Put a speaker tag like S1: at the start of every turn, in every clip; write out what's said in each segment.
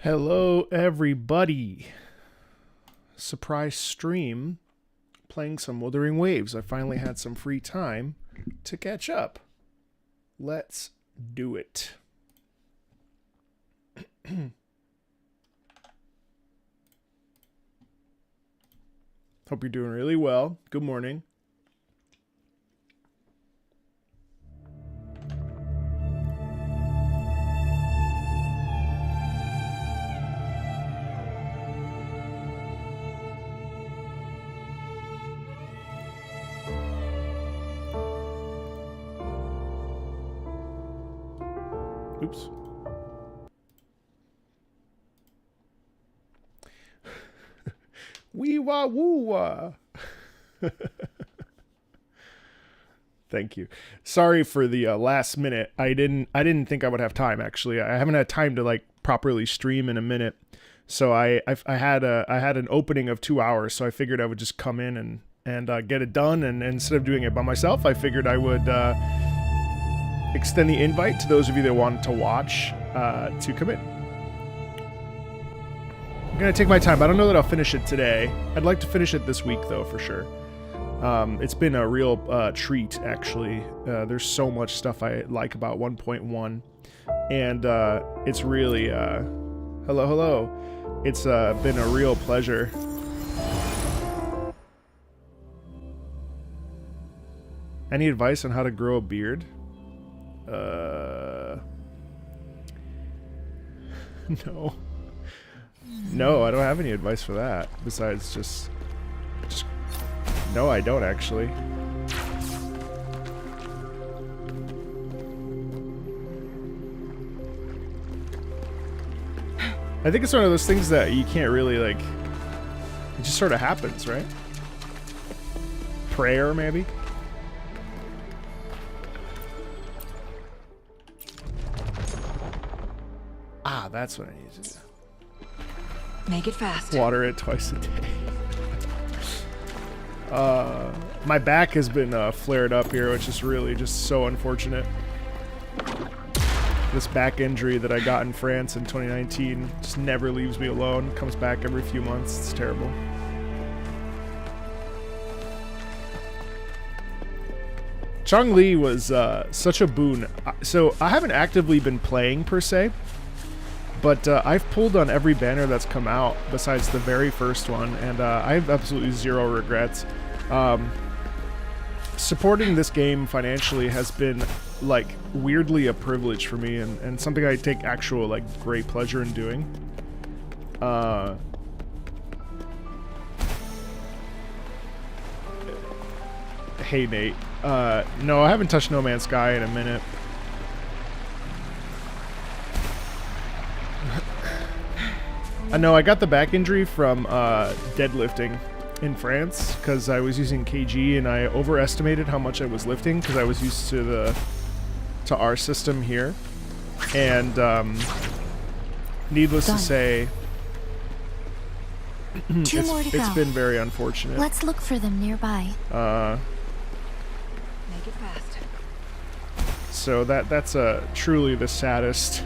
S1: Hello, everybody. Surprise stream playing some Wuthering Waves. I finally had some free time to catch up. Let's do it. Hope you're doing really well. Good morning. Oops. Wee wah woo wah. Thank you. Sorry for the last minute. I didn't think I would have time. Actually, I haven't had time to like properly stream in a minute. So I had an opening of 2 hours. So I figured I would just come in and get it done. And instead of doing it by myself, I figured I would extend the invite to those of you that wanted to watch to come in. I'm gonna take my time. I don't know that I'll finish it today. I'd like to finish it this week though, for sure. It's been a real treat, actually. There's so much stuff I like about 1.1, and it's really hello. It's been a real pleasure. Any advice on how to grow a beard? No, I don't have any advice for that. Besides just no, I don't actually. I think it's one of those things that you can't really like, it just sort of happens, right? Prayer, maybe? Ah, that's what I need to do.
S2: Make it fast.
S1: Water it twice a day. My back has been flared up here, which is really just so unfortunate. This back injury that I got in France in 2019 just never leaves me alone. Comes back every few months. It's terrible. Chong-Li was such a boon. So I haven't actively been playing per se, but I've pulled on every banner that's come out besides the very first one, and I have absolutely zero regrets. Supporting this game financially has been like weirdly a privilege for me, and something I take actual like great pleasure in doing. Hey Nate. No, I haven't touched No Man's Sky in a minute. I know I got the back injury from deadlifting in France because I was using kg and I overestimated how much I was lifting because I was used to our system here, and needless to say,
S3: Two more to go.
S1: It's been very unfortunate.
S3: Let's look for them nearby.
S2: Make it fast.
S1: So that's truly the saddest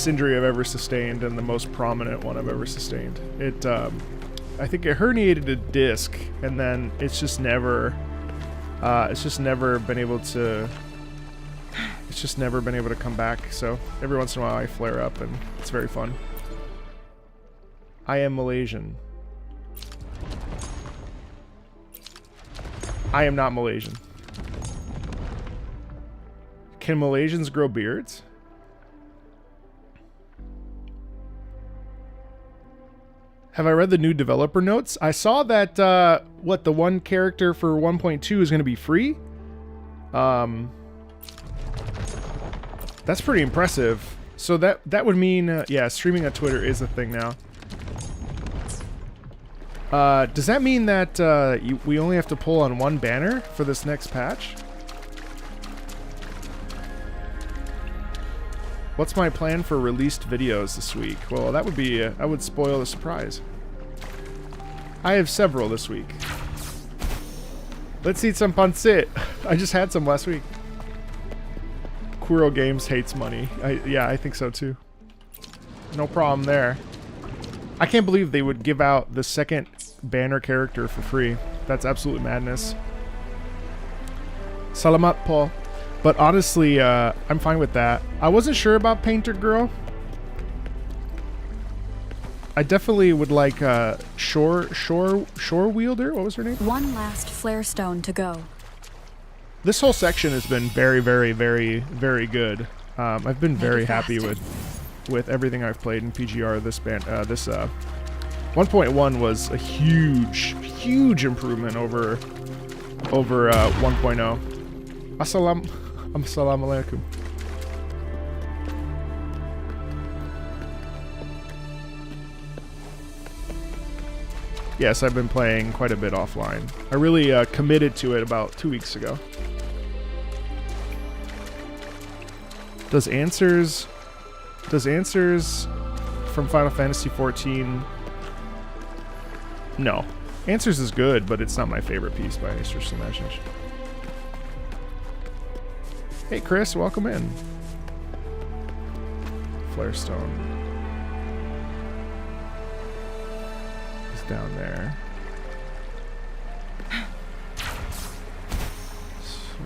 S1: injury I've ever sustained, and the most prominent one I've ever sustained. It, I think it herniated a disc, and then it's just never been able to come back. So every once in a while I flare up, and it's very fun. I am Malaysian. I am not Malaysian. Can Malaysians grow beards? Have I read the new developer notes? I saw that, the one character for 1.2 is going to be free? That's pretty impressive. So that would mean, yeah, streaming on Twitter is a thing now. Does that mean that we only have to pull on one banner for this next patch? What's my plan for released videos this week? Well, that would be, I would spoil the surprise. I have several this week. Let's eat some pancit. I just had some last week. Kuro Games hates money. Yeah, I think so too. No problem there. I can't believe they would give out the second banner character for free. That's absolute madness. Salamat po. But honestly, I'm fine with that. I wasn't sure about Painter Girl. I definitely would like Shore Wielder. What was her name?
S4: One last flare stone to go.
S1: This whole section has been very, very, very, very good. I've been very happy with everything I've played in PGR. This 1.1 was a huge improvement over 1.0. Assalamu alaikum. Yes, I've been playing quite a bit offline. I really committed to it about 2 weeks ago. Does answers from Final Fantasy XIV? No. Answers is good, but it's not my favorite piece by any stretch of the imagination. Hey Chris, welcome in. Flarestone. He's down there. So,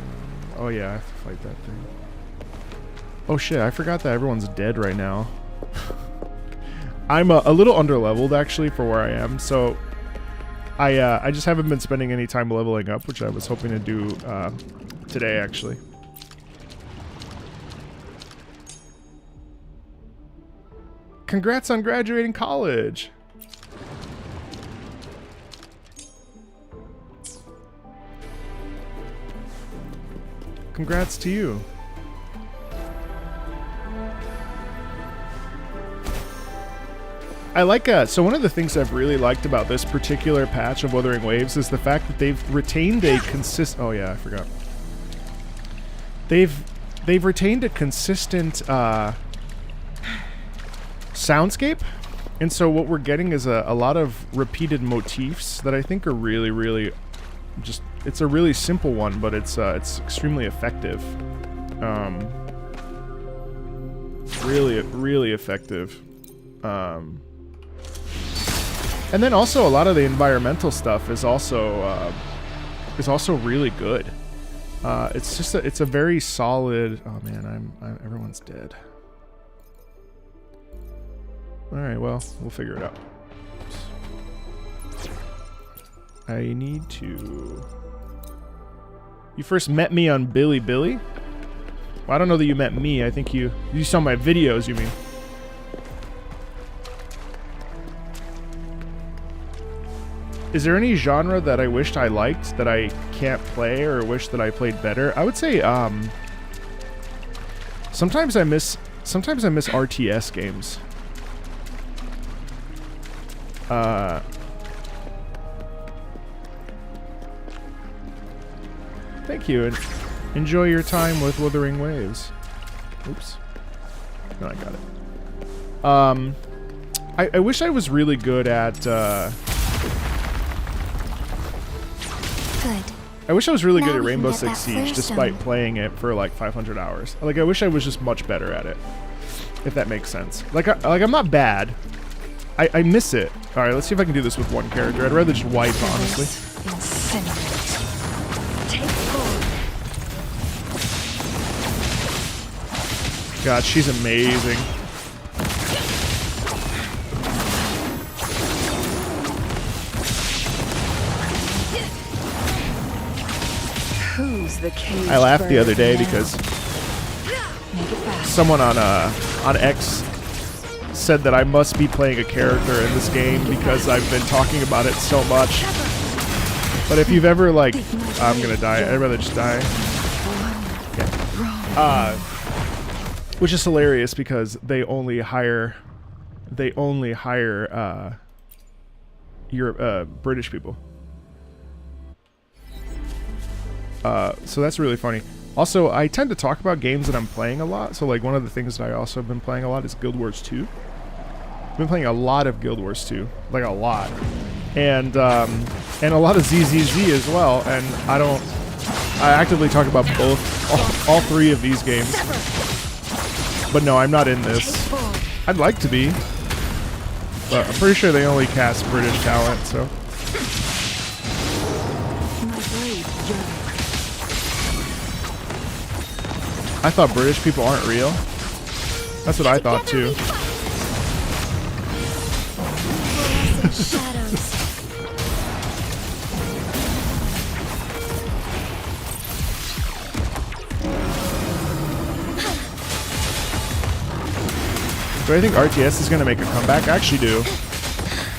S1: oh yeah, I have to fight that thing. Oh shit, I forgot that everyone's dead right now. I'm a little underleveled actually for where I am, so I just haven't been spending any time leveling up, which I was hoping to do today actually. Congrats on graduating college. Congrats to you. I like so one of the things I've really liked about this particular patch of Wuthering Waves is the fact that they've retained a oh yeah, I forgot. They've retained a consistent soundscape, and so what we're getting is a lot of repeated motifs that I think are really just, it's a really simple one, but it's extremely effective. Really effective. And then also a lot of the environmental stuff is also really good. It's just it's a very solid. Oh man, everyone's dead. All right, well, we'll figure it out. I need to. You first met me on Billy. Well, I don't know that you met me. I think you saw my videos. You mean? Is there any genre that I wished I liked that I can't play or wish that I played better? I would say sometimes I miss RTS games. Thank you, and enjoy your time with Wuthering Waves. Oops. No, I got it. I wish I was really good at
S3: Good.
S1: I wish I was really good
S3: Now
S1: at
S3: we can
S1: Rainbow
S3: get
S1: Six
S3: that
S1: Siege
S3: flare
S1: despite
S3: stone.
S1: playing it for like 500 hours. Like, I wish I was just much better at it, if that makes sense. Like I'm not bad. I miss it. All right, let's see if I can do this with one character. I'd rather just wipe, honestly.
S2: Incinerate. Take hold.
S1: God, she's amazing.
S2: Who's the cage
S1: I laughed the
S2: bird
S1: other day
S2: now?
S1: because
S2: Make it fast.
S1: someone on X said that I must be playing a character in this game because I've been talking about it so much. But if you've ever like, I'm gonna die. I'd rather just die. Yeah. Which is hilarious because they only hire British people. So that's really funny. Also, I tend to talk about games that I'm playing a lot. So like one of the things that I also have been playing a lot is Guild Wars 2. I've been playing a lot of Guild Wars 2, like a lot, and a lot of ZZZ as well. And I actively talk about both, all three of these games. But no, I'm not in this. I'd like to be, but I'm pretty sure they only cast British talent, so.
S2: My blade yearns.
S1: I thought British people aren't real. That's what I thought too.
S3: Shadows.
S1: Do I think RTS is going to make a comeback? I actually do.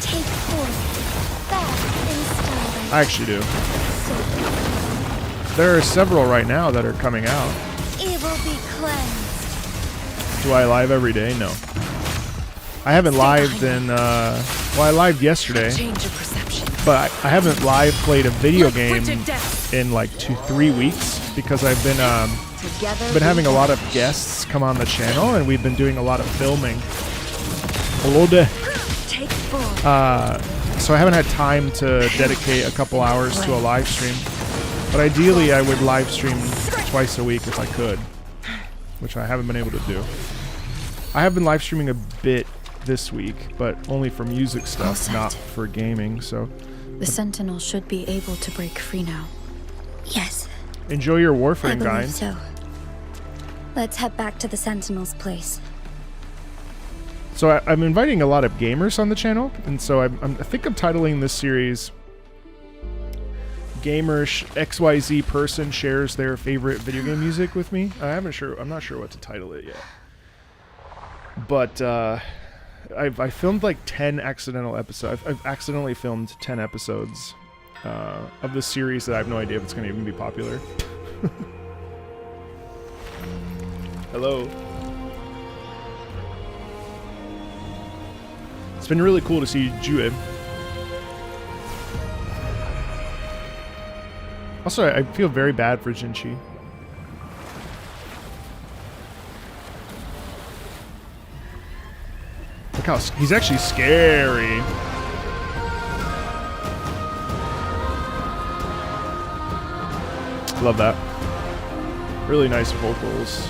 S3: Take forth. That is style.
S1: I actually do. There are several right now that are coming out.
S3: Evil be cleansed.
S1: Do I live every day? No. I haven't lived in, well, I lived yesterday,
S2: Change of perception.
S1: but I haven't live played a video
S2: Like
S1: game
S2: frigid death.
S1: in like 2-3 weeks because I've been
S2: Together
S1: having a
S2: we
S1: lot of guests come on the channel and we've been doing a lot of filming. Hello there.
S2: take forth.
S1: So I haven't had time to dedicate a couple hours to a live stream. But ideally I would live stream twice a week if I could, which I haven't been able to do. I have been live streaming a bit this week, but only for music stuff,
S4: set.
S1: not for gaming, so
S4: The Sentinel should be able to break free now.
S3: Yes,
S1: enjoy your
S3: I
S1: Warframe,
S3: believe
S1: guys.
S3: so. Let's head back to the Sentinel's place.
S1: So I'm inviting a lot of gamers on the channel, and so I think I'm titling this series Gamer XYZ person shares their favorite video game music with me. I'm not sure what to title it yet. But I filmed like 10 accidental episodes. I've accidentally filmed 10 episodes of this series that I have no idea if it's going to even be popular. Hello. It's been really cool to see Jue. Also, I feel very bad for Jinchi. Look how he's actually scary. Love that. Really nice vocals.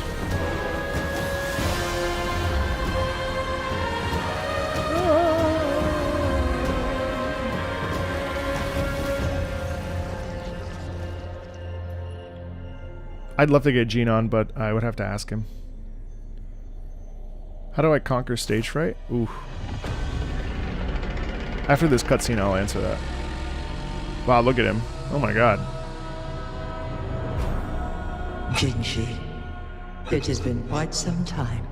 S1: I'd love to get Gene on, but I would have to ask him. How do I conquer stage fright? Ooh. After this cutscene, I'll answer that. Wow, look at him. Oh my god.
S5: Jinshi, it has been quite some time.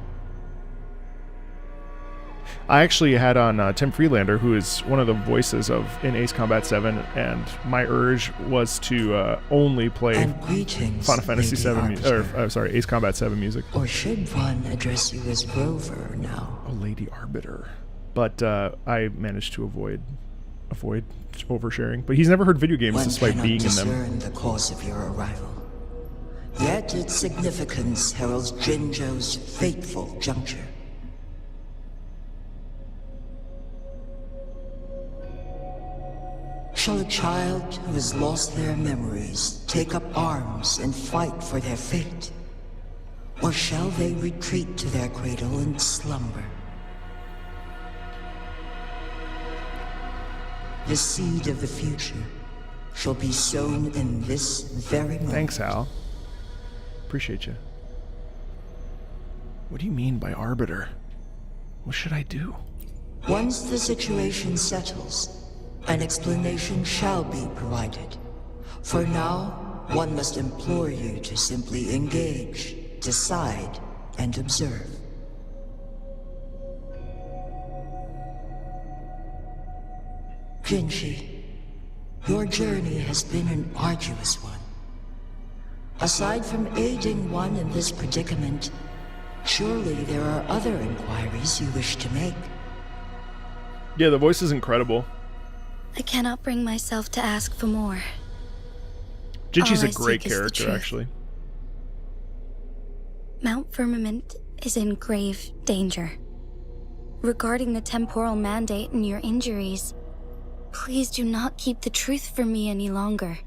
S1: I actually had on Tim Freelander, who is one of the voices in Ace Combat 7, and my urge was to only play
S5: And greetings,
S1: Final Fantasy
S5: Lady
S1: 7
S5: Arbiter.
S1: Ace Combat 7 music.
S5: Or should one address you as Rover now?
S1: Oh, Lady Arbiter. But I managed to avoid oversharing. But he's never heard video games
S5: One
S1: despite
S5: cannot
S1: being in them.
S5: discern the cause of your arrival. Yet its significance heralds Jinzhou's fateful juncture. Shall a child who has lost their memories take up arms and fight for their fate? Or shall they retreat to their cradle and slumber? The seed of the future shall be sown in this very moment.
S1: Thanks, Al. Appreciate you. What do you mean by Arbiter? What should I do?
S5: Once the situation settles, an explanation shall be provided. For now, one must implore you to simply engage, decide, and observe. Jinshi, your journey has been an arduous one. Aside from aiding one in this predicament, surely there are other inquiries you wish to make.
S1: Yeah, the voice is incredible.
S3: I cannot bring myself to ask for more.
S1: Jinchi's
S3: All
S1: a
S3: I
S1: great
S3: seek is the
S1: character,
S3: truth.
S1: actually.
S3: Mount Firmament is in grave danger. Regarding the temporal mandate and your injuries, please do not keep the truth from me any longer.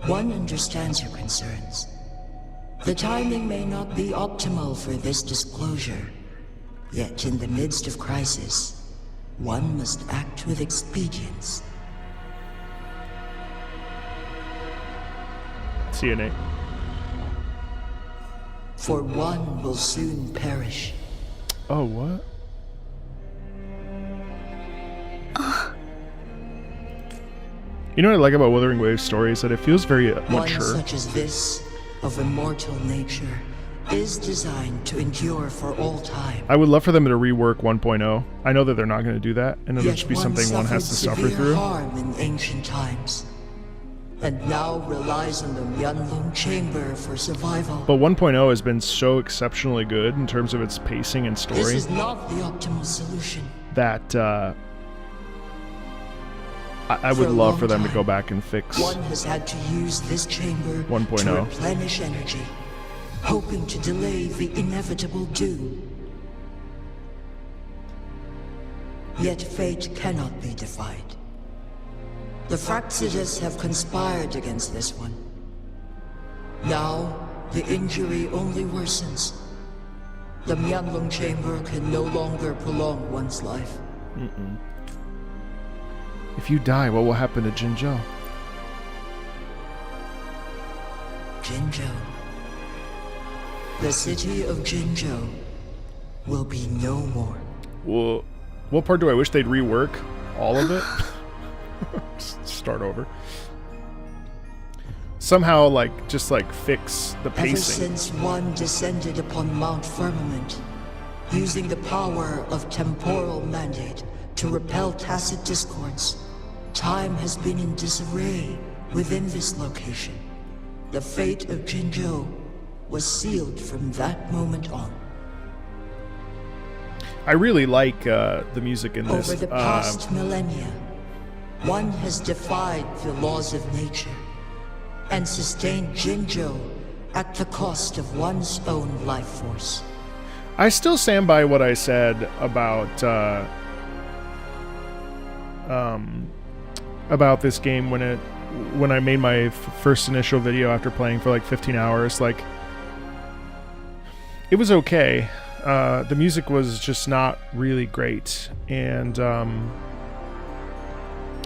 S5: One understands your concerns. The timing may not be optimal for this disclosure, yet in the midst of crisis, one must act with expedience.
S1: See you, Nate.
S5: For one will soon perish.
S1: Oh, what? You know what I like about Wuthering Waves story is that it feels very
S5: One
S1: mature.
S5: such as this, of immortal nature, is designed to endure for all time.
S1: I would love for them to rework 1.0. I know that they're not going to do that, and it'll
S5: Yet
S1: just be something one has to suffer
S5: suffered severe
S1: through.
S5: harm in ancient times, and now relies on the Myeonlong Chamber for survival.
S1: But 1.0 has been so exceptionally good in terms of its pacing and
S5: This
S1: story
S5: is not the optimal solution.
S1: that I
S5: For
S1: would
S5: a
S1: love
S5: long
S1: for them to
S5: time,
S1: go back and fix.
S5: One has had to use this chamber
S1: 1.0.
S5: to replenish energy, hoping to delay the inevitable doom. Yet fate cannot be defied. The Fraxidas have conspired against this one. Now, the injury only worsens. The Myeonlong Chamber can no longer prolong one's life.
S1: If you die, what will happen to Jinzhou?
S5: Jinzhou. The city of Jinzhou will be no more.
S1: Well, what part do I wish they'd rework? All of it? Just start over. Somehow, just fix the
S5: Ever
S1: pacing.
S5: since one descended upon Mount Firmament, using the power of temporal mandate to repel tacit discords, time has been in disarray within this location. The fate of Jinzhou was sealed from that moment on.
S1: I really like the music in this.
S5: Over the past millennia, one has defied the laws of nature and sustained Jinzhou at the cost of one's own life force.
S1: I still stand by what I said about this game when I made my first initial video after playing for 15 hours. It was okay. The music was just not really great, and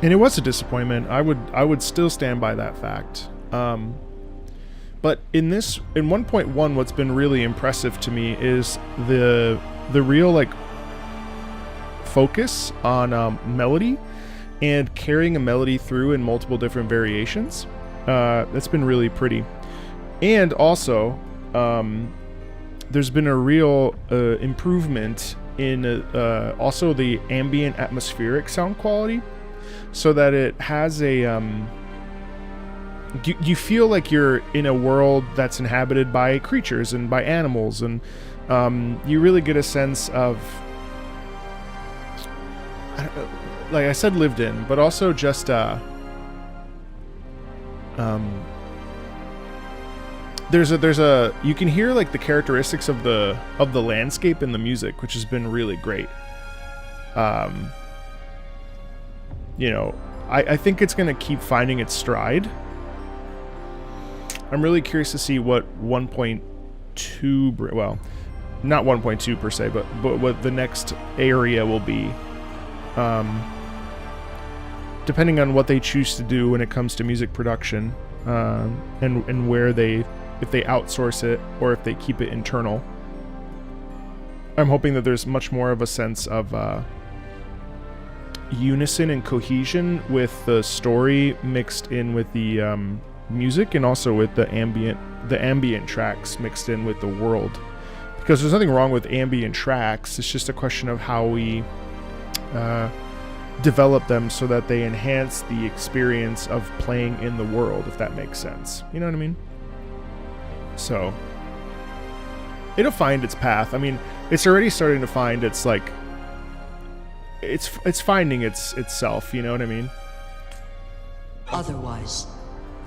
S1: it was a disappointment. I would still stand by that fact. But in 1.1, what's been really impressive to me is the real focus on melody and carrying a melody through in multiple different variations. That's been really pretty. And also, there's been a real improvement in also the ambient atmospheric sound quality, so that it has a you feel like you're in a world that's inhabited by creatures and by animals, and you really get a sense of, like I said, lived in, but also just there's a you can hear the characteristics of the landscape in the music, which has been really great. I think it's gonna keep finding its stride. I'm really curious to see what 1.2, well, not 1.2 per se, but what the next area will be. Depending on what they choose to do when it comes to music production, and where if they outsource it or if they keep it internal. I'm hoping that there's much more of a sense of unison and cohesion with the story mixed in with the music, and also with the ambient tracks mixed in with the world. Because there's nothing wrong with ambient tracks, it's just a question of how we develop them so that they enhance the experience of playing in the world, if that makes sense. You know what I mean? So it'll find its path. I mean, it's already starting to find its it's finding itself, you know what I mean?
S5: Otherwise,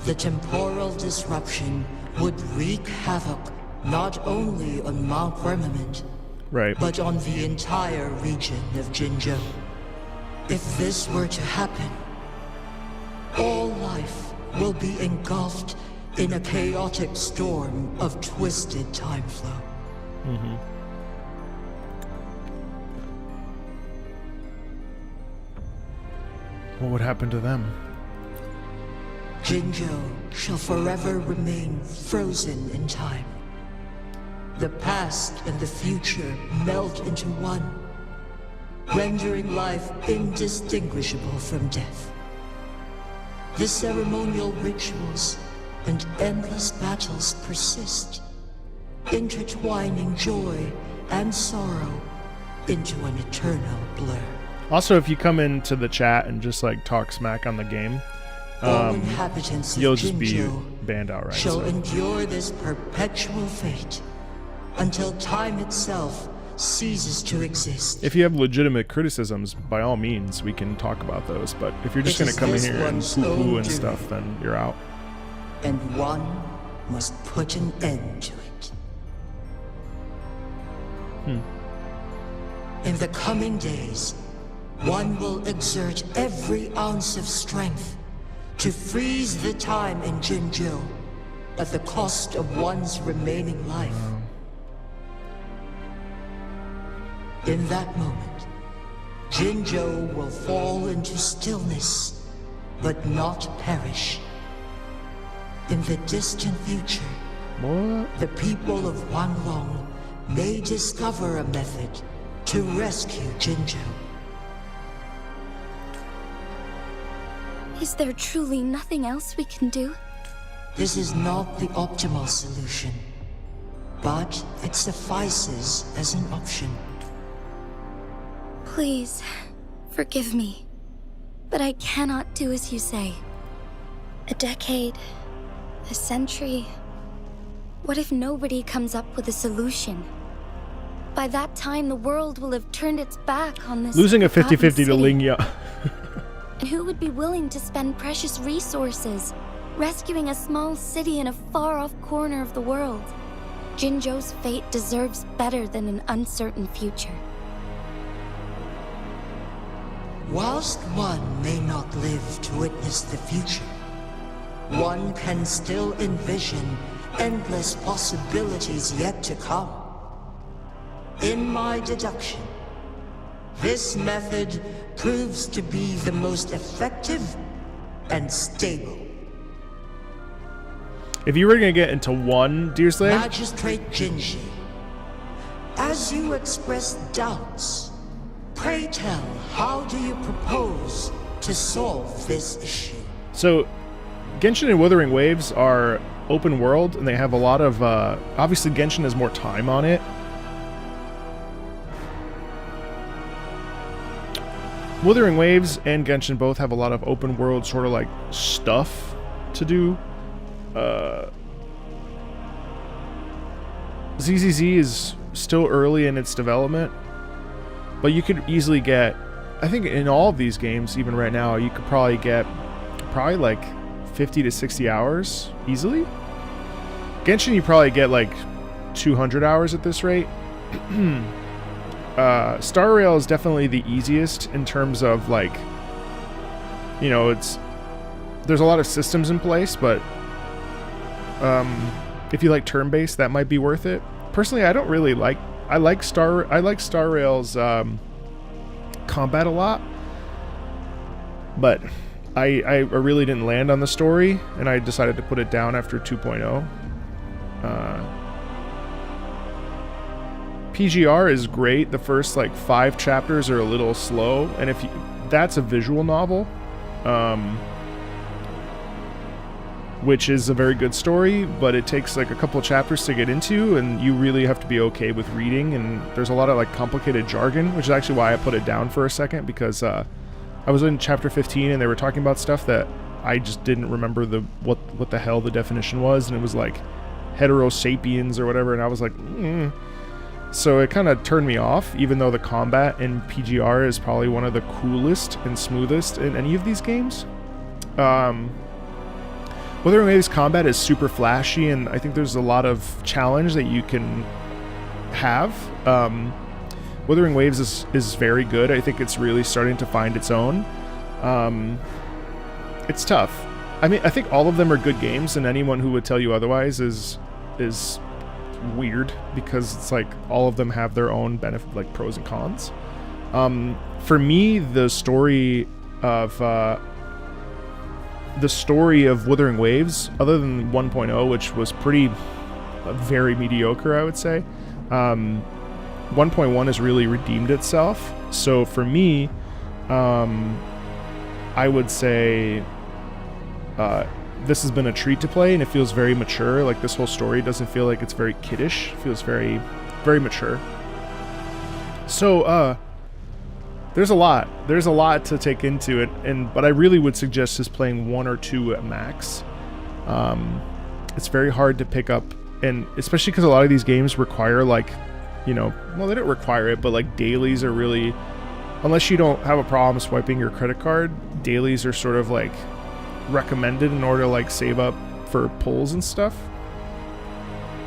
S5: the temporal disruption would wreak havoc not only on Mount Firmament,
S1: Right.
S5: but on the entire region of Jinzhou. If this were to happen, all life will be engulfed in a chaotic storm of twisted time flow.
S1: What would happen to them?
S5: Jinzhou shall forever remain frozen in time. The past and the future melt into one, rendering life indistinguishable from death. The ceremonial rituals and endless battles persist, intertwining joy and sorrow into an eternal blur.
S1: Also, if you come into the chat and just like talk smack on the game,
S5: All inhabitants of
S1: you'll just be
S5: Jinzhou
S1: banned outright.
S5: shall
S1: So.
S5: endure this perpetual fate until time itself ceases to exist.
S1: If you have legitimate criticisms, by all means, we can talk about those. But if you're just
S5: It
S1: going
S5: is
S1: to come in
S5: this
S1: here and
S5: one's
S1: poo-poo
S5: own
S1: and
S5: duty.
S1: stuff, then you're out.
S5: And one must put an end to it. In the coming days, one will exert every ounce of strength to freeze the time in Jinzhou at the cost of one's remaining life. In that moment, Jinzhou will fall into stillness, but not perish. In the distant future,
S1: What?
S5: the people of Huanglong may discover a method to rescue Jinzhou.
S3: Is there truly nothing else we can do?
S5: This is not the optimal solution, but it suffices as an option.
S3: Please, forgive me. But I cannot do as you say. A decade, a century. What if nobody comes up with a solution? By that time, the world will have turned its back on this.
S1: Losing a
S3: forgotten
S1: 50-50 to
S3: city.
S1: Lingya.
S3: And who would be willing to spend precious resources rescuing a small city in a far-off corner of the world? Jinzhou's fate deserves better than an uncertain future.
S5: Whilst one may not live to witness the future, one can still envision endless possibilities yet to come. In my deduction, this method proves to be the most effective and stable.
S1: If you were going to get into one, Deerslayer,
S5: Magistrate Jinji, as you express doubts, pray tell, how do you propose to solve this issue?
S1: so Genshin and Wuthering Waves are open world, and they have a lot of, obviously Genshin has more time on it. Wuthering Waves and Genshin both have a lot of open world sort of like stuff to do. ZZZ is still early in its development, but you could easily get, I think in all of these games, even right now, you could probably get like 50 to 60 hours easily. Genshin, you probably get like 200 hours at this rate. Star Rail is definitely the easiest in terms of like, you know, there's a lot of systems in place, but if you like turn-based, that might be worth it. Personally, I like Star Rail's combat a lot, but I really didn't land on the story, and I decided to put it down after 2.0. PGR is great. The first like 5 chapters are a little slow, and that's a visual novel, which is a very good story, but it takes like a couple of chapters to get into, and you really have to be okay with reading, and there's a lot of like complicated jargon, which is actually why I put it down for a second, because I was in chapter 15 and they were talking about stuff that I just didn't remember what the hell the definition was, and it was like heterosapiens or whatever, and I was like, So it kind of turned me off, even though the combat in PGR is probably one of the coolest and smoothest in any of these games. Wuthering Waves combat is super flashy, and I think there's a lot of challenge that you can have. Wuthering Waves is very good. I think it's really starting to find its own. It's tough. I mean, I think all of them are good games, and anyone who would tell you otherwise is weird, because it's like all of them have their own benefit, like pros and cons. For me, the story of Wuthering Waves, other than 1.0, which was very mediocre, I would say, 1.1 has really redeemed itself. So for me, I would say this has been a treat to play, and it feels very mature. Like, this whole story doesn't feel like it's very kiddish. It feels very, very mature. So there's a lot to take into it, but I really would suggest just playing 1 or 2 at max. It's very hard to pick up, and especially because a lot of these games require, like, well, they don't require it, but like dailies are really, unless you don't have a problem swiping your credit card, dailies are sort of like recommended in order to like save up for pulls and stuff.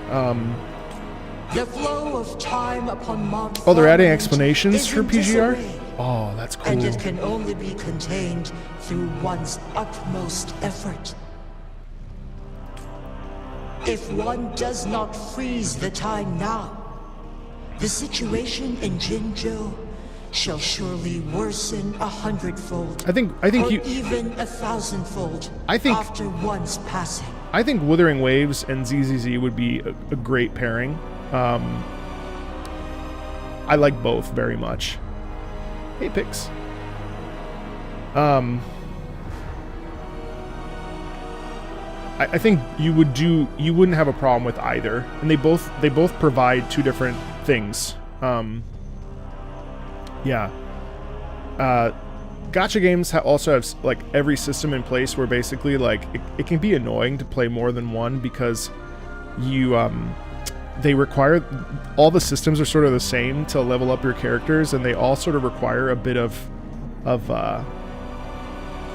S5: The flow of time upon Mount
S1: Oh, they're adding
S5: Firmament
S1: explanations
S5: is
S1: for
S5: in
S1: PGR?
S5: disarray,
S1: Oh, that's cool.
S5: and it can only be contained through one's utmost effort. If one does not freeze the time now, the situation in Jinzhou shall surely worsen 100-fold.
S1: I think
S5: or
S1: you
S5: even 1,000-fold. After one's passing.
S1: I think Wuthering Waves and ZZZ would be a great pairing. I like both very much. Hey, Pix. I think you wouldn't have a problem with either, and they both provide 2 different things. Yeah. Gacha games also have like every system in place where basically like it can be annoying to play more than one, because they require, all the systems are sort of the same to level up your characters, and they all sort of require a bit of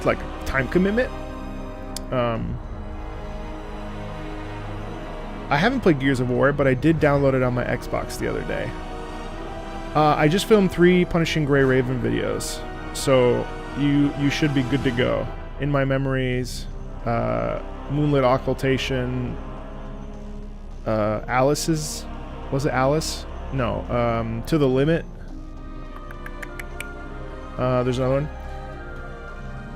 S1: like time commitment. I haven't played Gears of War, but I did download it on my Xbox the other day. I just filmed 3 Punishing Gray Raven videos, so you should be good to go. In My Memories, Moonlit Occultation, Alice's, was it Alice? No, To the Limit. There's another one.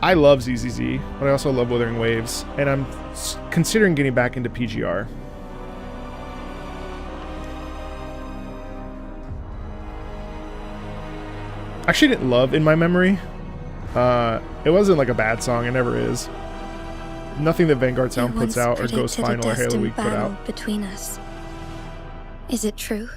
S1: I love ZZZ, but I also love Wuthering Waves, and I'm considering getting back into PGR. Actually didn't love In My Memory. It wasn't like a bad song, it never is. Nothing that Vanguard Sound puts out or Ghost Final or Halo Week put out.
S3: Between us. Is it true?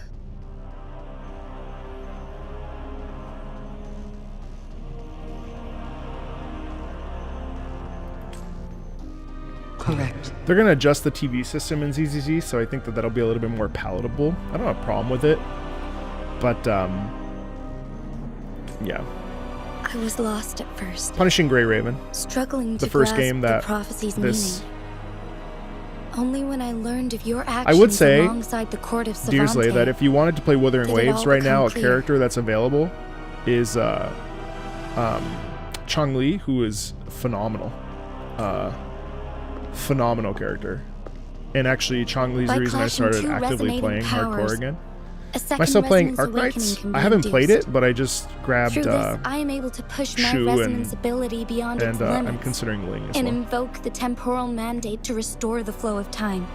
S5: Correct.
S1: They're gonna adjust the TV system in ZZZ, so I think that'll be a little bit more palatable. I don't have a problem with it, but yeah.
S3: I was lost at first.
S1: Punishing Gray Raven.
S3: Struggling to
S1: the first
S3: grasp
S1: game that
S3: the prophecy's
S1: this
S3: meaning. Only when I learned of your actions
S1: I would say,
S3: alongside the court of Savante,
S1: Deersley, that if you wanted to play Wuthering
S3: did it
S1: Waves
S3: all
S1: right now, a
S3: become clear.
S1: character that's available is Chong Li, who is phenomenal. Phenomenal character. And actually, Chong Li's
S3: By
S1: the reason I
S3: clashing
S1: started
S3: two
S1: actively
S3: resonating
S1: playing
S3: powers,
S1: hardcore again.
S3: a second
S1: Am I still playing
S3: resonance awakening
S1: Arc
S3: can
S1: Knights?
S3: be
S1: I haven't played
S3: induced.
S1: it, but I just grabbed
S3: Through this, I am able to push my
S1: Shu
S3: resonance ability beyond its
S1: and I'm
S3: limits
S1: considering Ling as
S3: and
S1: well.
S3: invoke the temporal mandate to restore the flow of time.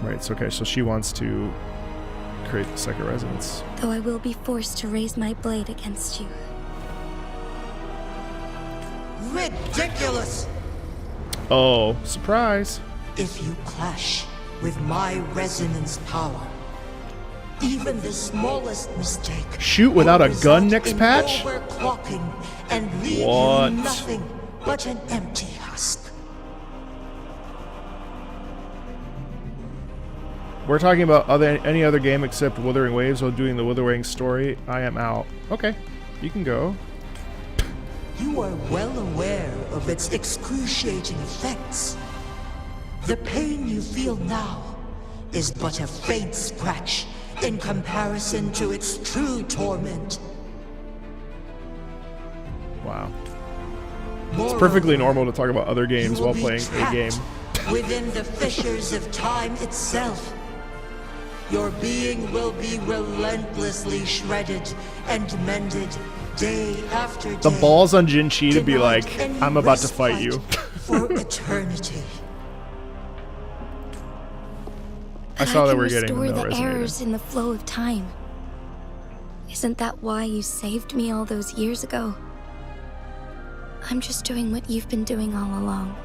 S1: Right, so okay, so she wants to create the second resonance.
S3: Though I will be forced to raise my blade against you.
S5: Ridiculous!
S1: Oh, surprise!
S5: If you clash with my resonance power, even the smallest mistake
S1: Shoot without
S5: will
S1: a gun
S5: result
S1: next
S5: in
S1: patch?
S5: overclocking and leave
S1: What?
S5: you nothing but an empty husk.
S1: We're talking about any other game except Wuthering Waves while doing the Wuthering story. I am out. Okay, you can go.
S5: You are well aware of its excruciating effects. The pain you feel now is but a faint scratch in comparison to its true torment.
S1: Wow. It's perfectly normal to talk about other games while playing a game.
S5: Within the fissures of time itself. Your being will be relentlessly shredded and mended day after day.
S1: The balls on Jinchi to be like, I'm about to fight you.
S5: For eternity.
S1: I saw that we're
S3: restore
S1: getting no
S3: the
S1: resonator.
S3: errors in the flow of time. Isn't that why you saved me all those years ago? I'm just doing what you've been doing all along.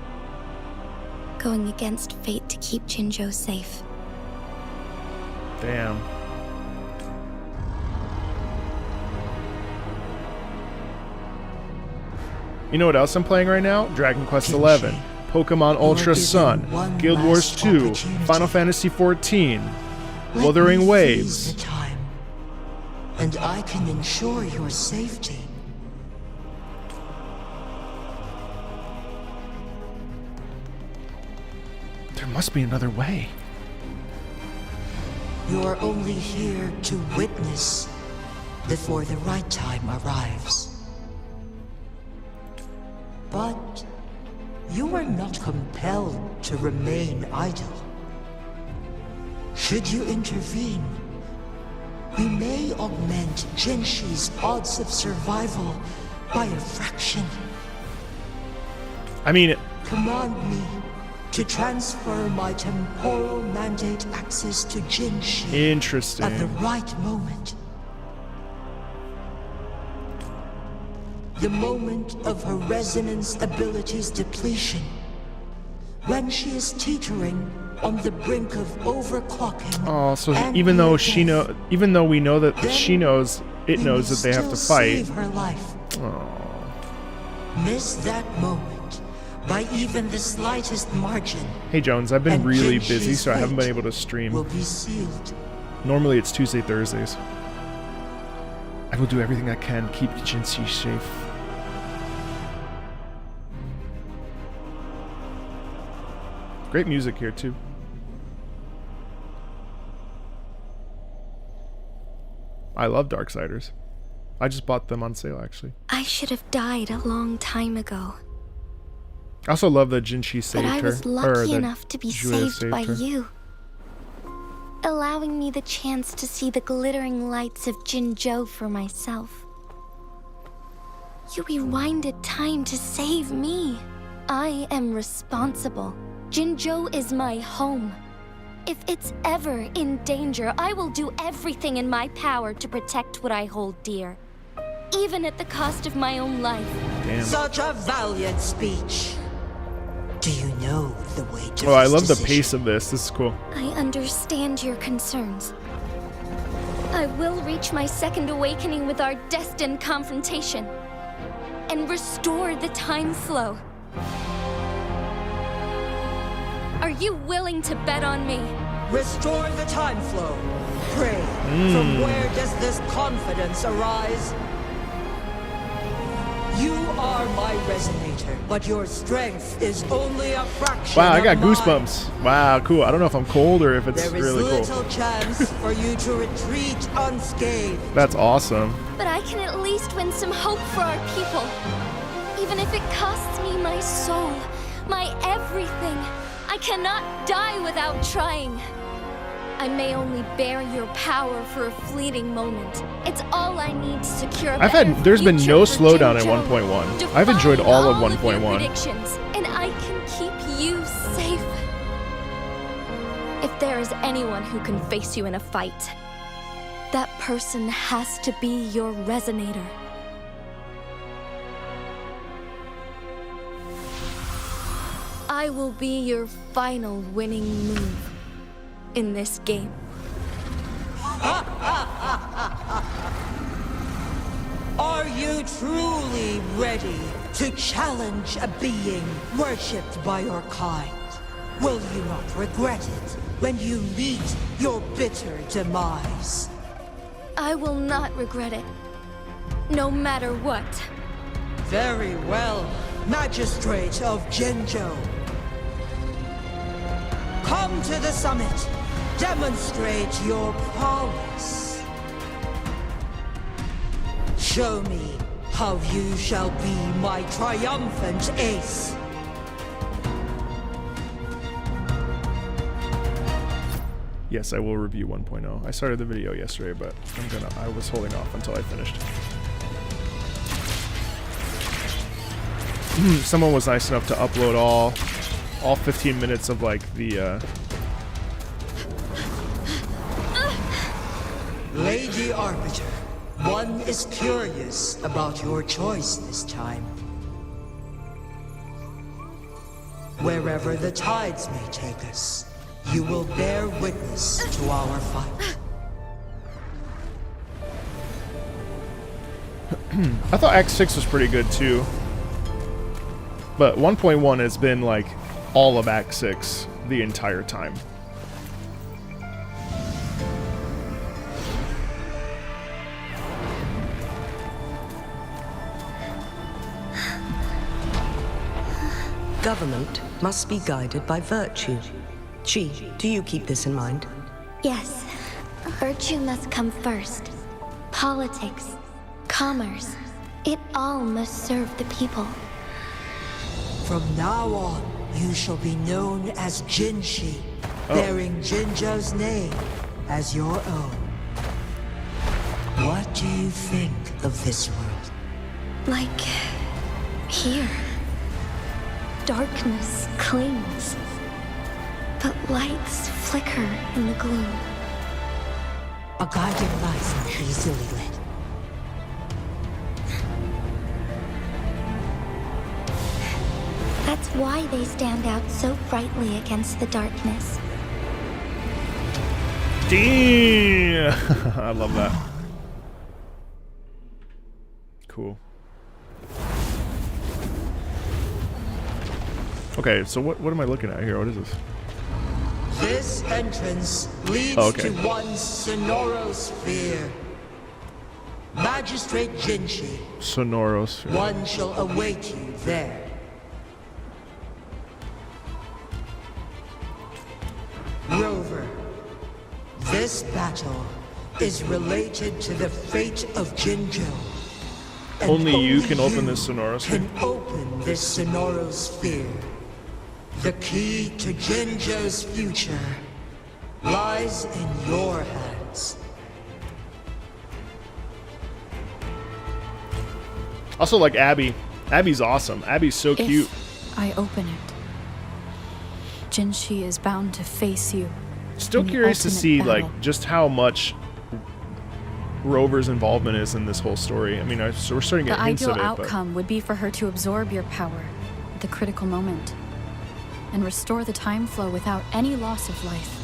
S3: Going against fate to keep Jinzhou safe.
S1: Damn. You know what else I'm playing right now? Dragon Quest XI, Pokemon Ultra Sun, Guild Wars 2, Final Fantasy XIV, Wuthering Waves.
S5: The time, and I can ensure your safety.
S1: There must be another way.
S5: You are only here to witness before the right time arrives. But you are not compelled to remain idle. Should you intervene, we may augment Jinshi's odds of survival by a fraction.
S1: I mean,
S5: Command me to transfer my temporal mandate access to Jinshi
S1: interesting.
S5: at the right moment. The moment of her resonance ability's depletion. When she is teetering on the brink of overclocking.
S1: Oh, so
S5: and
S1: even though
S5: near
S1: she
S5: death,
S1: even though we know that
S5: then
S1: she knows, it
S5: we
S1: knows
S5: may
S1: that they have to
S5: still
S1: fight.
S5: save her life.
S1: Oh.
S5: Miss that moment by even the slightest margin.
S1: Hey Jones, I've been
S5: And
S1: really
S5: Jinshi's
S1: busy, so I haven't been
S5: fate
S1: able to
S5: will
S1: stream.
S5: be sealed.
S1: Normally it's Tuesday, Thursdays. I will do everything I can, keep Jinxie safe. Great music here too. I love Darksiders. I just bought them on sale actually.
S3: I should have died a long time ago.
S1: I also love that Jinchi saved
S3: But I
S1: her.
S3: was
S1: or
S3: lucky
S1: that
S3: enough to be
S1: Julia
S3: saved by
S1: her.
S3: you. Allowing me the chance to see the glittering lights of Jinzhou for myself. You rewinded time to save me. I am responsible. Jinzhou is my home. If it's ever in danger, I will do everything in my power to protect what I hold dear. Even at the cost of my own life.
S1: Damn.
S5: Such a valiant speech. Do you know the way to
S1: Oh, I
S5: this
S1: love the
S5: decision?
S1: pace of this. This is cool.
S3: I understand your concerns. I will reach my second awakening with our destined confrontation and restore the time flow. Are you willing to bet on me?
S5: Restore the time flow. Pray, from where does this confidence arise? You are my resonator, but your strength is only a fraction
S1: Wow, I got
S5: of mine.
S1: goosebumps. Wow, cool. I don't know if I'm cold or if it's
S5: There is
S1: really
S5: little
S1: cool.
S5: chance for you to retreat unscathed.
S1: That's awesome.
S3: But I can at least win some hope for our people. Even if it costs me my soul, my everything. I cannot die without trying. I may only bear your power for a fleeting moment. It's all I need to secure a better
S1: there's been
S3: future
S1: no
S3: for
S1: slowdown at
S3: Jinzhou.
S1: 1.1. I've enjoyed
S3: Defying
S1: all of
S3: your
S1: 1.1.
S3: predictions, and I can keep you safe. If there is anyone who can face you in a fight, that person has to be your resonator. I will be your final winning move in this game.
S5: Are you truly ready to challenge a being worshipped by your kind? Will you not regret it when you meet your bitter demise?
S3: I will not regret it, no matter what.
S5: Very well, Magistrate of Jinzhou. Come to the summit. Demonstrate your prowess. Show me how you shall be my triumphant ace.
S1: Yes, I will review 1.0. I started the video yesterday, but I was holding off until I finished. Someone was nice enough to upload all 15 minutes of like the
S5: Lady Arbiter, one is curious about your choice this time. Wherever the tides may take us, you will bear witness to our fight.
S1: I thought Act 6 was pretty good too. But 1.1 has been like all of Act 6 the entire time.
S6: Government must be guided by virtue. Chi, do you keep this in mind?
S3: Yes. Virtue must come first. Politics, commerce, it all must serve the people.
S5: From now on, you shall be known as Jinshi, bearing Jinzhou's name as your own. What do you think of this world?
S3: Like here. Darkness clings, but lights flicker in the gloom.
S5: A guiding light easily lit.
S3: That's why they stand out so brightly against the darkness.
S1: Damn! I love that. Cool. Okay, so what am I looking at here? What is this?
S5: This entrance leads to one's Sonorosphere. Magistrate Jinshi,
S1: Sonorosphere.
S5: one shall await you there. Rover, this battle is related to the fate of Jinzhou. And
S1: Only you can open this Sonorosphere?
S5: Can open this Sonorosphere. The key to Jinzhou's future lies in your hands.
S1: Also, like Abby. Abby's awesome. Abby's so cute.
S4: If I open it, Jinshi is bound to face you.
S1: Still
S4: in the
S1: curious to
S4: ultimate
S1: see
S4: battle.
S1: like just how much Rover's involvement is in this whole story. I mean, we're starting to
S4: The
S1: get hints
S4: ideal
S1: of it,
S4: outcome would be for her to absorb your power at the critical moment and restore the time flow without any loss of life.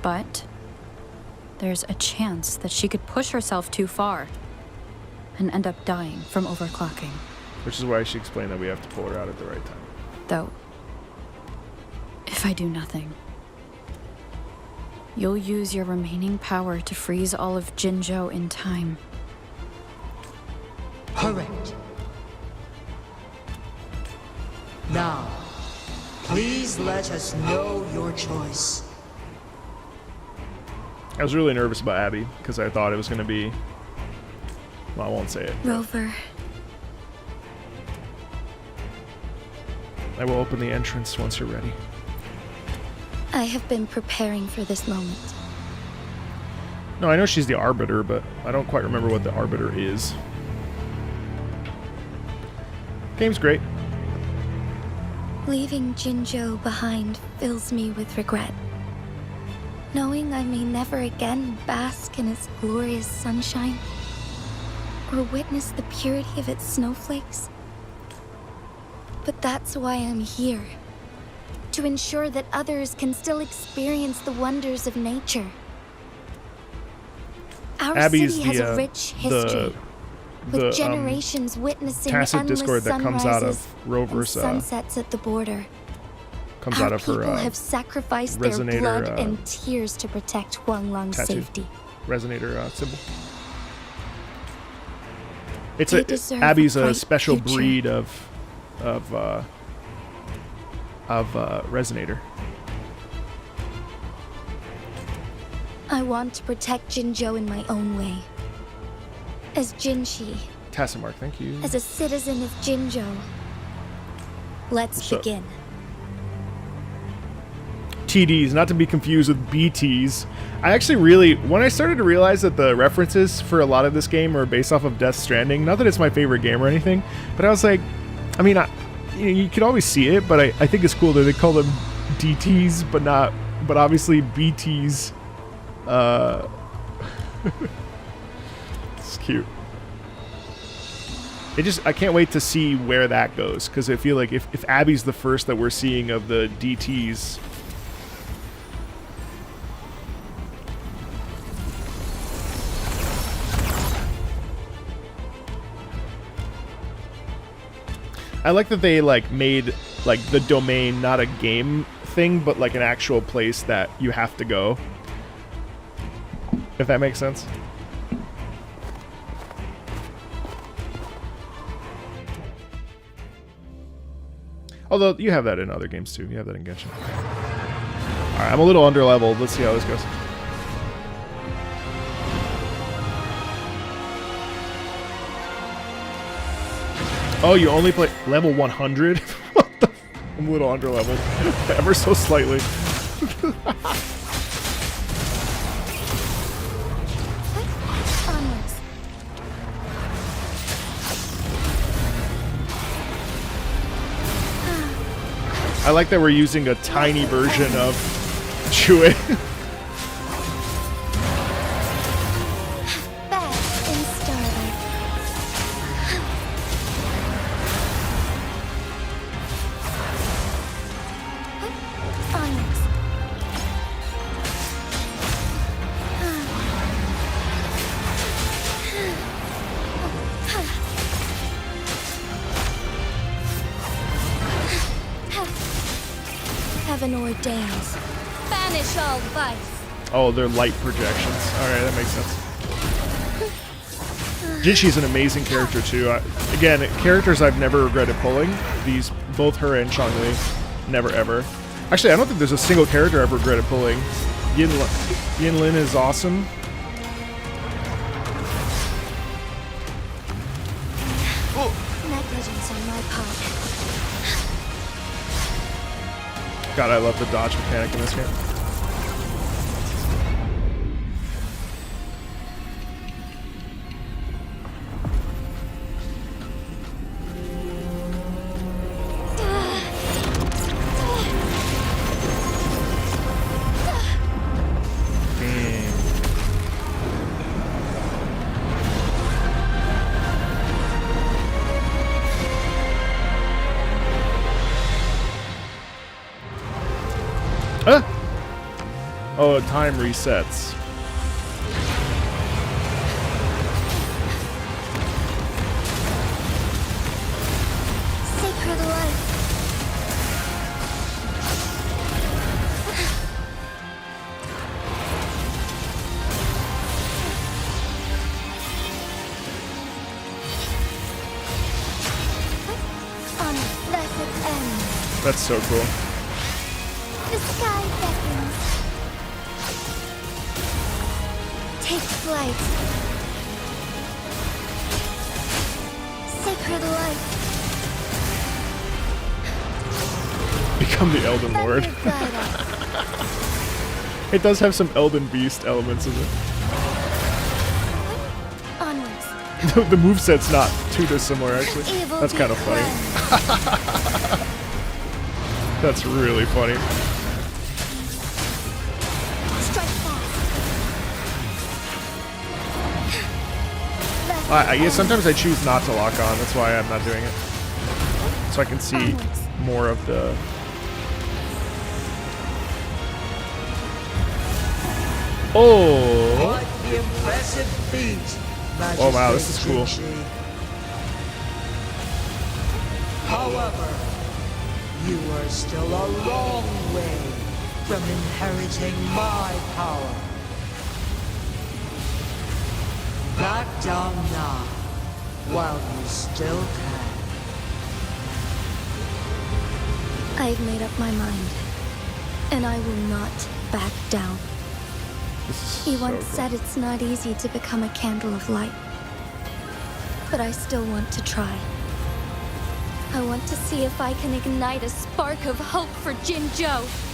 S4: But there's a chance that she could push herself too far and end up dying from overclocking.
S1: which is why she explained that we have to pull her out at the right time.
S4: Though, if I do nothing, you'll use your remaining power to freeze all of Jinzhou in time.
S5: Correct. Now, please let us know your choice.
S1: I was really nervous about Abby because I thought it was going to be... Well, I won't say it.
S3: Rover,
S1: I will open the entrance once you're ready.
S3: I have been preparing for this moment.
S1: No, I know she's the Arbiter, but I don't quite remember what the Arbiter is. Game's great.
S3: Leaving Jinzhou behind fills me with regret. Knowing I may never again bask in its glorious sunshine, or witness the purity of its snowflakes. But that's why I'm here. To ensure that others can still experience the wonders of nature. Our
S1: Abby's
S3: city has a rich history, with generations witnessing
S1: tacit
S3: endless
S1: discord that comes out of
S3: sunrises
S1: Rover's
S3: and sunsets at the border.
S1: comes
S3: Our
S1: out of her
S3: people have sacrificed their
S1: resonator,
S3: blood and tears to protect Huanglang's
S1: tattoo.
S3: safety.
S1: resonator symbol. It's
S3: They
S1: a
S3: deserve
S1: Abby's
S3: a
S1: a
S3: bright
S1: special
S3: future.
S1: breed of resonator.
S3: I want to protect Jinzhou in my own way. as Jinshi,
S1: Tassamark, thank you.
S3: as a citizen of Jinzhou. Let's
S1: What's up?
S3: begin.
S1: TDs, not to be confused with BTs. I actually really, when I started to realize that the references for a lot of this game are based off of Death Stranding, not that it's my favorite game or anything, but I was like, I mean, you can always see it, but I think it's cool that they call them DTs, but obviously BTs. It's cute. I can't wait to see where that goes, because I feel like if Abby's the first that we're seeing of the DTs. I like that they like made like the domain not a game thing, but like an actual place that you have to go. If that makes sense. Although you have that in other games too. You have that in Genshin. Alright, I'm a little underleveled. Let's see how this goes. Oh, you only play level 100? What the I'm a little underleveled. Ever so slightly.
S3: Onwards.
S1: I like that we're using a tiny version of Chue.
S3: Back in starlight. Onwards. Heaven ordains. Banish all vice.
S1: Oh, they're light projections. Alright, that makes sense. Jinshi's an amazing character too. Again, characters I've never regretted pulling. These, both her and Chong-Li. Never ever. Actually, I don't think there's a single character I've regretted pulling. Yin Lin is awesome.
S3: Negligence on my part.
S1: God, I love the dodge mechanic in this game. Oh, time resets.
S3: Sacred life. On a blessed end.
S1: That's so cool.
S3: The sky beckons. Take flight. Sacred light.
S1: Become the Elden Lord.
S3: Thunder guide us.
S1: It does have some Elden Beast elements in it.
S3: Onwards.
S1: The moveset's not too dissimilar, actually.
S3: Evil
S1: That's kind of
S3: be
S1: funny.
S3: cleansed.
S1: That's really funny.
S3: Strike fast.
S1: Sometimes I choose not to lock on. That's why I'm not doing it. So I can see more of the... Oh!
S5: Quite the impressive feat,
S1: Oh wow, this is cool.
S5: Jinshi. However, you are still a long way from inheriting my power. Back down now, while you still can.
S3: I've made up my mind, and I will not back down.
S1: This is
S3: He
S1: so
S3: once
S1: cool.
S3: said it's not easy to become a candle of light. but I still want to try. I want to see if I can ignite a spark of hope for Jinzhou.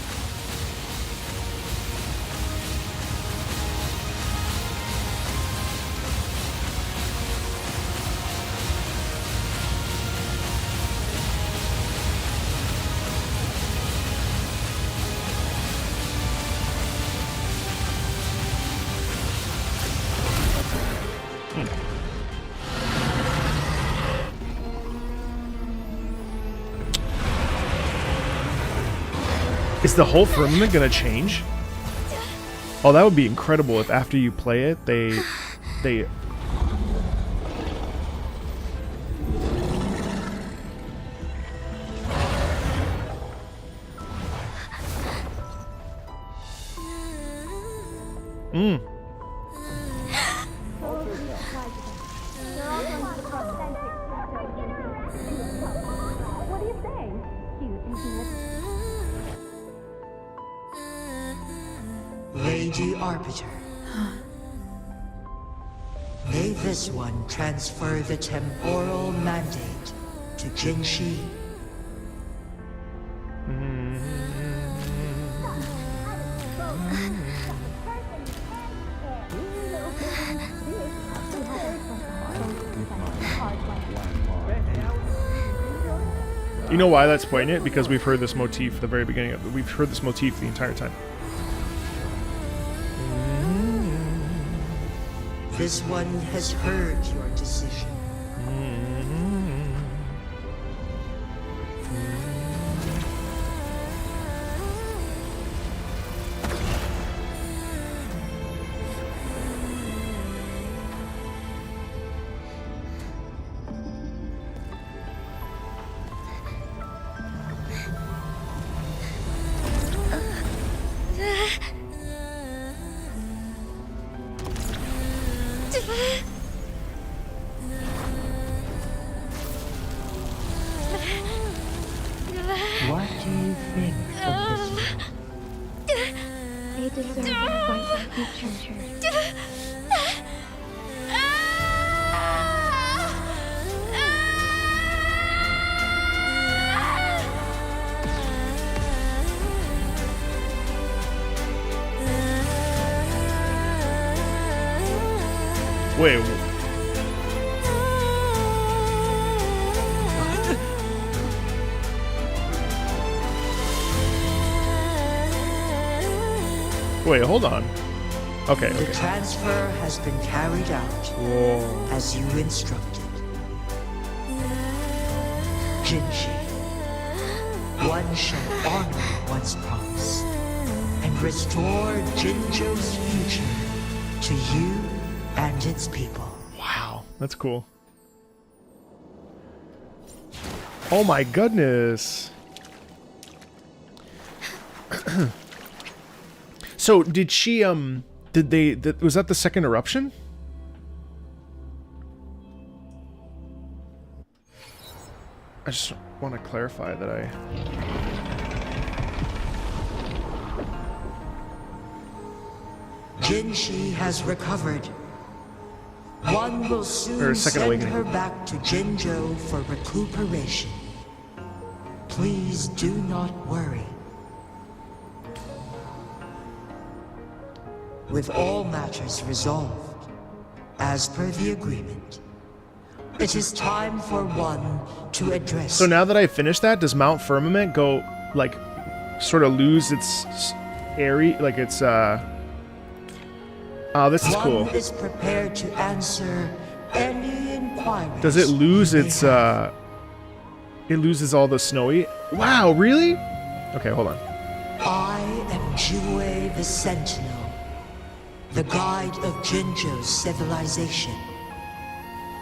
S1: Is the whole firmament gonna change? Oh, that would be incredible if after you play it, they
S5: Lady Arbiter. May this one transfer the temporal mandate to Jinshi.
S1: You know why that's poignant? Because we've heard this motif at the very beginning of it. We've heard this motif the entire time.
S5: This one has heard your decision. What do you think of this one?
S3: They deserve a bright future.
S1: Wait. Wait, hold on. Okay,
S5: The
S1: okay.
S5: transfer has been carried out
S1: Whoa.
S5: as you instructed. Jinshi, one shall honor one's promise and restore Jinzhou's future to you and its people.
S1: Wow, that's cool. Oh my goodness. So did she was that the second eruption? I just want to clarify that
S5: Jinshi has recovered. One will
S1: Or
S5: soon
S1: second
S5: send
S1: awakening.
S5: her back to Jinzhou for recuperation. Please do not worry. With all matters resolved, as per the agreement, it is time for one to address.
S1: So now that I finished that, does Mount Firmament go, like, sort of lose its area, like its, oh, this is cool.
S5: One is prepared to answer any inquiries.
S1: Does it lose
S5: you may
S1: its,
S5: have.
S1: it loses all the snowy? Wow, really? Okay, hold on.
S5: I am Jue the Sentinel, the guide of Jinzhou's civilization.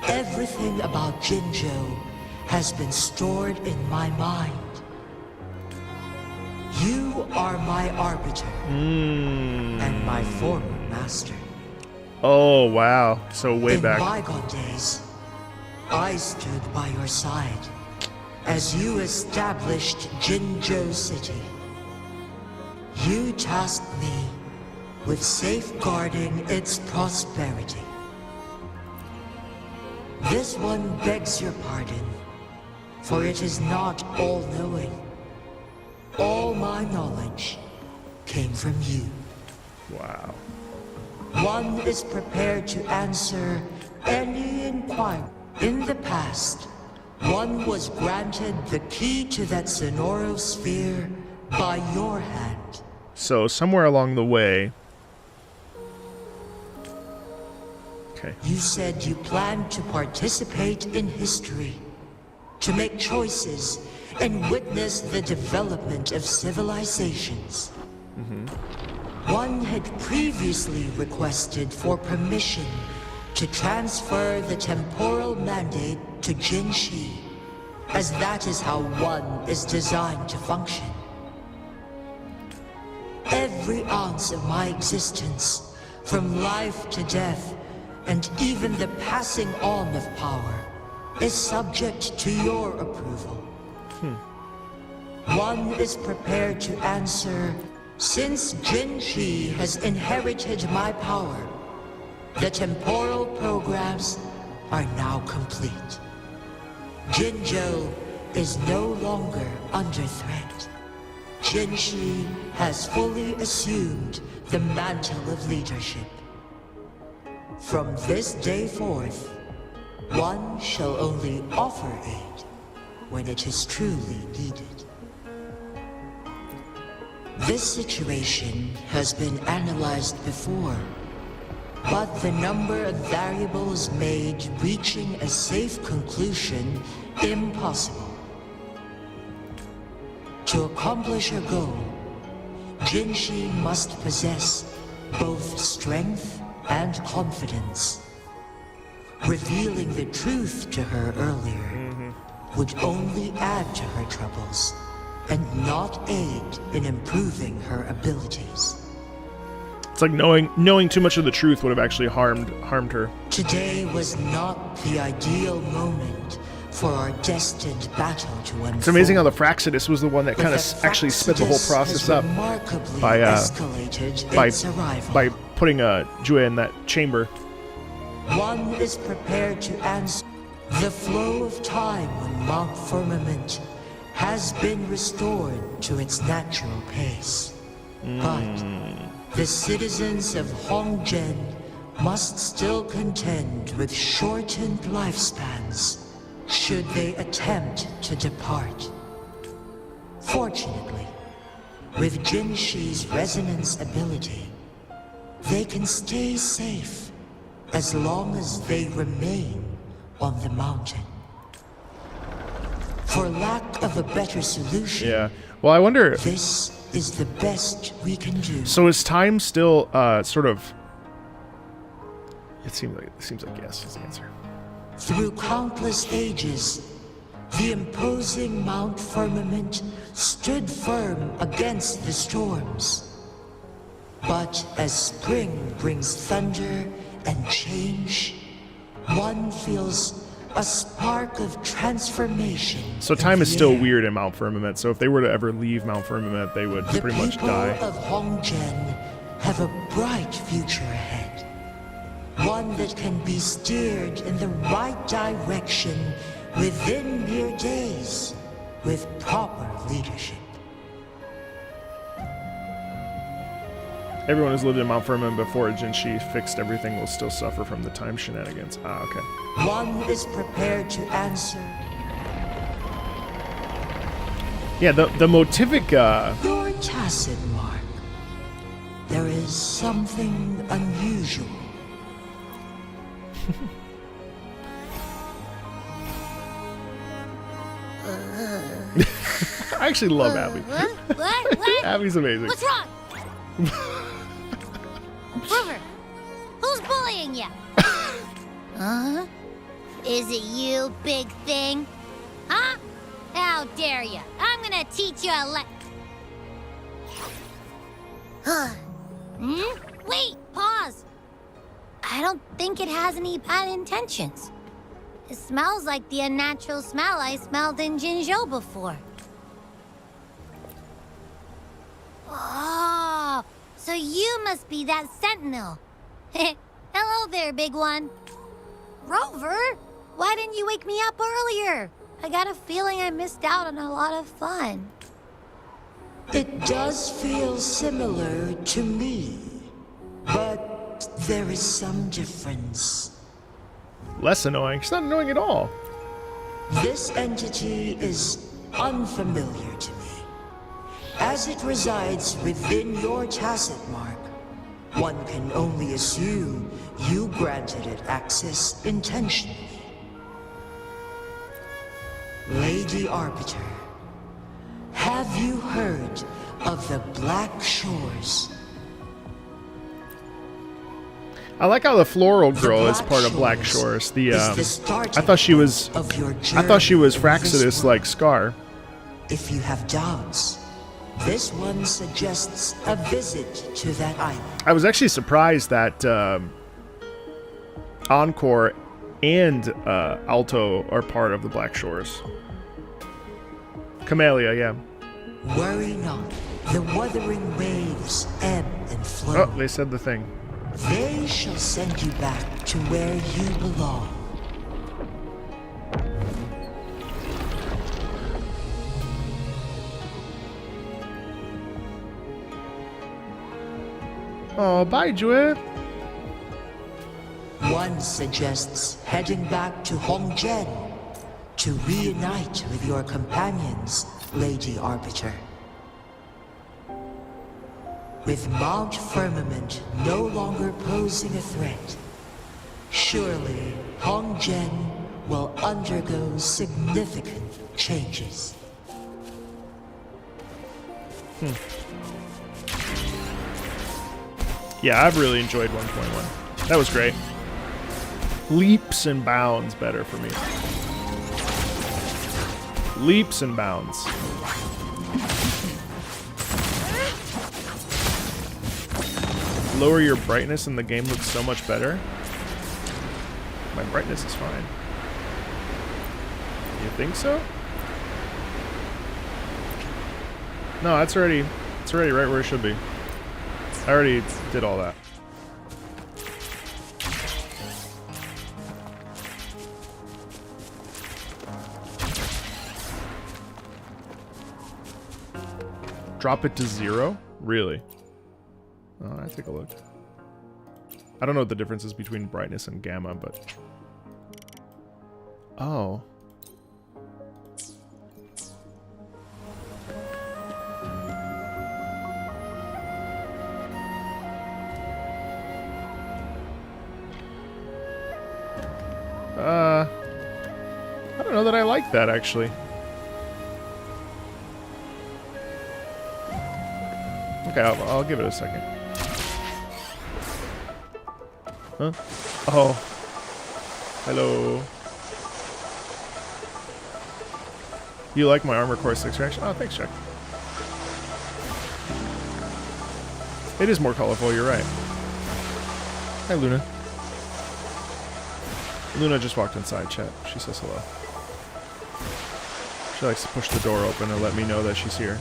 S5: Everything about Jinzhou has been stored in my mind. You are my arbiter and my former master.
S1: Oh, wow. So way
S5: In
S1: back.
S5: bygone days, I stood by your side as you established Jinzhou City. You tasked me with safeguarding its prosperity. This one begs your pardon, for it is not all-knowing. All my knowledge came from you.
S1: Wow.
S5: One is prepared to answer any inquiry. In the past, one was granted the key to that Sonoro sphere by your hand.
S1: So somewhere along the way... Okay.
S5: You said you planned to participate in history, to make choices and witness the development of civilizations. One had previously requested for permission to transfer the temporal mandate to Jinshi, as that is how one is designed to function. Every ounce of my existence, from life to death, and even the passing on of power, is subject to your approval. One is prepared to answer, since Jinshi has inherited my power, the temporal programs are now complete. Jinzhou is no longer under threat. Jinshi has fully assumed the mantle of leadership. From this day forth, one shall only offer aid when it is truly needed. This situation has been analyzed before, but the number of variables made reaching a safe conclusion impossible. To accomplish her goal, Jinshi must possess both strength and confidence. Revealing the truth to her earlier would only add to her troubles and not aid in improving her abilities.
S1: It's like knowing too much of the truth would have actually harmed her.
S5: Today was not the ideal moment for our destined battle to unfold.
S1: It's amazing how the Fraxidus was the one that kind of actually sped the whole process up by putting Julia in that chamber.
S5: One is prepared to answer. The flow of time on Mount Firmament has been restored to its natural pace. But the citizens of Hongzhen must still contend with shortened lifespans should they attempt to depart. Fortunately, with Jinshi's resonance ability, they can stay safe as long as they remain on the mountain. For lack of a better solution,
S1: Yeah. Well, I wonder.
S5: this is the best we can do.
S1: So is time still sort of? It seems like yes is the answer.
S5: Through countless ages, the imposing Mount Firmament stood firm against the storms. But as spring brings thunder and change, one feels a spark of transformation.
S1: So
S5: in
S1: time is
S5: the
S1: still
S5: air.
S1: weird in Mount Firmament. So if they were to ever leave Mount Firmament, they would
S5: The
S1: pretty much
S5: people
S1: die.
S5: of Hongzhen have a bright future ahead. One that can be steered in the right direction within mere days with proper leadership.
S1: Everyone who's lived in Mount Firmament before Jinshi fixed everything will still suffer from the time shenanigans. Ah, okay.
S5: One is prepared to answer.
S1: Yeah, the motivic.
S5: You're tacit, Mark. There is something unusual.
S1: I actually love Abby.
S2: What?
S1: Abby's amazing.
S2: What's wrong? Rover, who's bullying you? Huh? Is it you, big thing? Huh? How dare you? I'm gonna teach you a Wait, pause. I don't think it has any bad intentions. It smells like the unnatural smell I smelled in Jinzhou before. Oh, so you must be that sentinel. Hello there, big one. Rover, Why didn't you wake me up earlier? I got a feeling I missed out on a lot of fun.
S5: It does feel similar to me, but there is some difference.
S1: Less annoying. She's not annoying at all.
S5: This entity is unfamiliar to me. As it resides within your tacit mark, one can only assume you granted it access intentionally. Lady Arbiter, have you heard of the Black Shores?
S1: I like how the floral girl is
S5: Black
S1: part of Black
S5: Shores
S1: Shores. The
S5: is the starting
S1: I thought she was
S5: of your
S1: I thought she was
S5: journey in this
S1: Fraxidus like
S5: world.
S1: Scar.
S5: If you have doubts, this one suggests a visit to that island.
S1: I was actually surprised that Encore and Alto are part of the Black Shores. Camellia, yeah.
S5: Worry not, the wuthering waves ebb and flow.
S1: Oh, they said the thing.
S5: They shall send you back to where you belong.
S1: Oh, bye, Jue.
S5: One suggests heading back to Hongjian to reunite with your companions, Lady Arbiter. With Mount Firmament no longer posing a threat, surely Hongjian will undergo significant changes.
S1: Yeah, I've really enjoyed 1.1. That was great. Leaps and bounds better for me. Leaps and bounds. Lower your brightness and the game looks so much better. My brightness is fine. You think so? No, it's already right where it should be. I already did all that. Drop it to 0? Really? Oh, I take a look. I don't know what the difference is between brightness and gamma, but... Oh. I don't know that I like that, actually. Okay, I'll give it a second. Huh? Oh. Hello. You like my Armor Core 6 reaction? Oh, thanks, Jack. It is more colorful, you're right. Hi, Luna. Luna just walked inside, chat. She says hello. She likes to push the door open and let me know that she's here.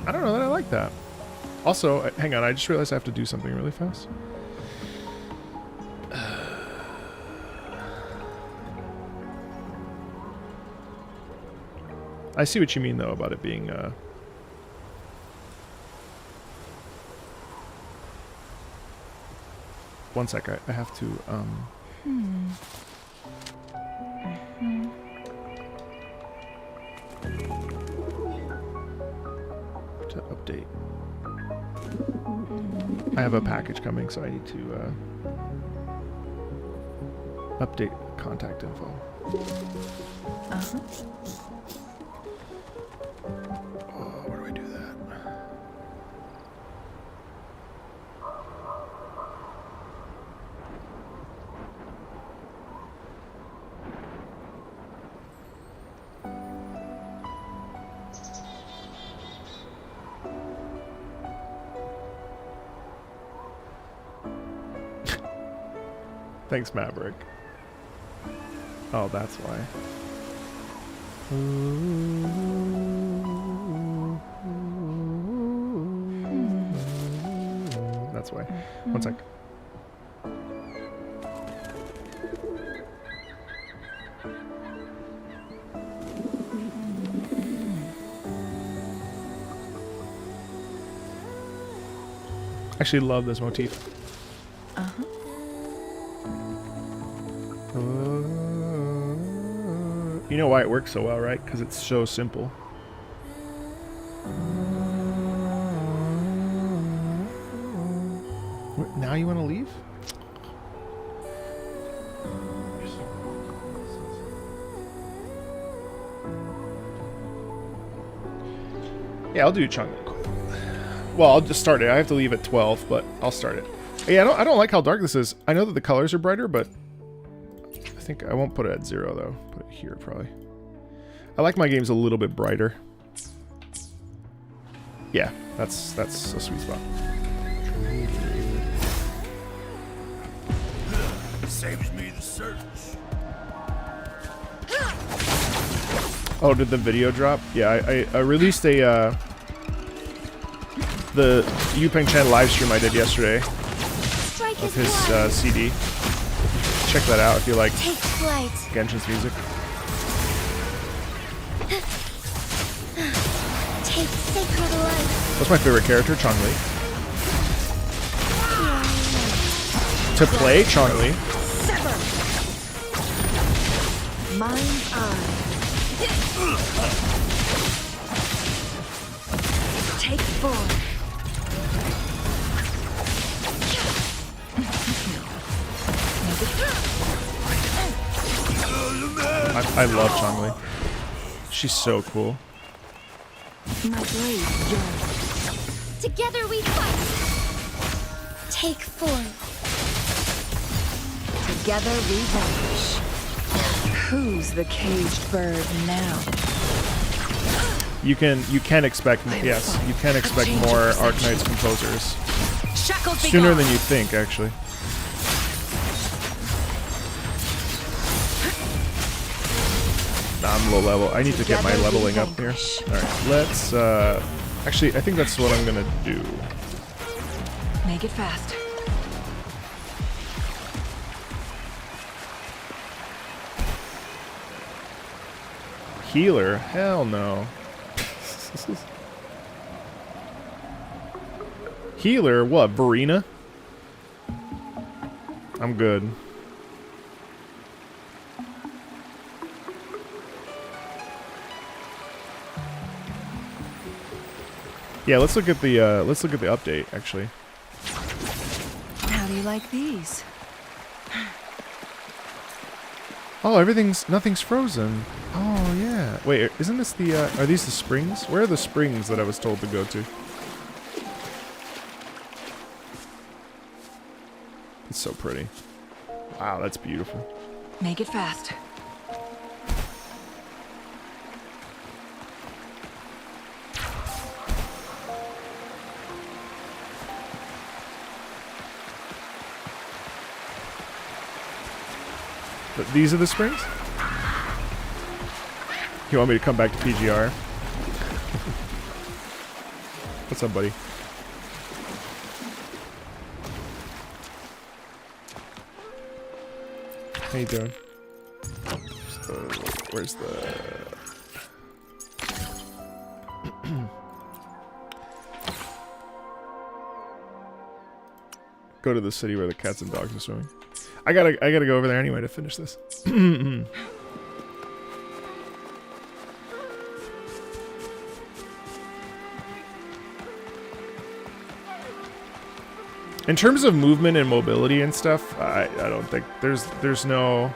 S1: I don't know that I like that. Also, hang on, I just realized I have to do something really fast. I see what you mean, though, about it being, One sec, I have to, to update. I have a package coming, so I need to, update contact info.
S4: Uh-huh.
S1: Where do I do that? Thanks, Maverick. Oh, that's why. That's why. One sec. Actually love this motif. You know why it works so well, right? Because it's so simple. What, now you want to leave? Yeah, I'll do Chung. Well, I'll just start it. I have to leave at 12, but I'll start it. Yeah, I don't like how dark this is. I know that the colors are brighter, but I think I won't put it at 0 though. Put it here probably. I like my games a little bit brighter. Yeah, that's a sweet spot.
S7: Saves me the search.
S1: Oh, did the video drop? Yeah, I released a the Yupeng Chen live stream I did yesterday of his CD. Check that out if you like
S3: Take flight.
S1: Genshin's music.
S3: Take sacred light.
S1: What's my favorite character? Chong-Li. To play Chong-Li.
S3: Sever. Mind's eye. Take form.
S1: I love Chong-Li. She's so cool.
S3: My blade yearns.
S2: Together we fight.
S3: Take form.
S8: Together we vanish. Who's the caged bird now?
S1: You can expect you can expect more Arknight's composers sooner than you think, actually. Nah, I'm low level. I need to get my leveling up here. All right, let's actually I think that's what I'm gonna do.
S8: Make it fast.
S1: Healer? Hell no. Healer? What? Verena? I'm good. Yeah, let's look at the update actually.
S8: How do you like these?
S1: Oh, nothing's frozen. Oh yeah. Wait, isn't this the are these the springs? Where are the springs that I was told to go to? It's so pretty. Wow, that's beautiful.
S8: Make it fast.
S1: But these are the springs? You want me to come back to PGR? What's up, buddy? How you doing? Where's the... Go to the city where the cats and dogs are swimming. I gotta go over there anyway to finish this. In terms of movement and mobility and stuff, I don't think there's no...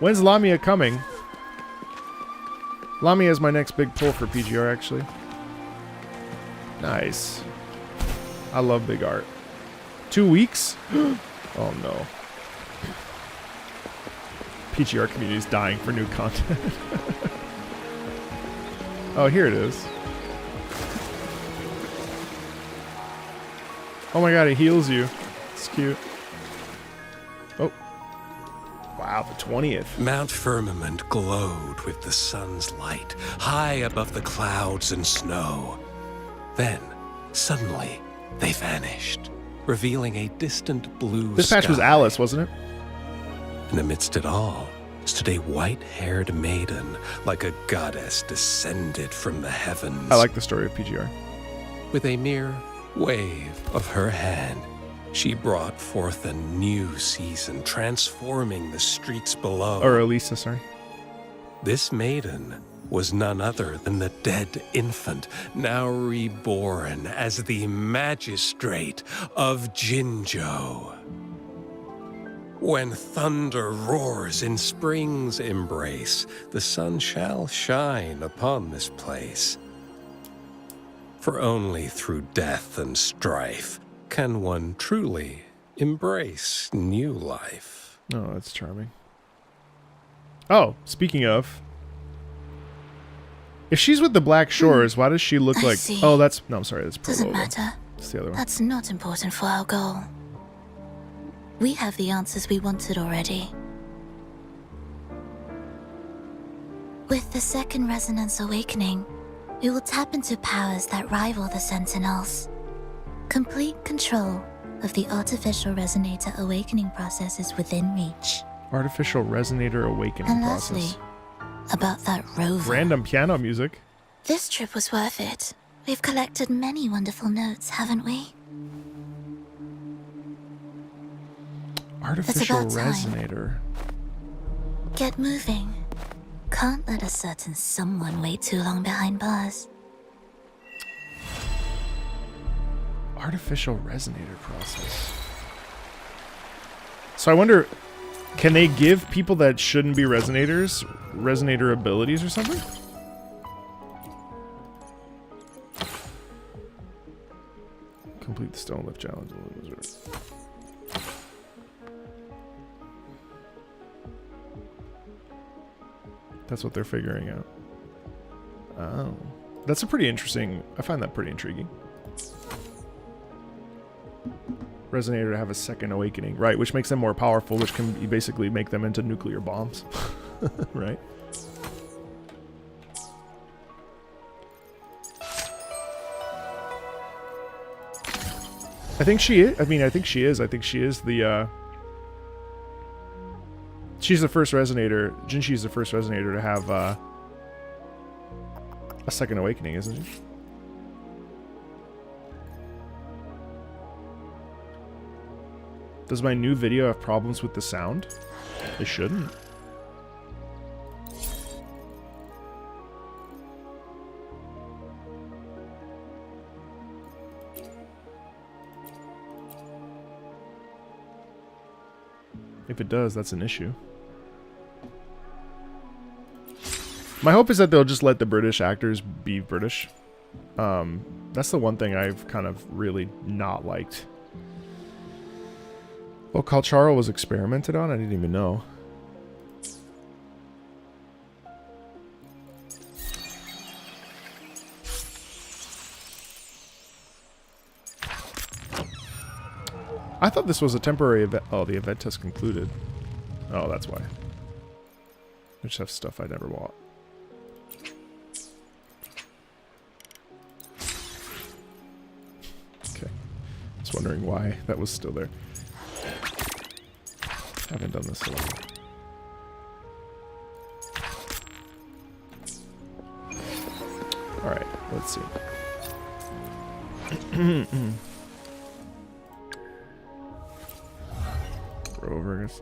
S1: When's Lamia coming? Lamia is my next big pull for PGR, actually. Nice. I love big art. 2 weeks? Oh no. PGR community is dying for new content. Oh, here it is. Oh my god, it heals you. It's cute. Oh. Wow. Wow, the 20th.
S9: Mount Firmament glowed with the sun's light, high above the clouds and snow. Then, suddenly, they vanished, revealing a distant blue
S1: This patch was
S9: sky.
S1: Alice, wasn't it?
S9: And amidst it all stood a white-haired maiden, like a goddess descended from the heavens.
S1: I like the story of PGR.
S9: With a mere wave of her hand, she brought forth a new season, transforming the streets below.
S1: Or Elisa, sorry.
S9: This maiden was none other than the dead infant, now reborn as the magistrate of Jinzhou. When thunder roars in spring's embrace, the sun shall shine upon this place. For only through death and strife can one truly embrace new life.
S1: Oh, that's charming. Oh, speaking of, if she's with the Black Shores, why does she look
S10: I
S1: like...
S10: see.
S1: Oh, that's... No, I'm sorry, that's
S10: Doesn't
S1: Prologo.
S10: matter.
S1: That's the other one.
S10: That's not important for our goal. We have the answers we wanted already. With the second resonance awakening, we will tap into powers that rival the Sentinels. Complete control of the artificial resonator awakening process is within reach.
S1: Artificial Resonator Awakening
S10: And
S1: process.
S10: lastly, about that rover.
S1: Random piano music.
S10: This trip was worth it. We've collected many wonderful notes, haven't we?
S1: Artificial
S10: about time.
S1: Resonator.
S10: Get moving. Can't let a certain someone wait too long behind bars.
S1: Artificial Resonator process. So I wonder, can they give people that shouldn't be resonators resonator abilities or something? Complete the Stone Lift Challenge. That's what they're figuring out. Oh. That's a pretty interesting... I find that pretty intriguing. Resonator to have a second awakening. Right, which makes them more powerful, which can basically make them into nuclear bombs. Right? I think she is. I mean, I think she is. I think she is the... She's the first resonator. Jinshi's the first resonator to have a second awakening, isn't she? Does my new video have problems with the sound? It shouldn't. If it does, that's an issue. My hope is that they'll just let the British actors be British. That's the one thing I've kind of really not liked. Well, Calcharo was experimented on? I didn't even know. I thought this was a temporary event. Oh, the event has concluded. Oh, that's why. I just have stuff I never bought. Okay. Just wondering why that was still there. Haven't done this in a while. Alright, let's see. Rovers.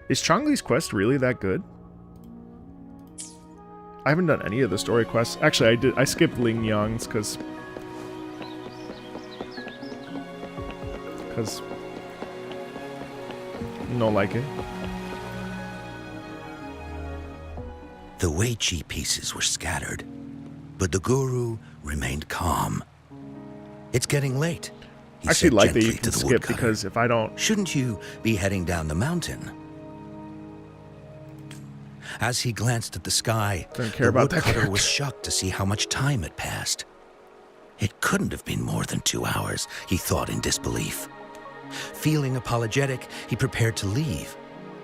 S1: Is Chongli's quest really that good? I haven't done any of the story quests. Actually, I skipped Ling Yang's because don't like it.
S7: The Wei Chi pieces were scattered, but the guru remained calm. It's getting late. He
S1: I actually
S7: said
S1: like that you
S7: gently
S1: can
S7: to the
S1: skip
S7: woodcutter.
S1: because if I don't...
S7: Shouldn't you be heading down the mountain? As he glanced at the sky,
S1: Don't care
S7: the
S1: about that
S7: woodcutter
S1: character.
S7: was shocked to see how much time had passed. It couldn't have been more than 2 hours, he thought in disbelief. Feeling apologetic, he prepared to leave,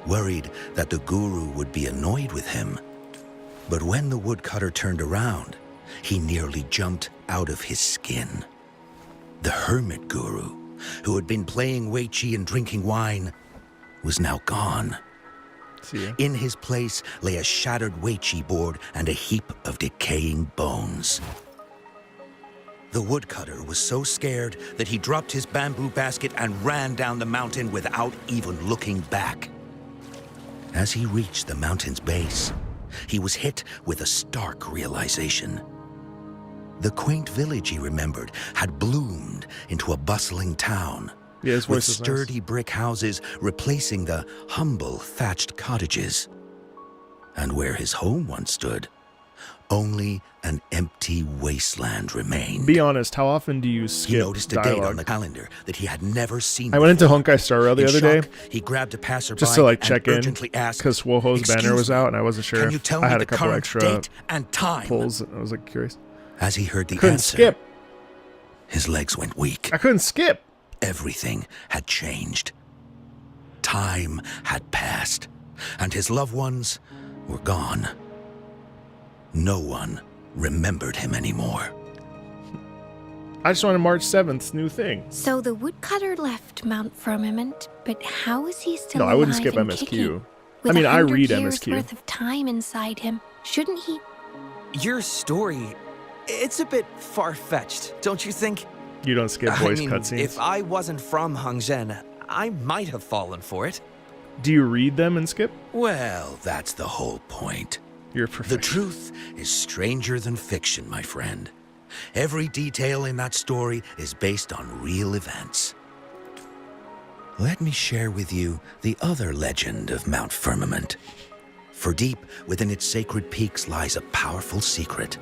S7: worried that the guru would be annoyed with him. But when the woodcutter turned around, he nearly jumped out of his skin. The hermit guru, who had been playing Weiqi and drinking wine, was now gone.
S1: See ya.
S7: In his place lay a shattered Weiqi board and a heap of decaying bones. The woodcutter was so scared that he dropped his bamboo basket and ran down the mountain without even looking back. As he reached the mountain's base, he was hit with a stark realization. The quaint village he remembered had bloomed into a bustling town,
S1: Yeah, his
S7: with
S1: voice is nice.
S7: sturdy brick houses replacing the humble thatched cottages. And where his home once stood, only an empty wasteland remained.
S1: Be honest, how often do you skip
S7: He noticed a date
S1: dialogue?
S7: on the calendar that he had never seen
S1: I went into
S7: before.
S1: Honkai Star Rail the
S7: In
S1: other day
S7: shock, he grabbed a passerby
S1: just to like
S7: and
S1: check in
S7: urgently asked,
S1: because Woho's banner
S7: "Excuse
S1: was
S7: me,
S1: out and I wasn't sure.
S7: Can you tell
S1: I
S7: me
S1: had
S7: the
S1: a couple
S7: current
S1: extra
S7: date and time?"
S1: pulls. I was like curious.
S7: As he heard the
S1: Couldn't
S7: answer,
S1: skip.
S7: his legs went weak.
S1: I couldn't skip.
S7: Everything had changed. Time had passed, and his loved ones were gone. No one remembered him anymore.
S1: I just wanted March 7th's new thing.
S3: So the woodcutter left Mount Firmament, but how is he still
S1: No, I wouldn't
S3: alive
S1: skip
S3: and
S1: MSQ.
S3: kicking?
S1: I
S3: With
S1: mean, I
S3: 100
S1: read
S3: years
S1: MSQ.
S3: worth of time inside him, shouldn't he?
S11: Your story, it's a bit far-fetched, don't you think?
S1: You don't skip voice cutscenes.
S11: If I wasn't from Hongzhen, I might have fallen for it.
S1: Do you read them and skip?
S7: Well, that's the whole point.
S1: You're a
S7: The
S1: professional.
S7: truth is stranger than fiction, my friend. Every detail in that story is based on real events. Let me share with you the other legend of Mount Firmament. For deep within its sacred peaks lies a powerful secret.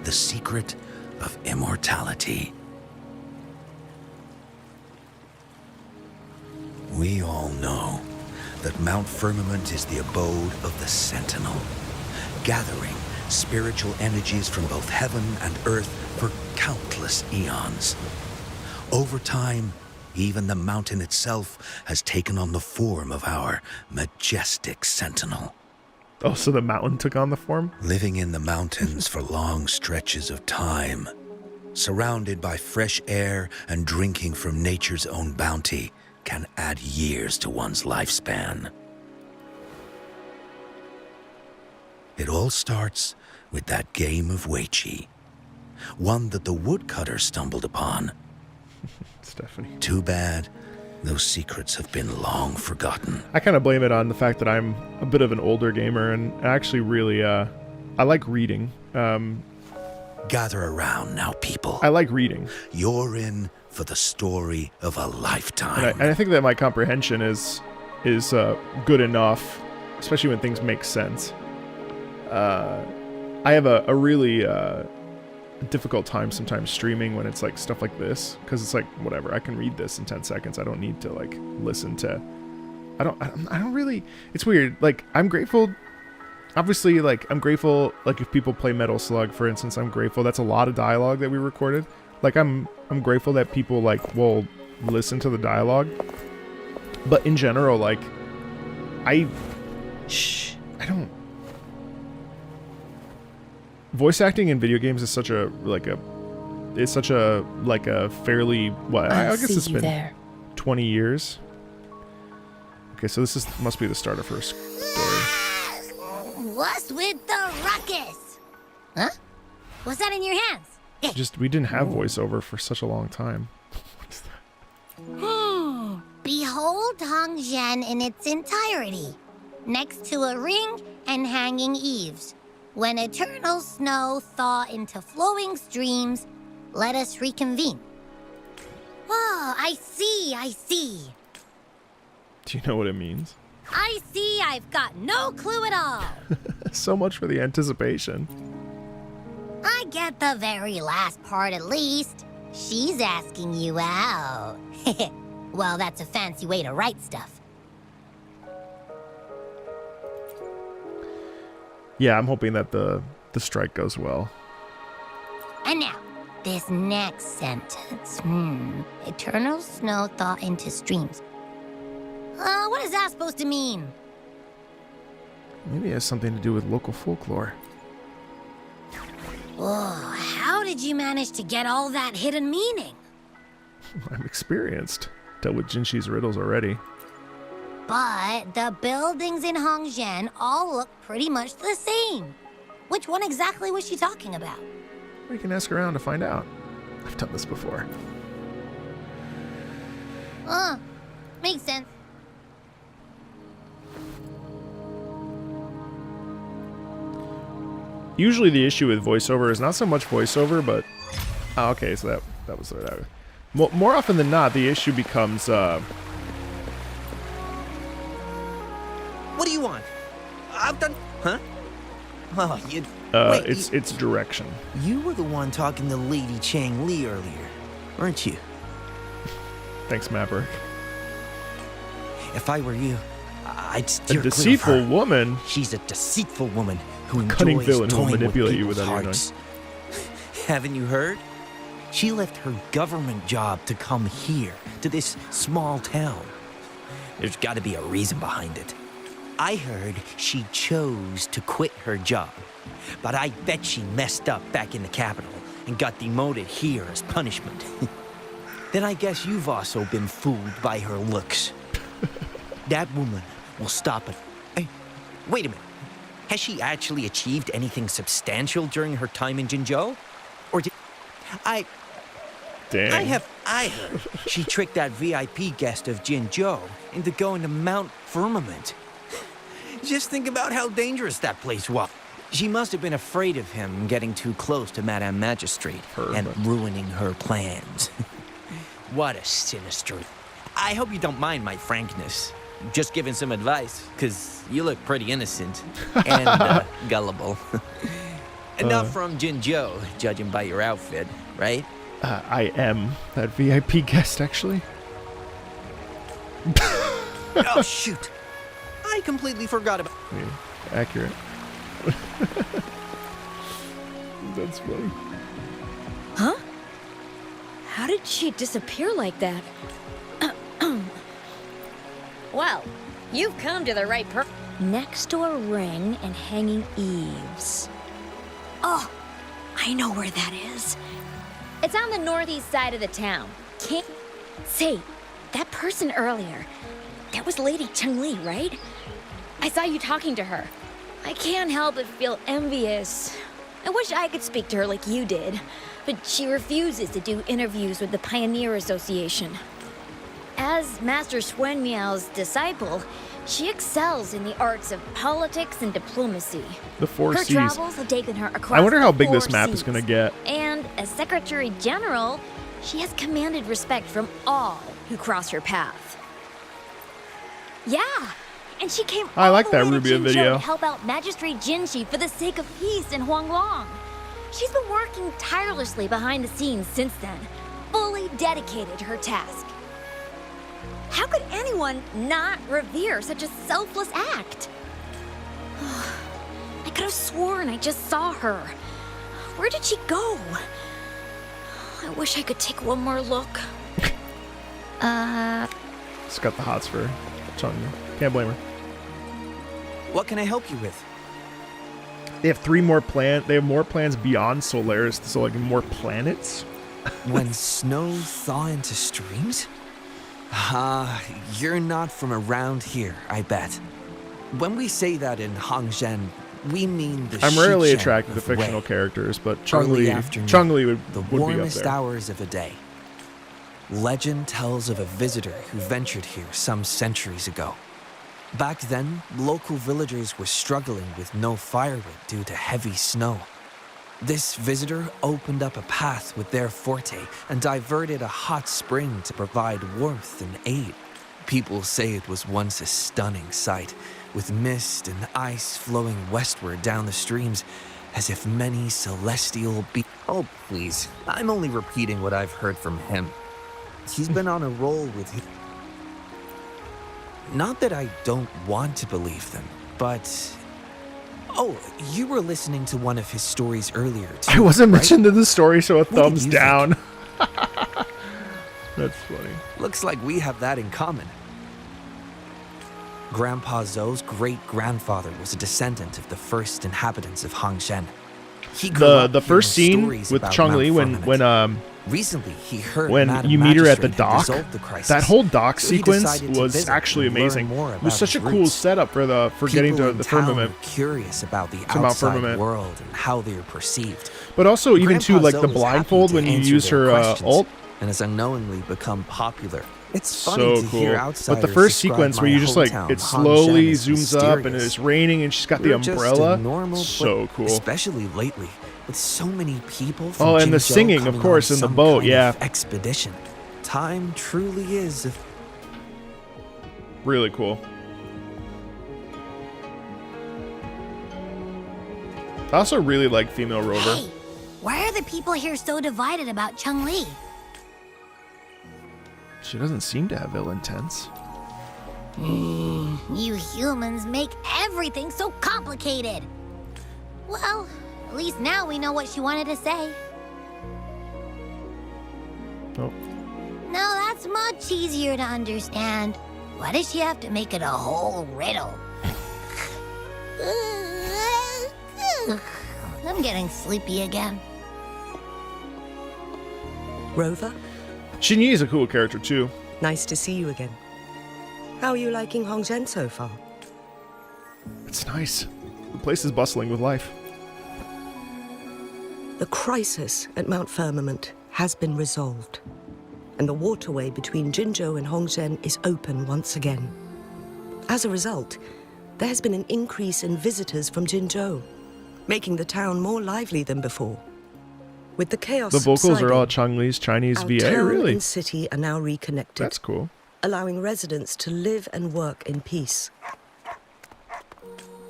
S7: The secret of immortality. We all know that Mount Firmament is the abode of the Sentinel, gathering spiritual energies from both heaven and earth for countless eons. Over time, even the mountain itself has taken on the form of our majestic Sentinel.
S1: Oh, so the mountain took on the form?
S7: Living in the mountains for long stretches of time, surrounded by fresh air and drinking from nature's own bounty, can add years to one's lifespan. It all starts with that game of Weiqi, one that the woodcutter stumbled upon.
S1: Stephanie.
S7: Too bad those secrets have been long forgotten.
S1: I kind of blame it on the fact that I'm a bit of an older gamer and I actually really, I like reading.
S7: Gather around now, people.
S1: I like reading.
S7: You're in for the story of a lifetime.
S1: And I think that my comprehension is good enough, especially when things make sense. I have a really difficult time sometimes streaming when it's like stuff like this, because it's like, whatever, I can read this in 10 seconds. I don't need to like listen to. I don't really. It's weird. Like, I'm grateful. Obviously, like, I'm grateful. Like, if people play Metal Slug, for instance, I'm grateful. That's a lot of dialogue that we recorded. Like, I'm grateful that people like will listen to the dialogue. But in general, like, I don't. Voice acting in video games is such a fairly, what, I guess it's been
S8: there.
S1: 20 years. Okay, so this must be the start of her story.
S2: What's with the ruckus? Huh? What's that in your hands?
S1: Just, we didn't have voiceover for such a long time.
S2: Behold Hongzhen in its entirety, next to a ring and hanging eaves. When eternal snow thaw into flowing streams, let us reconvene. Oh, I see.
S1: Do you know what it means?
S2: I see I've got no clue at all.
S1: So much for the anticipation.
S2: I get the very last part at least. She's asking you out. Well, that's a fancy way to write stuff.
S1: Yeah, I'm hoping that the strike goes well.
S2: And now, This next sentence. Eternal snow thaw into streams. What is that supposed to mean?
S1: Maybe it has something to do with local folklore.
S2: Oh, how did you manage to get all that hidden meaning?
S1: I'm experienced. Dealt with Jinshi's riddles already.
S2: But the buildings in Hongzhen all look pretty much the same. Which one exactly was she talking about?
S1: We can ask around to find out. I've done this before.
S2: Makes sense.
S1: Usually the issue with voiceover is not so much voiceover, but... Oh, okay, so that was... More often than not, the issue becomes...
S11: What do you want? I've done... Huh? Oh, you... Wait,
S1: it's direction.
S11: You were the one talking to Lady Chang Li earlier, weren't you?
S1: Thanks, Maverick.
S11: If I were you, I'd steer
S1: A deceitful
S11: clear of her.
S1: woman?
S11: She's a deceitful woman who enjoys
S1: Cunning villain who will
S11: toying
S1: manipulate
S11: with
S1: you without
S11: people's
S1: even
S11: hearts. Haven't you heard? She left her government job to come here, to this small town. There's got to be a reason behind it. I heard she chose to quit her job, but I bet she messed up back in the capital and got demoted here as punishment. Then I guess you've also been fooled by her looks. That woman will stop it. Hey, wait a minute. Has she actually achieved anything substantial during her time in Jinzhou? Or did...
S1: Dang.
S11: I heard she tricked that VIP guest of Jinzhou into going to Mount Firmament. Just think about how dangerous that place was. She must have been afraid of him getting too close to Madame Magistrate and ruining her plans. What a sinister... I hope you don't mind my frankness. Just giving some advice, because you look pretty innocent and gullible. Not from Jinzhou, judging by your outfit, right?
S1: I am that VIP guest, actually.
S11: Oh, shoot. I completely forgot about...
S1: Yeah, accurate. That's funny.
S12: Huh? How did she disappear like that? Well, you've come to the right next to a ring and hanging eaves.
S3: Oh, I know where that is.
S12: It's on the northeast side of the town. Say, that person earlier, that was Lady Cheng Li, right? I saw you talking to her. I can't help but feel envious. I wish I could speak to her like you did, but she refuses to do interviews with the Pioneer Association. As Master Swen Miao's disciple, she excels in the arts of politics and diplomacy.
S1: The Four
S12: Her
S1: Seas.
S12: travels have taken her across
S1: I wonder how big
S12: the
S1: this
S12: Four
S1: map is
S12: Seas.
S1: going to get.
S12: And as Secretary General, she has commanded respect from all who cross her path. Yeah, and she came
S1: I
S12: all
S1: like
S12: the
S1: that
S12: way to
S1: Rubio
S12: Jinzhou
S1: video.
S12: to help out Magistrate Jinshi for the sake of peace in Huanglong. She's been working tirelessly behind the scenes since then, fully dedicated to her task. How could anyone not revere such a selfless act? I could have sworn I just saw her. Where did she go? I wish I could take one more look.
S1: She's got the hots for Chun-Li. Can't blame her.
S11: What can I help you with?
S1: They have 3 more plans. They have more plans beyond Solaris, so like more planets.
S11: When snow thaw into streams? You're not from around here, I bet. When we say that in Hongzhen, we mean the
S1: I'm rarely
S11: Shizhen
S1: attracted to
S11: of
S1: fictional
S11: Wei.
S1: characters, but
S11: Early
S1: Chun-Li
S11: afternoon,
S1: would
S11: the
S1: be up
S11: warmest
S1: there.
S11: hours of the day. Legend tells of a visitor who ventured here some centuries ago. Back then, local villagers were struggling with no firewood due to heavy snow. This visitor opened up a path with their forte and diverted a hot spring to provide warmth and aid. People say it was once a stunning sight, with mist and ice flowing westward down the streams, as if many celestial Oh, please. I'm only repeating what I've heard from him. He's been on a roll with him. Not that I don't want to believe them, but... Oh, you were listening to one of his stories earlier, too,
S1: I wasn't
S11: right?
S1: mentioned in the story, so a
S11: What did
S1: thumbs
S11: you
S1: down. That's funny.
S11: Looks like we have that in common. Grandpa Zhou's great-grandfather was a descendant of the first inhabitants of Hongzhen. He grew up
S1: The first
S11: hearing
S1: scene
S11: stories
S1: with
S11: about
S1: Chun-Li
S11: Mount
S1: when
S11: Firmament. Recently, he heard
S1: when
S11: Madam
S1: you meet her at the
S11: Magistrate had
S1: dock,
S11: resolved the crisis,
S1: that whole dock
S11: so he
S1: sequence
S11: decided to
S1: was
S11: visit
S1: actually
S11: and learn
S1: amazing.
S11: more
S1: It was
S11: about
S1: such a
S11: his
S1: cool
S11: roots.
S1: setup for getting
S11: People
S1: to
S11: in
S1: the
S11: town
S1: firmament.
S11: were curious about the
S1: To Mount
S11: outside
S1: Firmament.
S11: world and how they are perceived.
S1: But also even too,
S11: Grandpa
S1: like the
S11: Zhou was
S1: blindfold
S11: happy
S1: when
S11: to
S1: you
S11: answer
S1: use
S11: their
S1: her
S11: questions
S1: ult.
S11: and has unknowingly become popular. It's
S1: So
S11: funny to
S1: cool.
S11: hear
S1: But the
S11: outsiders
S1: first
S11: describe
S1: sequence where
S11: my
S1: you just like
S11: hometown,
S1: it slowly
S11: Hongzhen, as
S1: zooms up and
S11: mysterious.
S1: it's raining and she's got the
S11: We're just a
S1: umbrella.
S11: normal
S1: So
S11: place,
S1: cool.
S11: especially lately, with so many people from
S1: Oh, and the
S11: Jinzhou
S1: singing, of
S11: coming
S1: course,
S11: on
S1: in the
S11: some
S1: boat,
S11: kind
S1: yeah.
S11: of expedition. Time truly is a
S1: Really cool. I also really like female Rover.
S2: Hey, why are the people here so divided about Chun-Li?
S1: She doesn't seem to have ill intents.
S2: You humans make everything so complicated. Well, at least now we know what she wanted to say.
S1: Oh.
S2: No, that's much easier to understand. Why does she have to make it a whole riddle? I'm getting sleepy again.
S6: Rover,
S1: Xinyi is a cool character too.
S6: nice to see you again. How are you liking Hongzhen so far?
S1: It's nice. The place is bustling with life.
S6: The crisis at Mount Firmament has been resolved, and the waterway between Jinzhou and Hongzhen is open once again. As a result, there has been an increase in visitors from Jinzhou, making the town more lively than before. With the chaos
S1: The vocals are all
S6: subsiding,
S1: Chun-Li's Chinese
S6: our
S1: VA,
S6: town
S1: really?
S6: and city are now reconnected.
S1: That's cool.
S6: Allowing residents to live and work in peace.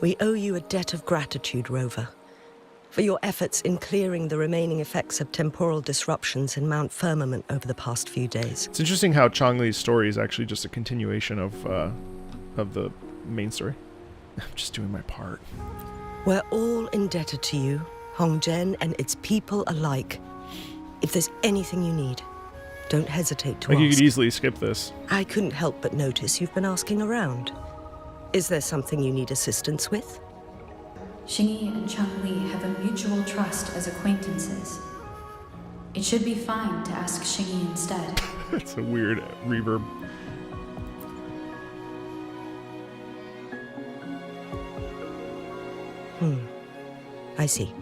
S6: We owe you a debt of gratitude, Rover, for your efforts in clearing the remaining effects of temporal disruptions in Mount Firmament over the past few days.
S1: It's interesting how Chun-Li's story is actually just a continuation of the main story. I'm just doing my part.
S6: We're all indebted to you, Hongzhen and its people alike. If there's anything you need, don't hesitate to
S1: Like you
S6: ask.
S1: could easily skip this.
S6: I couldn't help but notice you've been asking around. Is there something you need assistance with?
S4: Xingyi and Chun-Li have a mutual trust as acquaintances. It should be fine to ask Xingyi instead.
S1: It's a weird reverb.
S6: I see.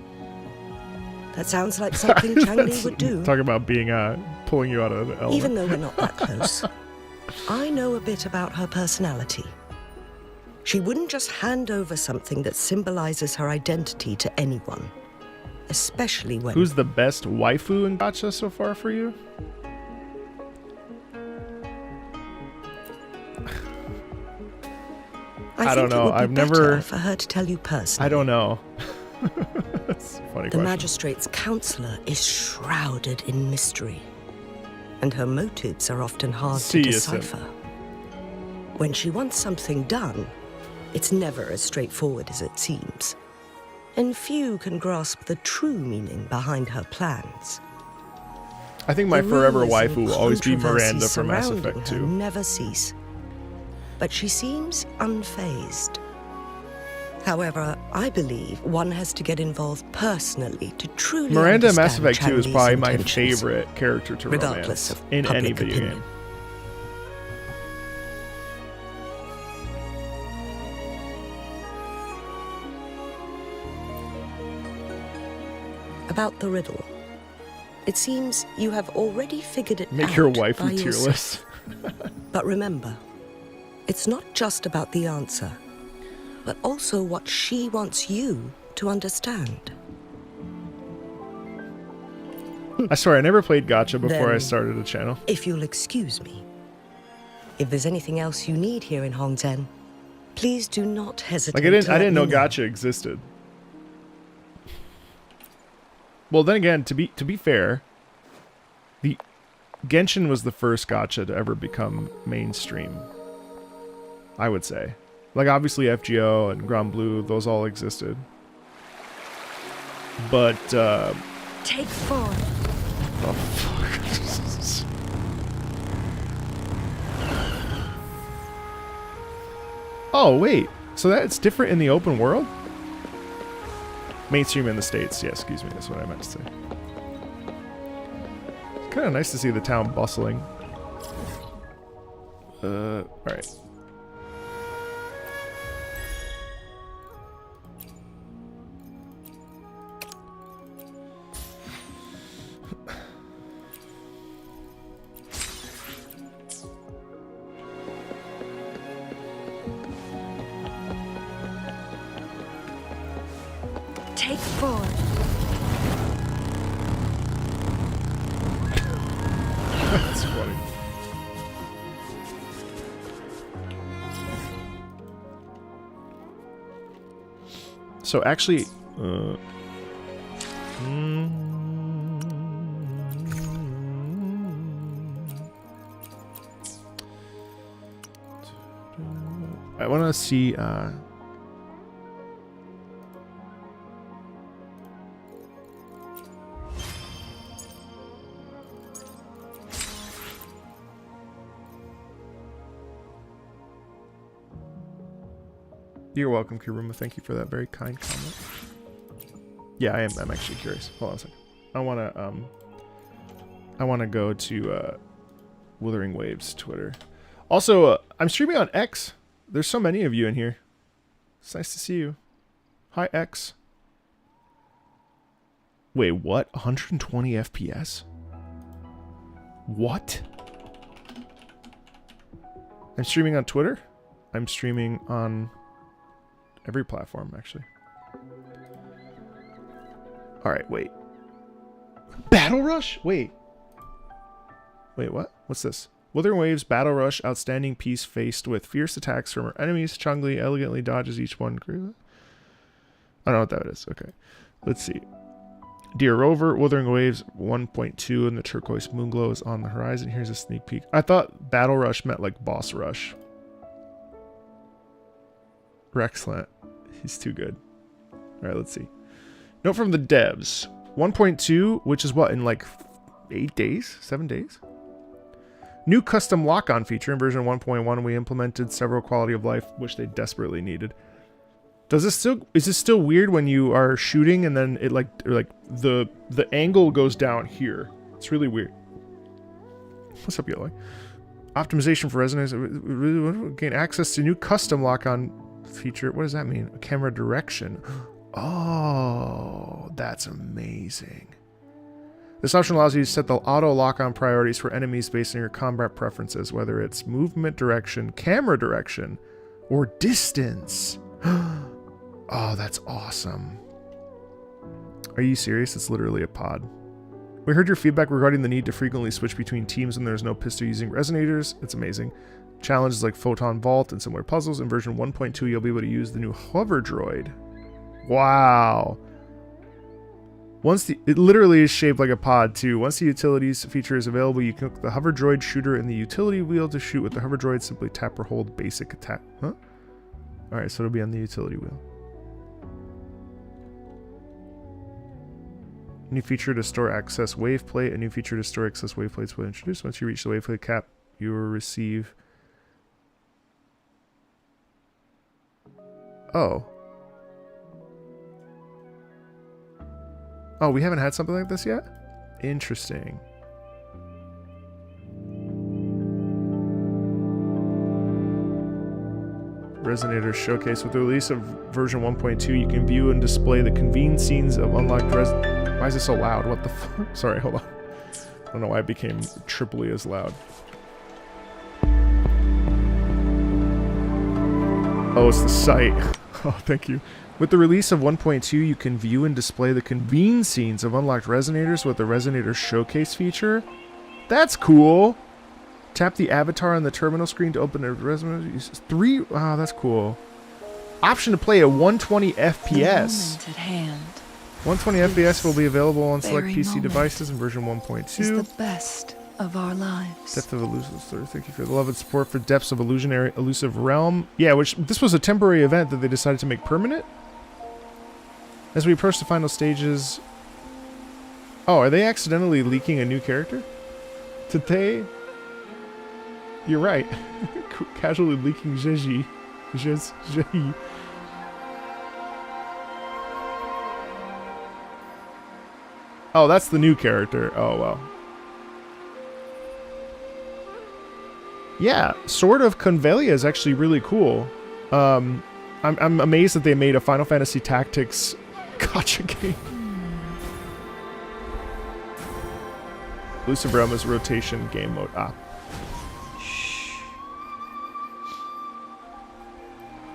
S6: That sounds like something Chang-Li would do.
S1: Talk about being pulling you out of the element.
S6: Even though we're not that close, I know a bit about her personality. She wouldn't just hand over something that symbolizes her identity to anyone, especially when...
S1: Who's the best waifu in gacha so far for you? I don't
S6: think
S1: know.
S6: It would be
S1: I've
S6: better
S1: never.
S6: for her to tell you personally.
S1: I don't know. That's a funny
S6: The
S1: question.
S6: magistrate's counselor is shrouded in mystery, and her motives are often hard to decipher. When she wants something done, it's never as straightforward as it seems, and few can grasp the true meaning behind her plans.
S1: I think my
S6: The
S1: forever
S6: rumors and
S1: waifu will always be
S6: controversies
S1: Miranda from Mass
S6: surrounding
S1: Effect
S6: her
S1: 2.
S6: never cease, but she seems unfazed. However, I believe one has to get involved personally to truly
S1: Miranda in Mass
S6: understand
S1: Effect 2 is
S6: Chang-Li's
S1: probably my
S6: intentions,
S1: favorite character to
S6: regardless
S1: romance
S6: of
S1: in any
S6: public
S1: video
S6: opinion.
S1: game.
S6: About the riddle. It seems you have already figured it out.
S1: Make your
S6: by
S1: waifu tier
S6: yourself.
S1: list.
S6: But remember, it's not just about the answer, but also what she wants you to understand.
S1: I swear, I never played gacha before I
S6: Then,
S1: started the channel.
S6: If you'll excuse me, if there's anything else you need here in Hongzhen, please do not hesitate.
S1: Like I didn't
S6: to let
S1: know
S6: me
S1: gacha existed. Well, then again, to be fair, the Genshin was the first gacha to ever become mainstream. I would say. Like obviously FGO and Grand Blue, those all existed. But
S8: Take 4.
S1: oh fuck. Oh wait, so that's different in the open world? Mainstream in the States, yeah, excuse me, that's what I meant to say. It's kind of nice to see the town bustling. Alright.
S8: Take 4.
S1: That's funny. So actually, I want to see. You're welcome, Kiruma. Thank you for that very kind comment. Yeah, I'm actually curious. Hold on a second. I wanna go to Wuthering Waves Twitter. Also, I'm streaming on X. There's so many of you in here. It's nice to see you. Hi, X. Wait, what? 120 FPS? What? I'm streaming on Twitter. I'm streaming on every platform, actually. Alright, wait. Battle Rush? Wait. Wait, what? What's this? Wuthering Waves, Battle Rush, outstanding piece faced with fierce attacks from her enemies. Chun-Li elegantly dodges each one. I don't know what that is. Okay. Let's see. Dear Rover, Wuthering Waves 1.2 and the turquoise moonglow is on the horizon. Here's a sneak peek. I thought Battle Rush meant like Boss Rush. Rexlant. He's too good. Alright, let's see. Note from the devs. 1.2, which is what, in like 8 days? 7 days? New custom lock-on feature in version 1.1. We implemented several quality of life, which they desperately needed. Is this still weird when you are shooting and then it the angle goes down here? It's really weird. What's up, Yellow? Optimization for resonance. Gain access to new custom lock-on feature. What does that mean? Camera direction. Oh, that's amazing. This option allows you to set the auto lock-on priorities for enemies based on your combat preferences, whether it's movement direction, camera direction, or distance. Oh, that's awesome. Are you serious? It's literally a pod. We heard your feedback regarding the need to frequently switch between teams when there's no pistol using resonators. It's amazing. Challenges like Photon Vault and similar puzzles. In version 1.2, you'll be able to use the new hover droid. Wow. It literally is shaped like a pod too. Once the utilities feature is available, you can hook the hover droid shooter in the utility wheel to shoot with the hover droid. Simply tap or hold basic attack. Huh? Alright, so it'll be on the utility wheel. New feature to store access wave plate. A new feature to store access wave plates will introduce. Once you reach the wave plate cap, you will receive... Oh. Oh, we haven't had something like this yet? Interesting. Resonator showcase. With the release of version 1.2, you can view and display the convened scenes of unlocked Why is it so loud? What the fuck? Sorry, hold on. I don't know why it became triply as loud. Oh, it's the site. Oh, thank you. With the release of 1.2, you can view and display the convened scenes of unlocked resonators with the Resonator Showcase feature. That's cool. Tap the avatar on the terminal screen to open a resonator. Wow, that's cool. Option to play at 120 FPS.
S8: At hand.
S1: 120 FPS will be available on select
S8: Very
S1: PC
S8: moment
S1: devices in version 1.2.
S8: Is the best of our lives.
S1: Depth of Elusive. Thank you for the love and support for Depths of Elusive Realm. Yeah, which this was a temporary event that they decided to make permanent. As we approach the final stages... Oh, are they accidentally leaking a new character? Did they... You're right. Casually leaking Jeji. Jeji. Oh, that's the new character. Oh, well. Yeah, Sword of Convalia is actually really cool. I'm amazed that they made a Final Fantasy Tactics gacha game. Elusive Realm is rotation game mode. Ah.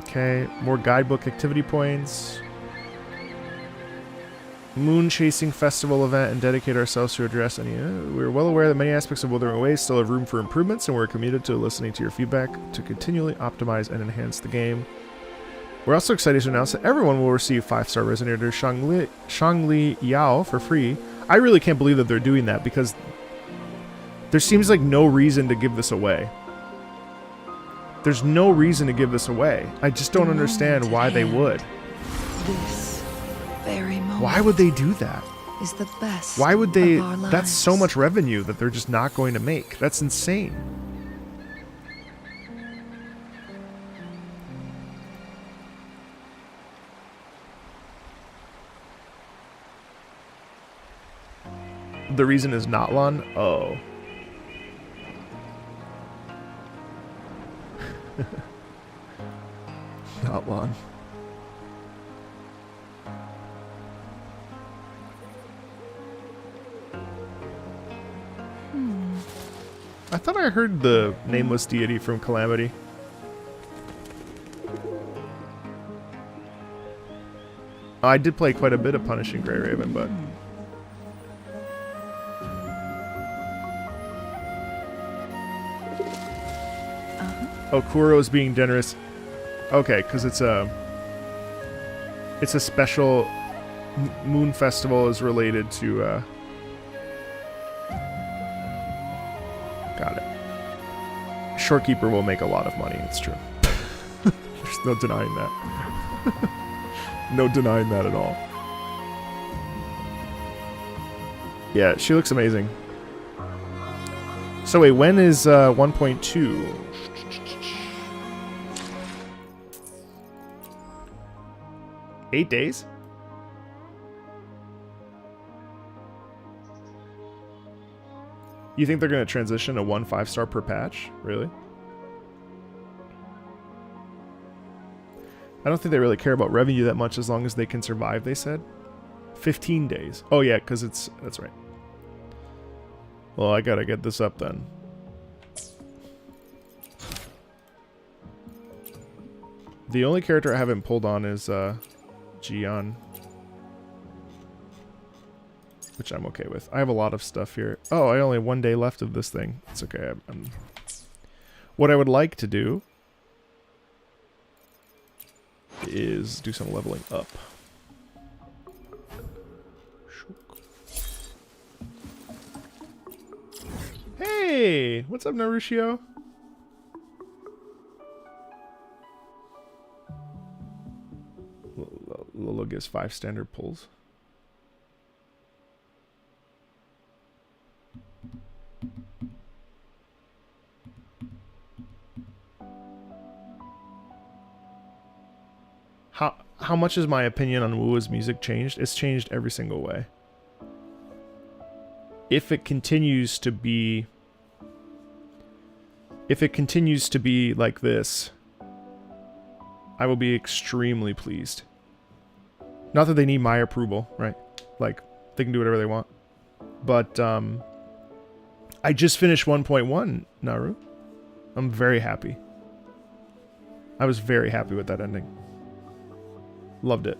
S1: Okay, more guidebook activity points. Moon Chasing Festival event and dedicate ourselves to address any... we're well aware that many aspects of Wuthering Waves still have room for improvements, and we're committed to listening to your feedback to continually optimize and enhance the game. We're also excited to announce that everyone will receive 5-star Resonator Shangli Yao for free. I really can't believe that they're doing that, because there seems like no reason to give this away. There's no reason to give this away. I just don't understand why they would.
S8: This very moment.
S1: Why would they do that?
S8: Is the best.
S1: Why would they?
S8: Of our lives.
S1: That's so much revenue that they're just not going to make. That's insane. The reason is Notlon? Oh. Notlon. I thought I heard the nameless deity from Calamity. Oh, I did play quite a bit of Punishing Grey Raven, but... Oh, Kuro's being generous. Okay, because it's a special... Moon Festival is related to... Got it. Shorekeeper will make a lot of money, it's true. There's no denying that. No denying that at all. Yeah, she looks amazing. So wait, when is 1.2? 8 days? You think they're going to transition to 1 5-star per patch? Really? I don't think they really care about revenue that much as long as they can survive, they said. 15 days. Oh yeah, because it's... That's right. Well, I gotta get this up then. The only character I haven't pulled on is Jian. Which I'm okay with. I have a lot of stuff here. Oh, I only have 1 day left of this thing. It's okay. What I would like to do is do some leveling up. Hey! What's up, Narushio? Lolo gives 5 standard pulls. How much has my opinion on Wu's music changed? It's changed every single way. If it continues to be like this, I will be extremely pleased. Not that they need my approval, right? Like, they can do whatever they want. But I just finished 1.1, Naru. I'm very happy. I was very happy with that ending. Loved it.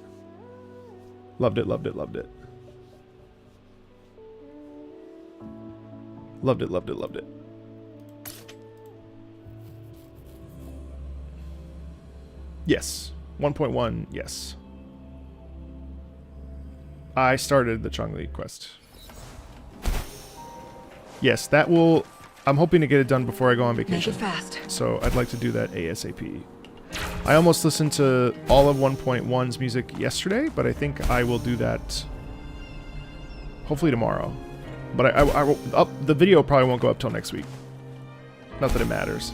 S1: Loved it, loved it, loved it. Loved it, loved it, loved it. Yes. 1.1, yes. I started the Changli quest. Yes, that will... I'm hoping to get it done before I go on vacation.
S8: Make it fast.
S1: So I'd like to do that ASAP. I almost listened to all of 1.1's music yesterday, but I think I will do that hopefully tomorrow. But the video probably won't go up till next week. Not that it matters.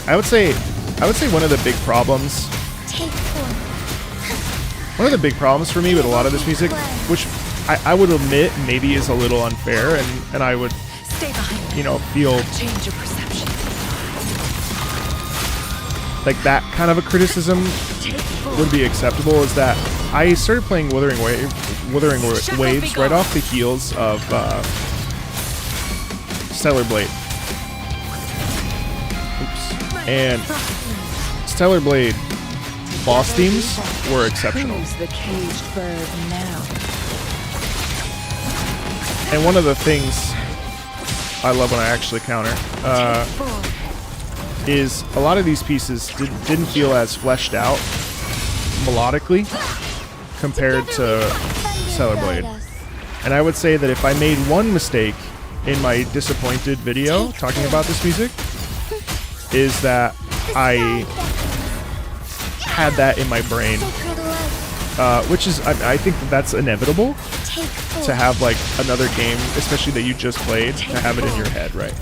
S1: I would say one of the big problems. One of the big problems for me with a lot of this music, which I would admit maybe is a little unfair, and I would, you know, feel
S8: Change your perception.
S1: like that kind of a criticism would be acceptable, is that I started playing Wuthering Waves right off the heels of Stellar Blade. Oops. And Stellar Blade boss themes were exceptional.
S8: Who's the caged bird now?
S1: And one of the things I love when I actually counter is a lot of these pieces didn't feel as fleshed out melodically compared to Stellar Blade. And I would say that if I made one mistake in my disappointed video talking about this music, is that I had that in my brain, which is, I think that's inevitable to have like another game, especially that you just played, to have it in your head, right?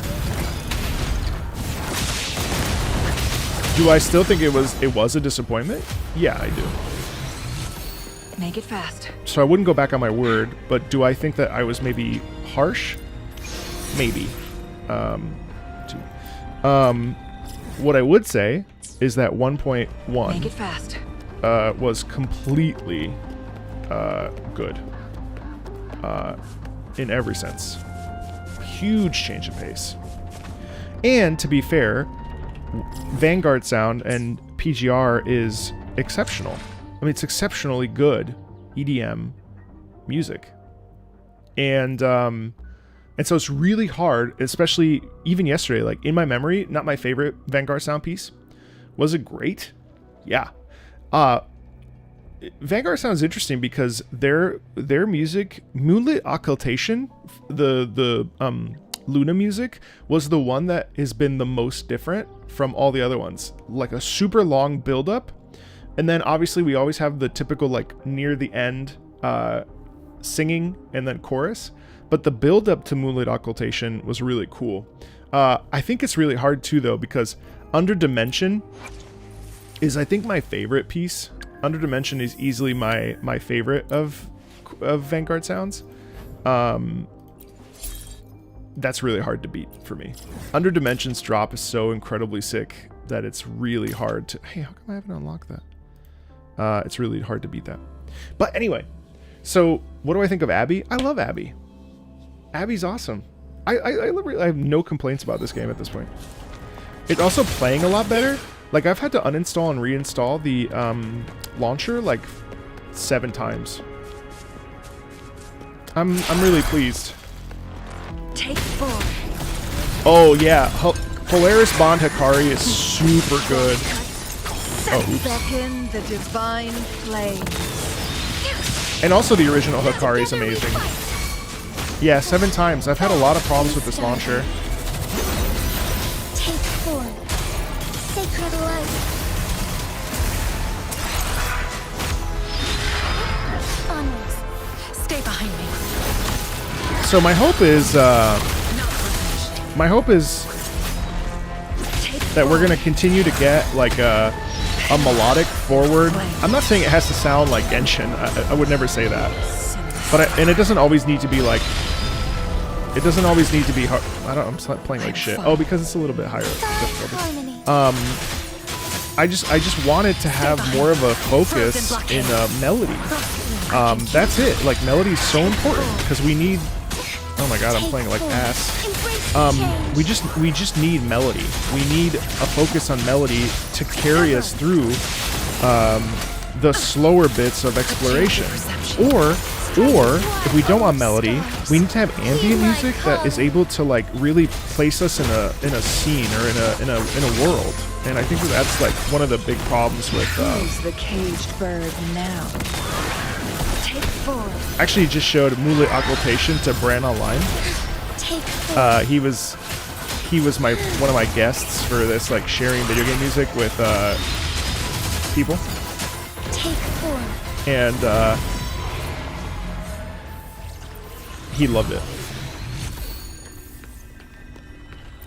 S1: Do I still think it was a disappointment? Yeah, I do.
S8: Make it fast.
S1: So I wouldn't go back on my word, but do I think that I was maybe harsh? Maybe. What I would say is that 1.1
S8: Make it fast.
S1: Was completely good in every sense. Huge change of pace. And to be fair, Vanguard sound and PGR is exceptional. I mean, it's exceptionally good EDM music. And so it's really hard, especially even yesterday, like in my memory, not my favorite Vanguard sound piece. Was it great? Yeah. Vanguard sounds interesting because their music, Moonlit Occultation, the Luna music, was the one that has been the most different from all the other ones. Like a super long build up, and then obviously we always have the typical like near the end singing and then chorus. But the build up to Moonlit Occultation was really cool. I think it's really hard too though, because Under Dimension is, I think, my favorite piece. Under Dimension is easily my favorite of Vanguard sounds. That's really hard to beat for me. Under Dimension's drop is so incredibly sick that it's really hard to... Hey, how come I haven't unlocked that? It's really hard to beat that. But anyway, so what do I think of Abby? I love Abby. Abby's awesome. I have no complaints about this game at this point. It's also playing a lot better. Like, I've had to uninstall and reinstall the launcher like 7 times. I'm really pleased.
S8: Take 4.
S1: Oh yeah, Polaris Bond Hikari is super good. Oh, oops.
S8: Beckon the divine flame.
S1: And also the original Hikari is amazing. Yeah, 7 times. I've had a lot of problems with this launcher.
S2: Take 4. Sacred light. Onwards.
S8: Stay behind me.
S1: So my hope is that we're gonna continue to get like a melodic forward. I'm not saying it has to sound like Genshin. I would never say that. But and it doesn't always need to be like. It doesn't always need to be hard. I'm playing like shit. Oh, because it's a little bit higher difficulty. I just wanted to have more of a focus in melody. That's it. Like, melody is so important because we need. Oh my god, I'm playing like ass. We just need melody. We need a focus on melody to carry us through the slower bits of exploration, or Or if we don't want melody, we need to have ambient music that is able to like really place us in a scene or in a world. And I think that's like one of the big problems with.
S8: Who's the caged bird now? Take 4.
S1: Actually, just showed Mullet occultation to Bran Online.
S3: Take 4.
S1: He was one of my guests for this like sharing video game music with people.
S3: Take 4.
S1: And he loved it.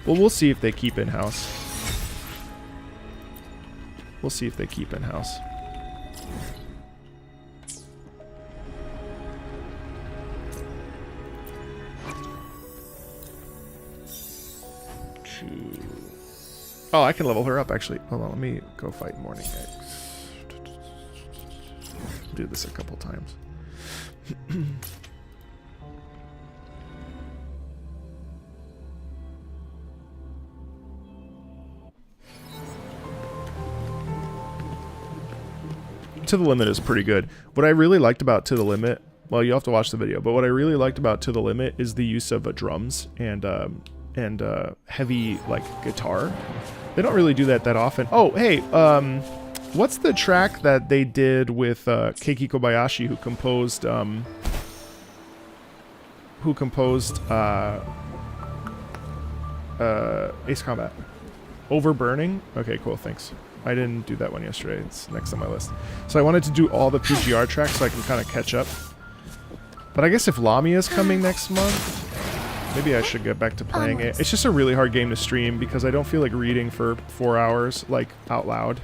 S1: Well, we'll see if they keep in-house. We'll see if they keep in-house. Oh, I can level her up, actually. Hold on, let me go fight Morning Eggs. Do this a couple times. To the Limit is pretty good. What I really liked about To the Limit, well, you have to watch the video, but what I really liked about To the Limit is the use of drums and heavy like guitar. They don't really do that often. Oh, hey, what's the track that they did with Keiki Kobayashi, who composed Ace Combat? Overburning? Okay, cool, thanks. I didn't do that one yesterday. It's next on my list. So I wanted to do all the PGR tracks so I can kind of catch up. But I guess if Lamia's coming next month, maybe I should get back to playing it. It's just a really hard game to stream because I don't feel like reading for 4 hours, like, out loud.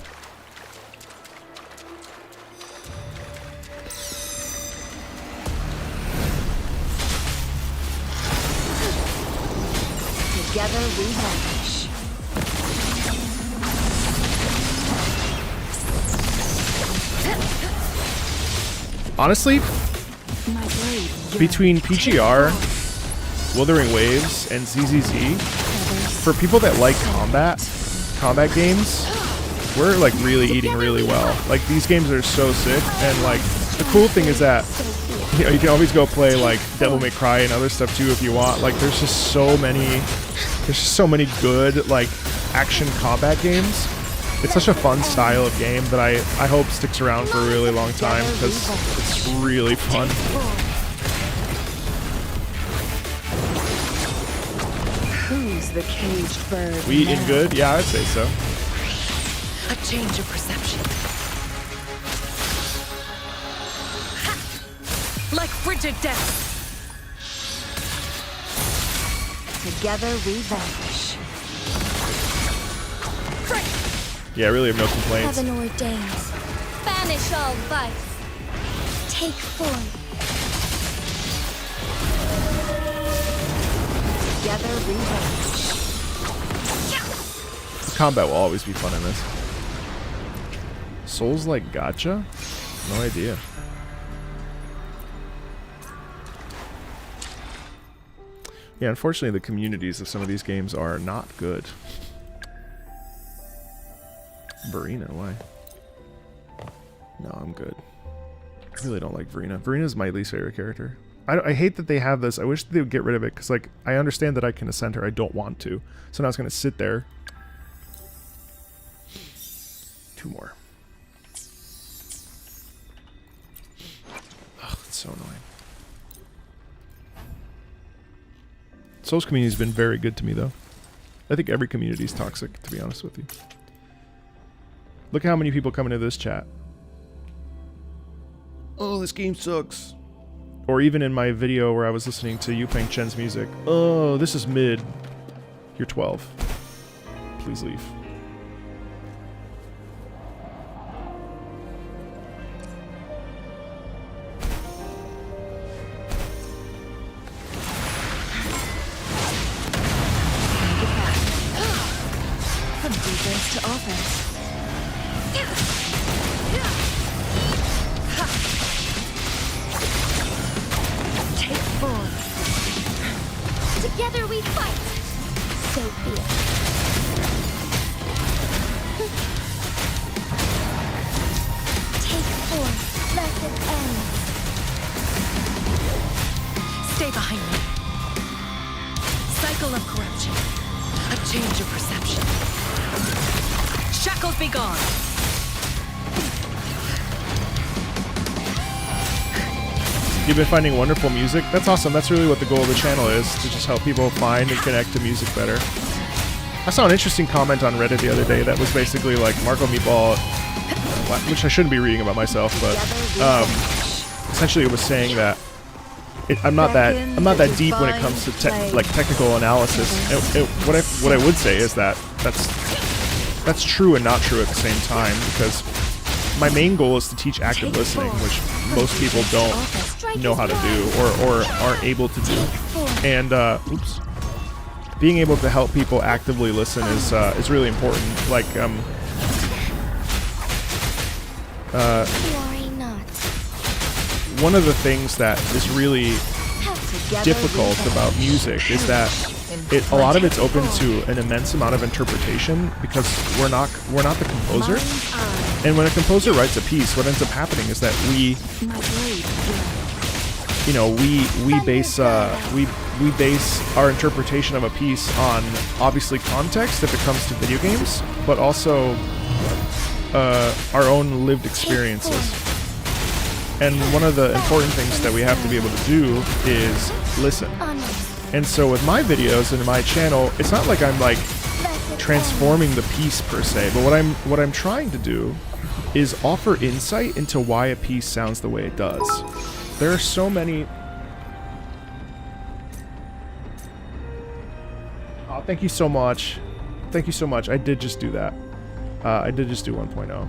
S8: Together we vanish.
S1: Honestly, between PGR, Wuthering Waves, and ZZZ, for people that like combat games, we're like really eating really well. Like, these games are so sick, and like the cool thing is that you know, you can always go play like Devil May Cry and other stuff too if you want. Like, there's just so many good like action combat games. It's such a fun style of game that I hope sticks around for a really long time because it's really fun.
S8: Who's the caged bird?
S1: We eating good? Yeah, I'd say so.
S8: A change of perception. Ha! Like frigid death. Together we vanish.
S1: Yeah, I really have no complaints.
S3: Heaven ordains. Banish all vice. Take 4.
S8: Together we vanish.
S1: Combat will always be fun in this. Souls like gacha? No idea. Yeah, unfortunately the communities of some of these games are not good. Verena, why? No, I'm good. I really don't like Verena. Verena's my least favorite character. I hate that they have this. I wish they would get rid of it, because like, I understand that I can ascend her. I don't want to. So now it's going to sit there. 2 more. Ugh, it's so annoying. Souls community has been very good to me, though. I think every community is toxic, to be honest with you. Look how many people come into this chat. Oh, this game sucks. Or even in my video where I was listening to Yupeng Chen's music. Oh, this is mid. You're 12. Please leave.
S8: From defense to offense. Take 4.
S3: Together we fight. So be it. Take 4. Let it end.
S8: behind me. Cycle of corruption. A change of perception. Shackles be gone.
S1: You've been finding wonderful music? That's awesome. That's really what the goal of the channel is, to just help people find and connect to music better. I saw an interesting comment on Reddit the other day that was basically like Marco Meatball, which I shouldn't be reading about myself, but essentially it was saying that I'm not that deep when it comes to technical analysis. What I would say is that that's true and not true at the same time, because my main goal is to teach active listening, which most people don't know how to do or aren't able to do. And being able to help people actively listen is really important. Like one of the things that is really difficult about music is that a lot of it's open to an immense amount of interpretation, because we're not the composer. And when a composer writes a piece, what ends up happening is that we base our interpretation of a piece on obviously context if it comes to video games, but also our own lived experiences. And one of the important things that we have to be able to do is listen. And so with my videos and my channel, it's not like I'm like transforming the piece per se, but what I'm trying to do is offer insight into why a piece sounds the way it does. There are so many... Oh, thank you so much. Thank you so much. I did just do that. I did just do 1.0.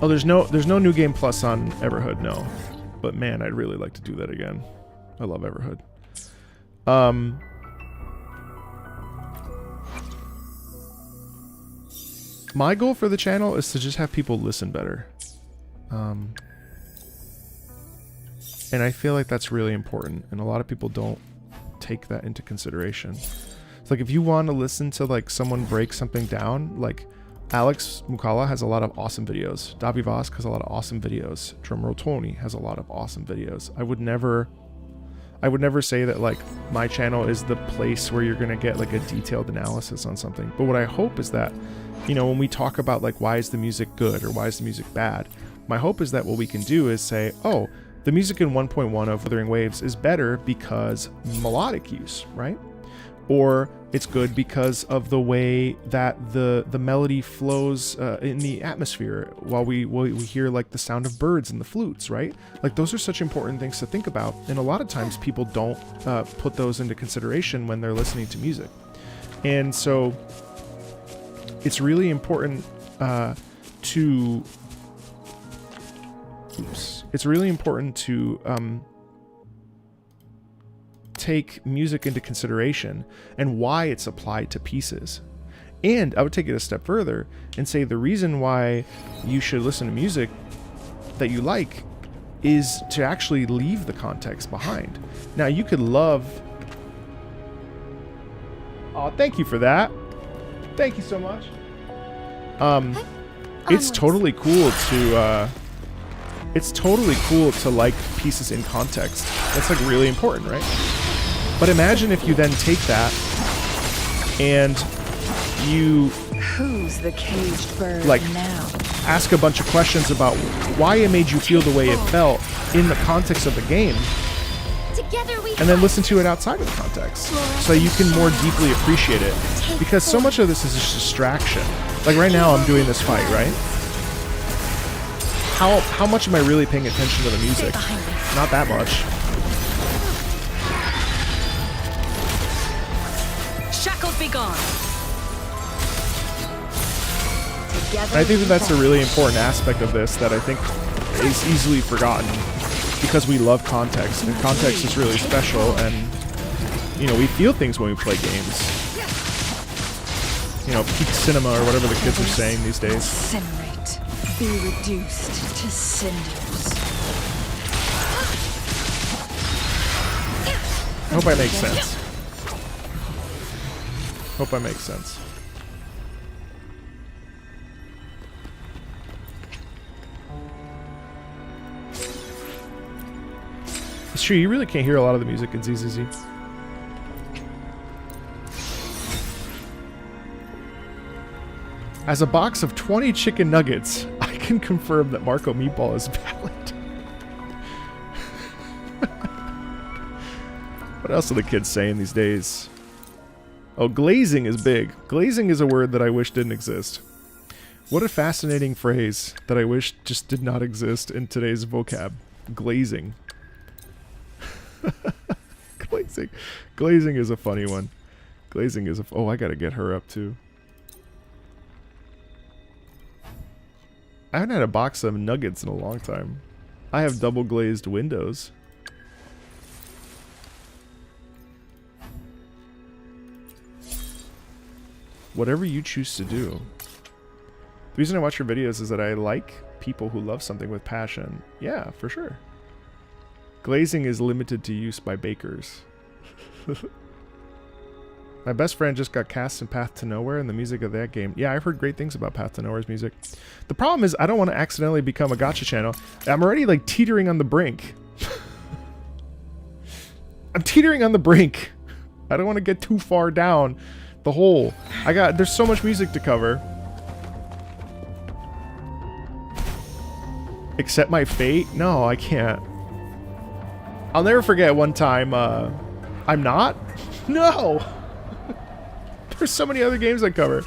S1: Oh, there's no New Game Plus on Everhood, no. But man, I'd really like to do that again. I love Everhood. My goal for the channel is to just have people listen better. And I feel like that's really important, and a lot of people don't take that into consideration. It's like, if you want to listen to like someone break something down, like Alex Mukala has a lot of awesome videos. Davi Vosk has a lot of awesome videos. Drumroll Tony has a lot of awesome videos. I would never say that like my channel is the place where you're gonna get like a detailed analysis on something. But what I hope is that, you know, when we talk about like why is the music good or why is the music bad, my hope is that what we can do is say, oh, the music in 1.1 of Wuthering Waves is better because melodic use, right? Or it's good because of the way that the melody flows in the atmosphere while we hear like the sound of birds and the flutes, right? Like, those are such important things to think about, and a lot of times people don't put those into consideration when they're listening to music. And so it's really important to take music into consideration and why it's applied to pieces. And I would take it a step further and say the reason why you should listen to music that you like is to actually leave the context behind. Now, you could love... Oh, thank you for that. Thank you so much. It's totally cool to... It's totally cool to like pieces in context. That's like really important, right? But imagine if you then take that and you
S8: Who's the caged bird
S1: like
S8: now?
S1: Ask a bunch of questions about why it made you feel the way it felt in the context of the game, and then listen to it outside of the context so you can more deeply appreciate it. Because so much of this is just distraction. Like right now I'm doing this fight, right? How much am I really paying attention to the music? Not that much.
S8: Shackles be gone.
S1: I think that that's a really important aspect of this that I think is easily forgotten because we love context, and context is really special, and you know, we feel things when we play games. You know, peak cinema or whatever the kids are saying these days.
S8: Incinerate. Be reduced to cinders.
S1: I hope I make sense. Hope I make sense. It's true, you really can't hear a lot of the music in ZZZ. As a box of 20 chicken nuggets, I can confirm that Marco Meatball is valid. What else are the kids saying these days? Oh, glazing is big. Glazing is a word that I wish didn't exist. What a fascinating phrase that I wish just did not exist in today's vocab. Glazing. Glazing. Glazing is a funny one. Glazing is a... Oh, I gotta get her up too. I haven't had a box of nuggets in a long time. I have double glazed windows. Whatever you choose to do. The reason I watch your videos is that I like people who love something with passion. Yeah, for sure. Glazing is limited to use by bakers. My best friend just got cast in Path to Nowhere and the music of that game. Yeah, I've heard great things about Path to Nowhere's music. The problem is I don't want to accidentally become a gacha channel. I'm already like teetering on the brink. I'm teetering on the brink. I don't want to get too far down the hole. There's so much music to cover. Accept my fate? No, I can't. I'll never forget one time, I'm not? No! There's so many other games I cover.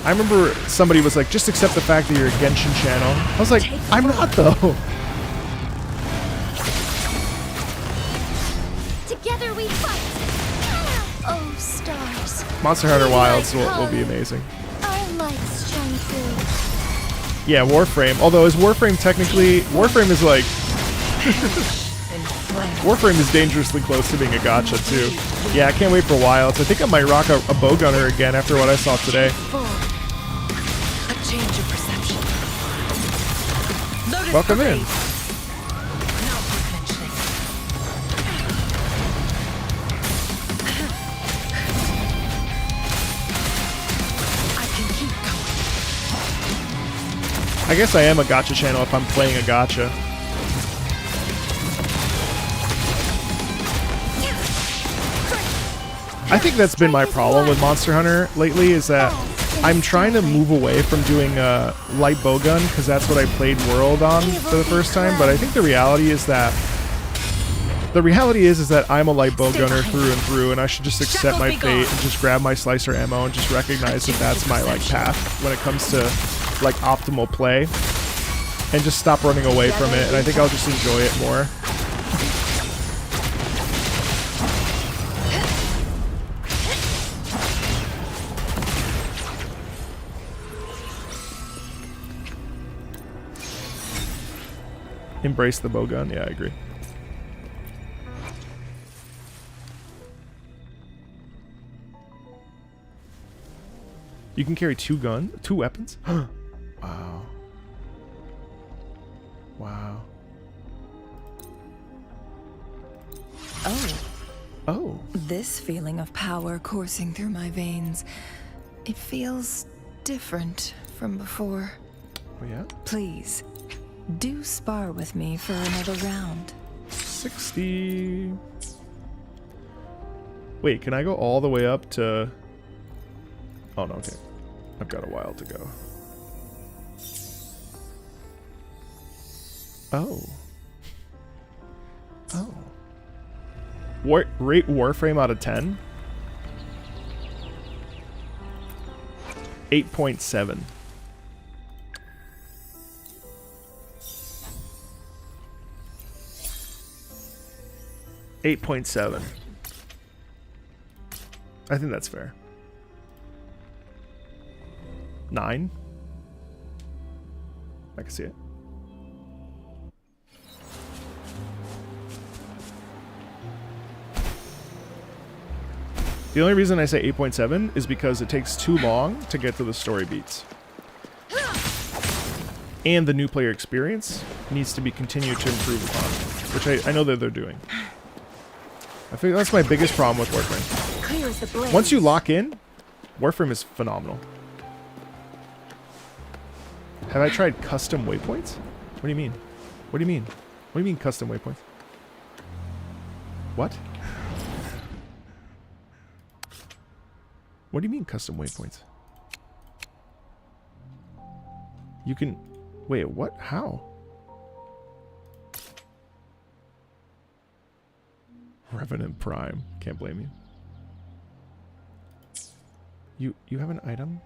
S1: I remember somebody was like, just accept the fact that you're a Genshin channel. I was like, I'm not though.
S3: Together we fight. Oh, stars.
S1: Monster Hunter Wilds will be amazing.
S3: Our lights shine through.
S1: Yeah, Warframe. Although is Warframe technically... Warframe is like... Warframe is dangerously close to being a gacha too. Yeah, I can't wait for Wilds. I think I might rock a bowgunner again after what I saw today.
S6: A change of perception.
S1: Welcome in. I guess I am a gacha channel if I'm playing a gacha. I think that's been my problem with Monster Hunter lately, is that I'm trying to move away from doing light bowgun because that's what I played World on for the first time. But I think the reality is that I'm a light bowgunner through and through, and I should just accept my fate and just grab my slicer ammo and just recognize that that's my like path when it comes to like optimal play, and just stop running away from it. And I think I'll just enjoy it more. Embrace the bowgun. Yeah, I agree. You can carry two weapons? Wow. Wow.
S8: Oh.
S1: Oh.
S8: This feeling of power coursing through my veins. It feels different from before.
S1: Oh, yeah?
S8: Please, do spar with me for another round.
S1: 60. Wait, can I go all the way up to... Oh, no, okay. I've got a while to go. Oh. Oh. Rate Warframe out of 10? 8.7. 8.7. I think that's fair. 9. I can see it. The only reason I say 8.7 is because it takes too long to get to the story beats. And the new player experience needs to be continued to improve upon, which I know that they're doing. I think that's my biggest problem with Warframe.
S3: Clear as the blaze.
S1: Once you lock in, Warframe is phenomenal. Have I tried custom waypoints? What do you mean? What do you mean? What do you mean custom waypoints? What? What do you mean custom waypoints? You can... Wait, what? How? Revenant Prime. Can't blame you. You have an item?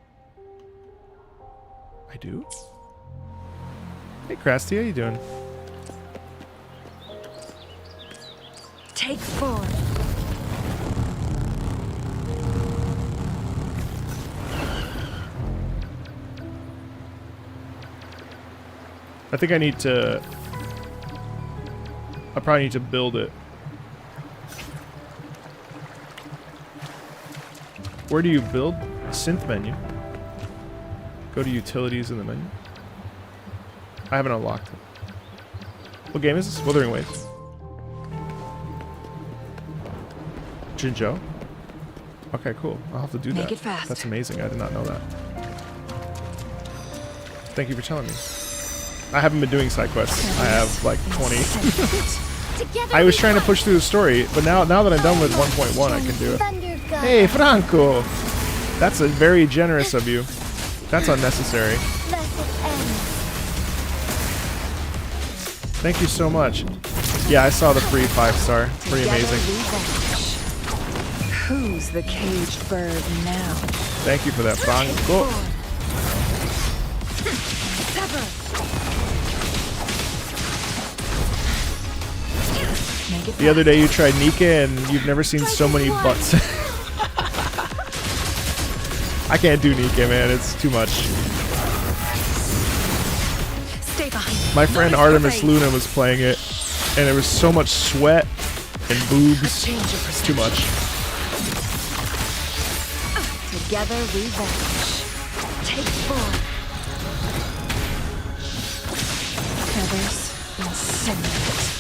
S1: I do? Hey, Krusty, how you doing?
S6: Take 4.
S1: I think I need to... I probably need to build it. Where do you build? Synth menu. Go to utilities in the menu. I haven't unlocked it. What game is this? Wuthering Waves. Jinzhou? Okay, cool. I'll have to do that.
S6: Make it fast.
S1: That's amazing. I did not know that. Thank you for telling me. I haven't been doing side quests. I have like 20. I was trying to push through the story, but now that I'm done with 1.1, I can do it. Hey, Franco! That's very generous of you. That's unnecessary. Thank you so much. Yeah, I saw the free 5-star. Pretty amazing.
S8: Who's the caged bird now?
S1: Thank you for that, Franco. The other day you tried Nika and you've never seen so many butts. I can't do Nika, man. It's too much.
S8: Stay behind.
S1: My friend Artemis Luna was playing it, and there was so much sweat and boobs. It's too much.
S8: Together we vanish. Take 4. Feathers incinerate.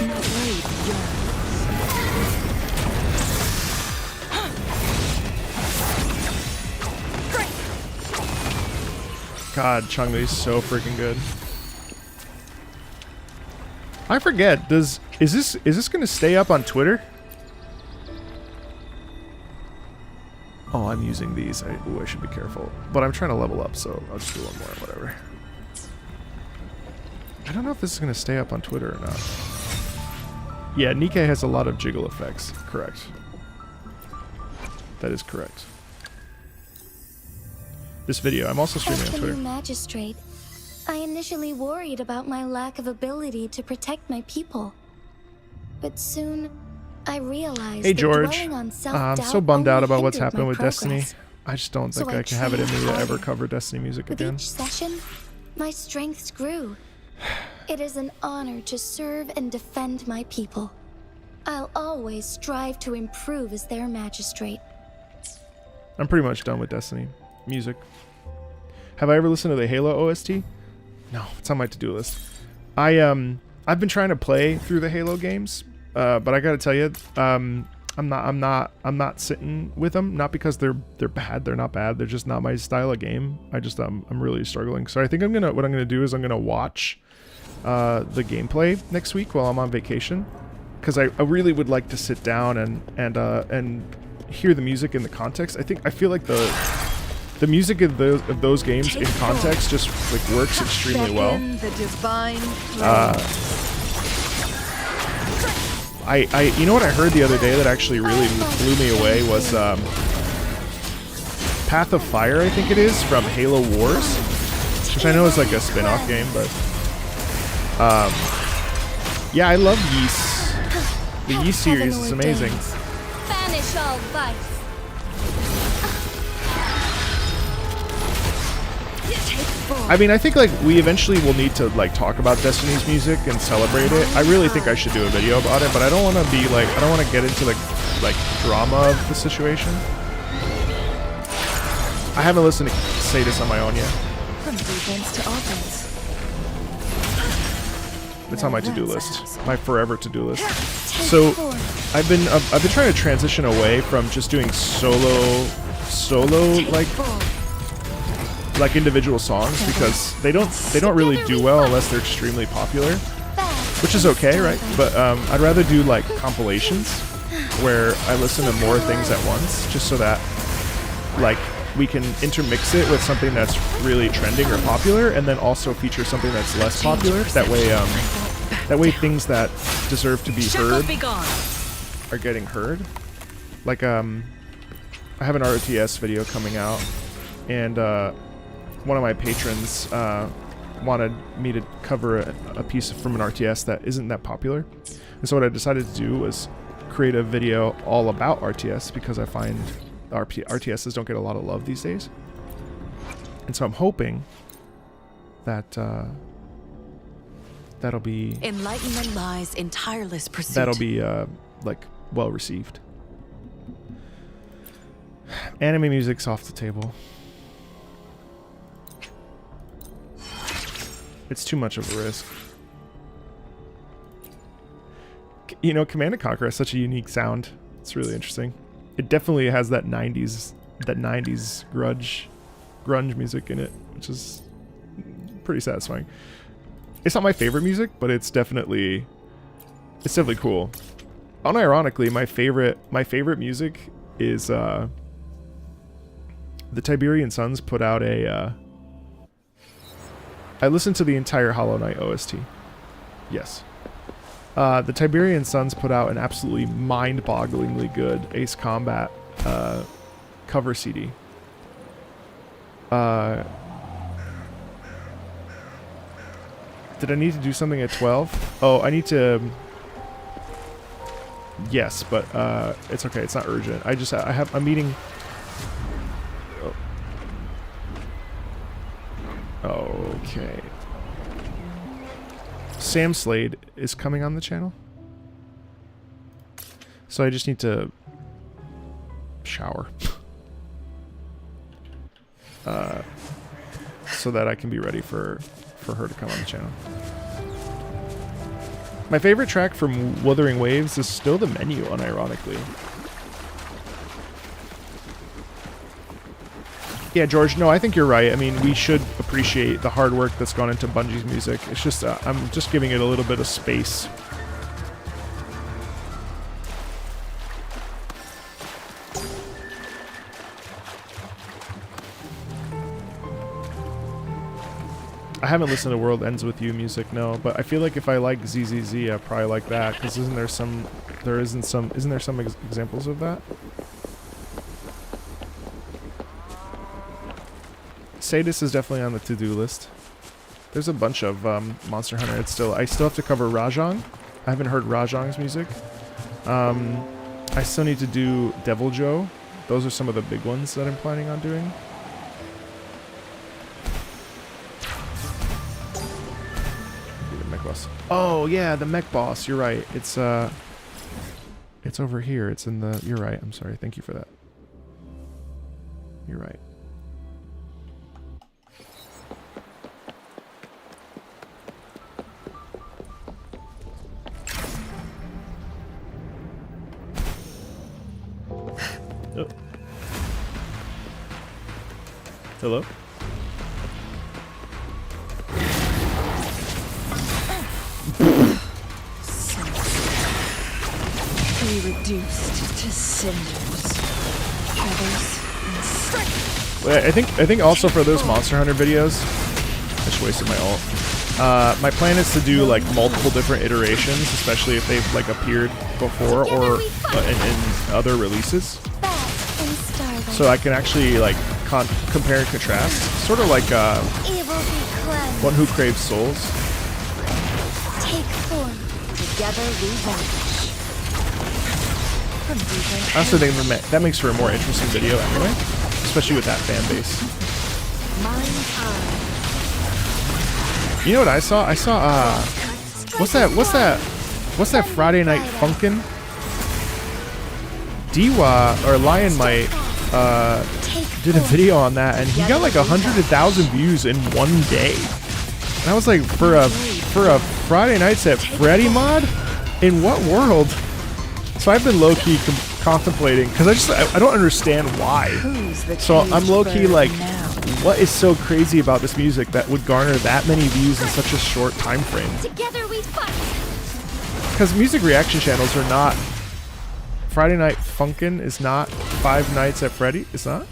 S8: No blade yearns.
S1: God, Changlei's so freaking good. I forget. Is this gonna stay up on Twitter? Oh, I'm using these. I should be careful. But I'm trying to level up, so I'll just do one more. Whatever. I don't know if this is gonna stay up on Twitter or not. Yeah, Nikkei has a lot of jiggle effects. Correct. That is correct. This video, I'm also streaming on Twitter.
S3: As the new magistrate, I initially worried about my lack of ability to protect my people. But soon, I realized
S1: Hey
S3: that
S1: George,
S3: dwelling on
S1: I'm
S3: self-doubt
S1: so bummed out
S3: only
S1: about what's
S3: hindered
S1: happening
S3: my
S1: with Destiny.
S3: progress.
S1: I just don't think
S3: So
S1: I can have it in me to
S3: trained
S1: ever
S3: harder.
S1: cover Destiny music
S3: With
S1: again.
S3: each session, my strengths grew. It is an honor to serve and defend my people. I'll always strive to improve as their magistrate.
S1: I'm pretty much done with Destiny music. Have I ever listened to the Halo OST? No, it's on my to-do list. I've been trying to play through the Halo games, but I gotta tell you, I'm not sitting with them. Not because they're bad. They're not bad. They're just not my style of game. I'm really struggling. So I think what I'm gonna do is I'm gonna watch the gameplay next week while I'm on vacation, because I really would like to sit down and hear the music in the context. I feel like the music of those games in context just like works extremely well. You know what I heard the other day that actually really blew me away was Path of Fire, I think it is, from Halo Wars, which I know is like a spin-off game, but yeah, I love Ys. The Ys series is amazing.
S3: Banish all vice.
S1: I mean, I think like we eventually will need to like talk about Destiny's music and celebrate it. I really think I should do a video about it, but I don't want to be like, I don't want to get into the like drama of the situation. I haven't listened to Sadis on my own yet.
S8: From defense to offense.
S1: It's on my to-do list, my forever to-do list. So I've been trying to transition away from just doing solo like individual songs, because they don't really do well unless they're extremely popular. which is okay, right? But I'd rather do like compilations where I listen to more things at once, just so that like we can intermix it with something that's really trending or popular, and then also feature something that's less popular. That way things that deserve to be heard are getting heard. Like I have an RTS video coming out, and one of my patrons wanted me to cover a piece from an RTS that isn't that popular. And so what I decided to do was create a video all about RTS, because I find RTSs don't get a lot of love these days. And so I'm hoping that that'll be...
S13: Enlightenment lies in tireless pursuit.
S1: That'll be like well received. Anime music's off the table. It's too much of a risk. You know, Command & Conquer has such a unique sound. It's really interesting. It definitely has that 90s grunge music in it, which is pretty satisfying. It's not my favorite music, but it's definitely cool. Unironically, my favorite music is the Tiberian Suns put out a I listened to the entire Hollow Knight OST. Yes. The Tiberian Suns put out an absolutely mind-bogglingly good Ace Combat cover CD. Did I need to do something at 12? Oh, I need to... Yes, but it's okay. It's not urgent. I have a meeting... Oh. Okay. Sam Slade is coming on the channel. So I just need to shower. So that I can be ready for her to come on the channel. My favorite track from Wuthering Waves is still the menu, unironically. Yeah, George, no, I think you're right. I mean, we should appreciate the hard work that's gone into Bungie's music. It's just, I'm just giving it a little bit of space. I haven't listened to World Ends With You music, no, but I feel like if I like ZZZ, I probably like that, because isn't there some examples of that? Sadis is definitely on the to-do list. There's a bunch of Monster Hunter. I still have to cover Rajang. I haven't heard Rajang's music. I still need to do Devil Joe. Those are some of the big ones that I'm planning on doing. Oh yeah, the mech boss. You're right. It's over here. It's in the. You're right. I'm sorry. Thank you for that. You're right. Oh. Hello?
S13: Be reduced to cinders.
S1: I think also for those Monster Hunter videos, I just wasted my ult. My plan is to do like multiple different iterations, especially if they've like appeared before or in other releases. So I can actually like compare and contrast, sort of like One Who Craves Souls.
S3: Take form. Together we vanish.
S1: I also think that makes for a more interesting video anyway, especially with that fan base. You know what I saw? I saw what's that Friday Night Funkin'? Diwa or Lion Might did a video on that, and he got like 100,000 views in one day. And I was like, for a Friday Nights at Freddy mod, in what world? So I've been low-key contemplating, because I don't understand why. So I'm low-key like, what is so crazy about this music that would garner that many views in such a short time frame?
S3: Together we fight.
S1: because music reaction channels are not. Friday Night Funkin' is not Five Nights at Freddy. It's not.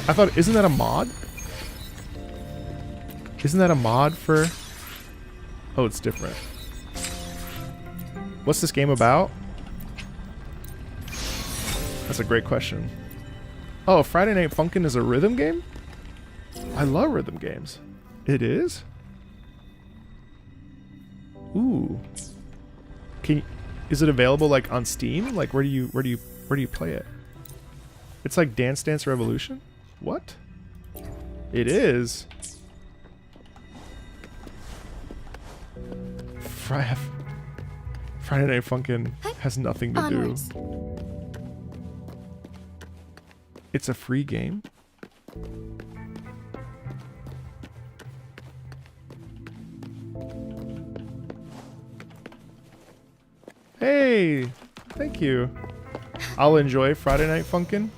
S1: I thought, isn't that a mod? Isn't that a mod for? Oh, it's different. What's this game about? That's a great question. Oh, Friday Night Funkin' is a rhythm game? I love rhythm games. It is? Ooh. Is it available like on Steam? Like where do you play it? It's like Dance Dance Revolution? What? It is. Friday Night Funkin' has nothing to do. It's a free game. Hey, thank you. I'll enjoy Friday Night Funkin'.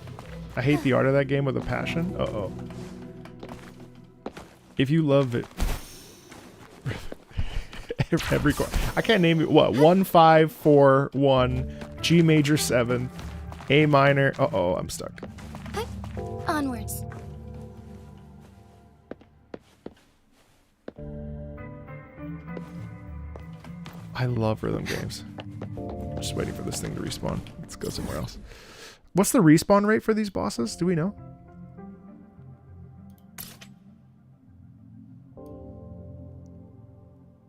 S1: I hate the art of that game with a passion. Uh-oh. If you love it. Every chord. I can't name it. What? 1 5 4 1 G major 7 A minor. Uh-oh, I'm stuck.
S3: Onwards.
S1: I love rhythm games. Just waiting for this thing to respawn. Let's go somewhere else. What's the respawn rate for these bosses? Do we know?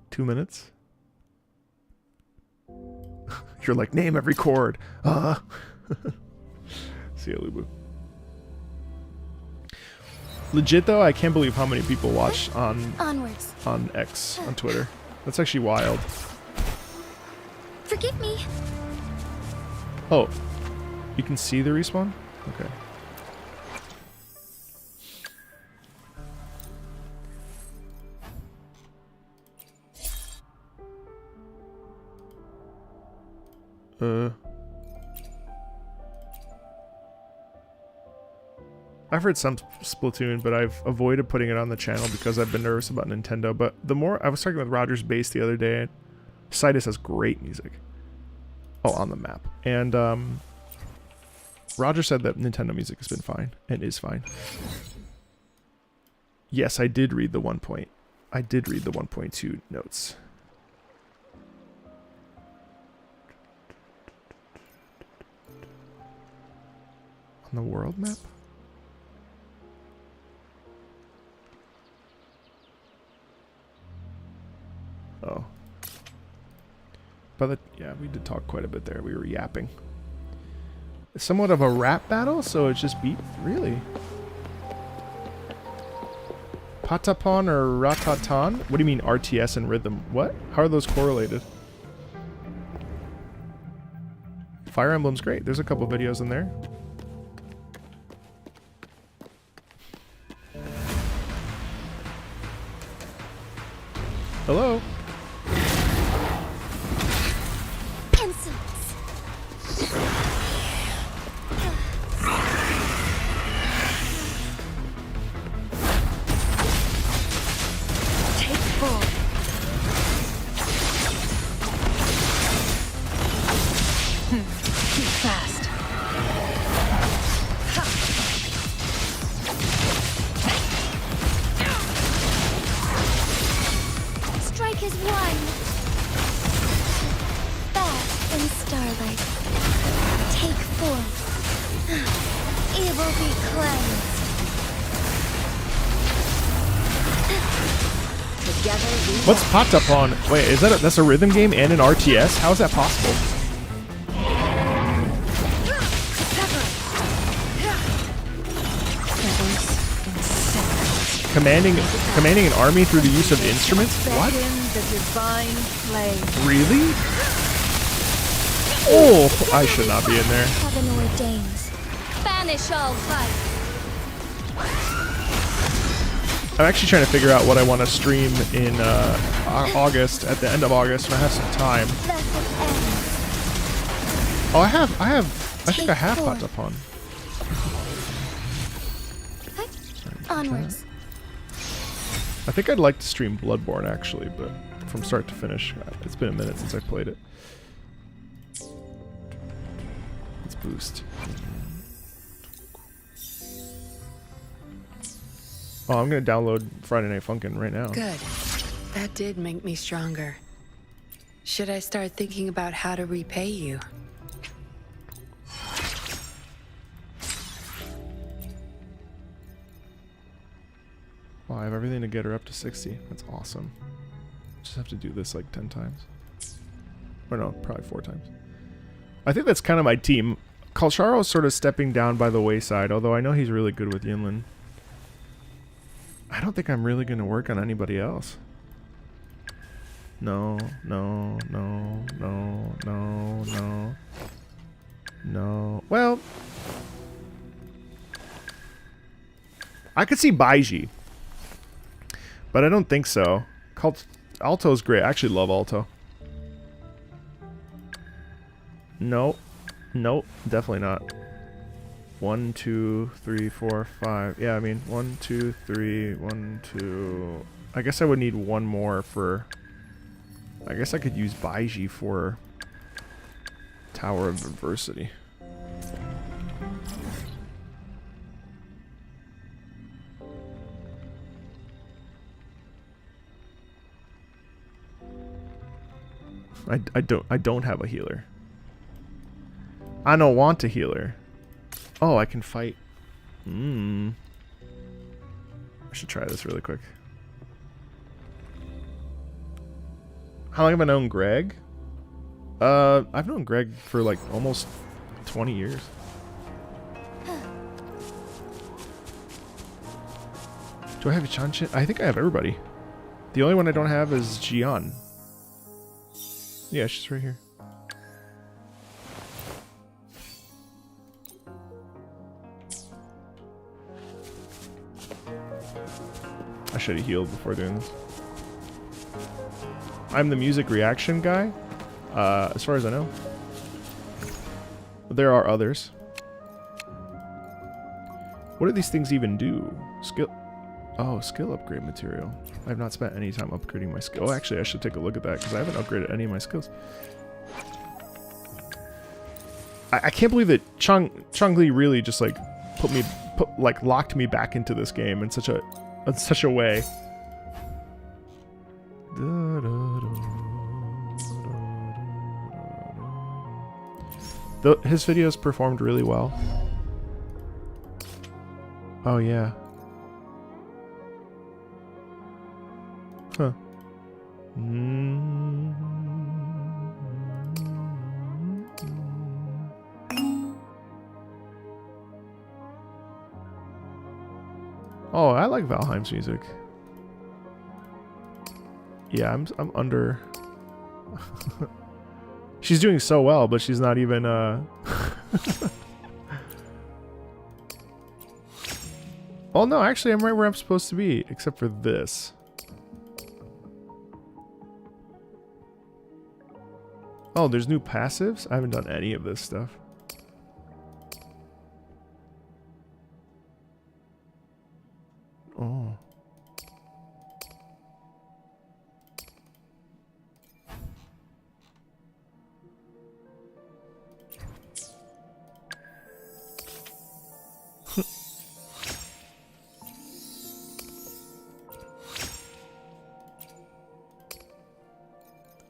S1: Two minutes? You're like, name every chord. See ya, Lubu. Legit though, I can't believe how many people watch on X, on Twitter. That's actually wild.
S3: Forgive me.
S1: Oh, you can see the respawn? Okay. I've heard some Splatoon, but I've avoided putting it on the channel because I've been nervous about Nintendo. But the more I was talking with Rogers Base the other day, Citus has great music. Oh, on the map. And Roger said that Nintendo music has been fine and is fine. Yes, I did read the 1.2 notes. On the world map? Oh. But yeah, we did talk quite a bit there. We were yapping. It's somewhat of a rap battle, so it's just beat. Really? Patapon or Ratatan? What do you mean RTS and rhythm? What? How are those correlated? Fire Emblem's great. There's a couple videos in there. Hello? What's Patapon? Wait, is that that's a rhythm game and an RTS? How is that possible? Commanding an army through the use of instruments? What? Really? Oh, I should not be in there.
S3: Heaven ordains. Banish all vice.
S1: I'm actually trying to figure out what I want to stream in August, at the end of August, when I have some time. Oh, I think I have Patapon.
S3: Onwards.
S1: I think I'd like to stream Bloodborne, actually, but from start to finish. It's been a minute since I played it. Let's boost. Oh, I'm gonna download Friday Night Funkin' right now.
S13: Good. That did make me stronger. Should I start thinking about how to repay you?
S1: Well, I have everything to get her up to 60. That's awesome. Just have to do this like 10 times. Or no, probably 4 times. I think that's kind of my team. Kalsharo's sort of stepping down by the wayside, although I know he's really good with Yinlin. I don't think I'm really going to work on anybody else. No, no, no, no, no, no. No. Well, I could see Baiji, but I don't think so. Alto's great. I actually love Alto. Nope. Nope. Definitely not. 1, 2, 3, 4, 5. Yeah, I mean, 1, 2, 3, 1, 2. I guess I would need one more for... I guess I could use Baiji for Tower of Adversity. I don't have a healer. I don't want a healer. Oh, I can fight. I should try this really quick. How long have I known Greg? I've known Greg for like almost 20 years. Do I have Chanchin? I think I have everybody. The only one I don't have is Jian. Yeah, she's right here. I should have healed before doing this. I'm the music reaction guy, as far as I know. There are others. What do these things even do? Skill... Oh, skill upgrade material. I have not spent any time upgrading my skill. Oh, actually, I should take a look at that, because I haven't upgraded any of my skills. I can't believe that Chang Li really just, like, locked me back into this game in such a way. His videos performed really well. Oh yeah. Huh. Oh, I like Valheim's music. Yeah, I'm under. She's doing so well, but she's not even Oh no, actually I'm right where I'm supposed to be, except for this. Oh, there's new passives? I haven't done any of this stuff. Oh.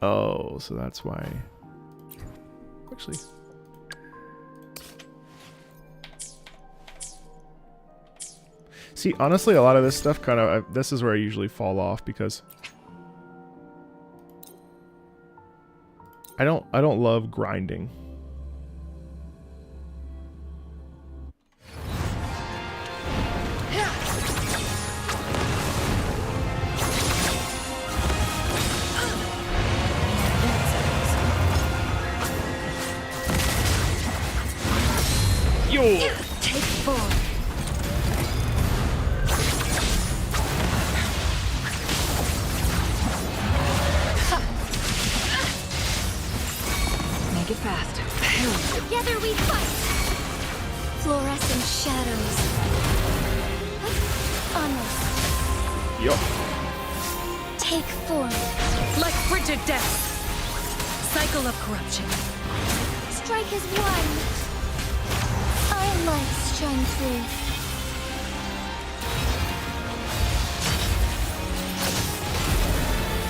S1: Oh, so that's why. Actually. See, honestly, a lot of this stuff kind of, this is where I usually fall off because I don't love grinding.
S3: Take 4.
S13: Make it fast.
S3: Together we fight! Fluorescent shadows. Honest.
S1: Yo.
S3: Take 4.
S14: Like frigid death. Cycle of corruption.
S3: Strike as one. Our lights shine through.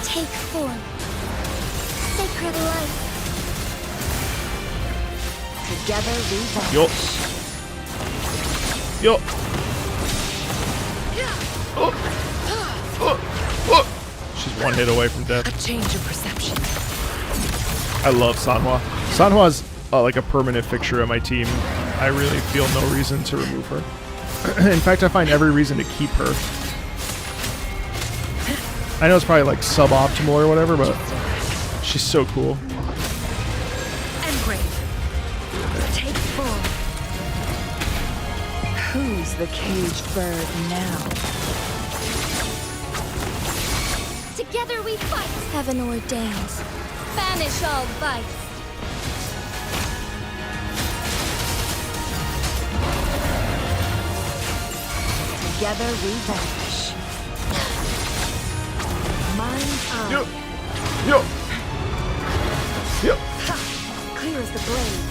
S3: Take form. Sacred light. Together we vanish.
S1: Yo. Oh. Oh. Oh. She's one hit away from death.
S14: A change of perception.
S1: I love Sanhua. Sanhua's like a permanent fixture of my team. I really feel no reason to remove her. In fact, I find every reason to keep her. I know it's probably like suboptimal or whatever, but she's so cool.
S14: Engrave. Take full. Who's the caged bird now?
S3: Together we fight. Heaven ordains. Banish all vice. Together we vanish. Mind eye.
S1: Yo. Yo.
S3: Clear as the blade.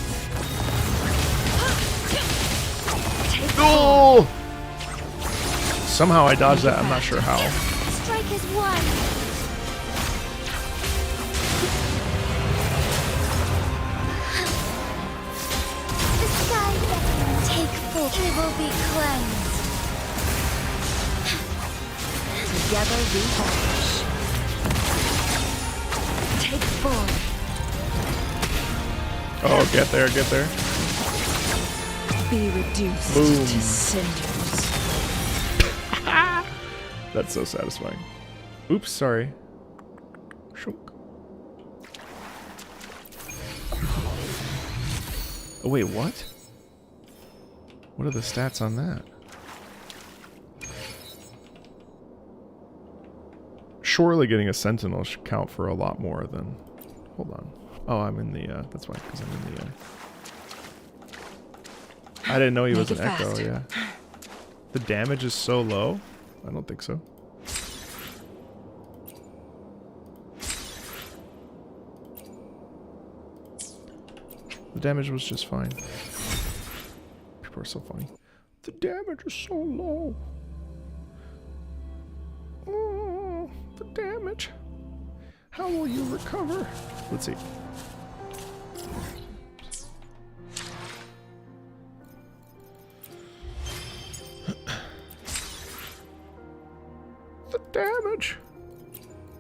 S1: Oh! Somehow I dodged that. I'm not sure how.
S3: Strike as one. The sky beckons. Take full. Evil be cleansed. Together we vanish. Take full.
S1: Oh, get there, get there.
S14: Be reduced
S1: Boom.
S14: to cinders.
S1: That's so satisfying. Oops, sorry. Shunk. Oh, wait, what? What are the stats on that? Surely getting a sentinel should count for a lot more than... Hold on. Oh, I'm in the... that's why, because I'm in the... I didn't know he was an echo, yeah. The damage is so low? I don't think so. The damage was just fine. People are so funny. The damage is so low. Oh, the damage. How will you recover? Let's see. The damage.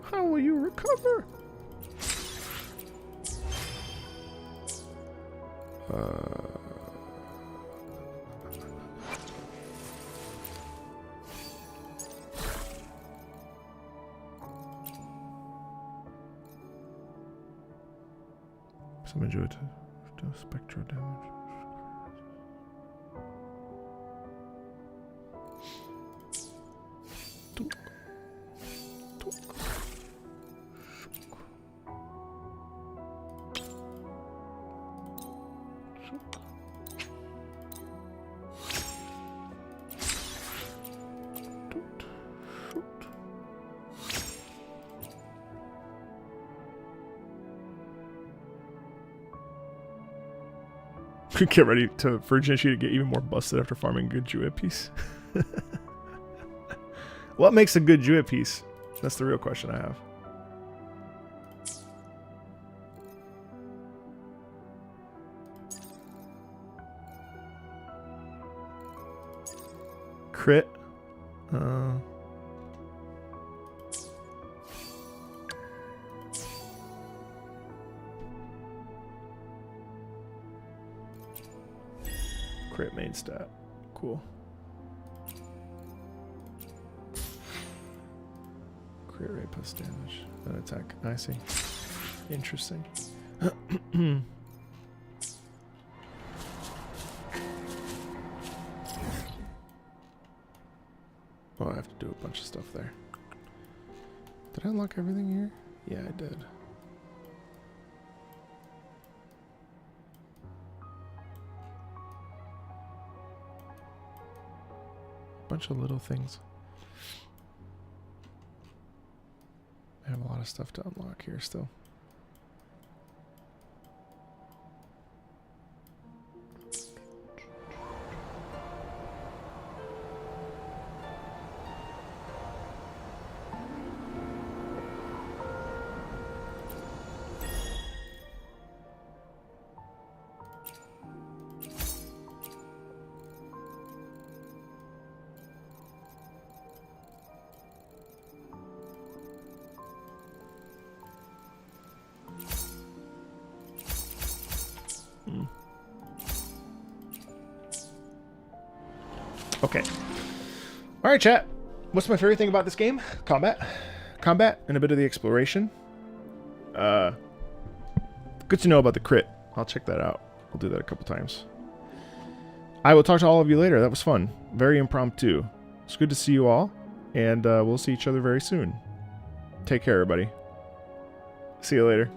S1: How will you recover? Summon you to do spectral damage. Get ready for Jinshi to get even more busted after farming good Jewett piece. What makes a good Jewett piece? That's the real question I have. Crit. Crit main stat. Cool. Crit rate plus damage. Then attack. I see. Interesting. Oh, I have to do a bunch of stuff there. Did I unlock everything here? Yeah, I did. Bunch of little things. I have a lot of stuff to unlock here still. Okay. All right, chat. What's my favorite thing about this game? Combat. Combat and a bit of the exploration. Good to know about the crit. I'll check that out. I'll do that a couple times. I will talk to all of you later. That was fun. Very impromptu. It's good to see you all. And we'll see each other very soon. Take care, everybody. See you later.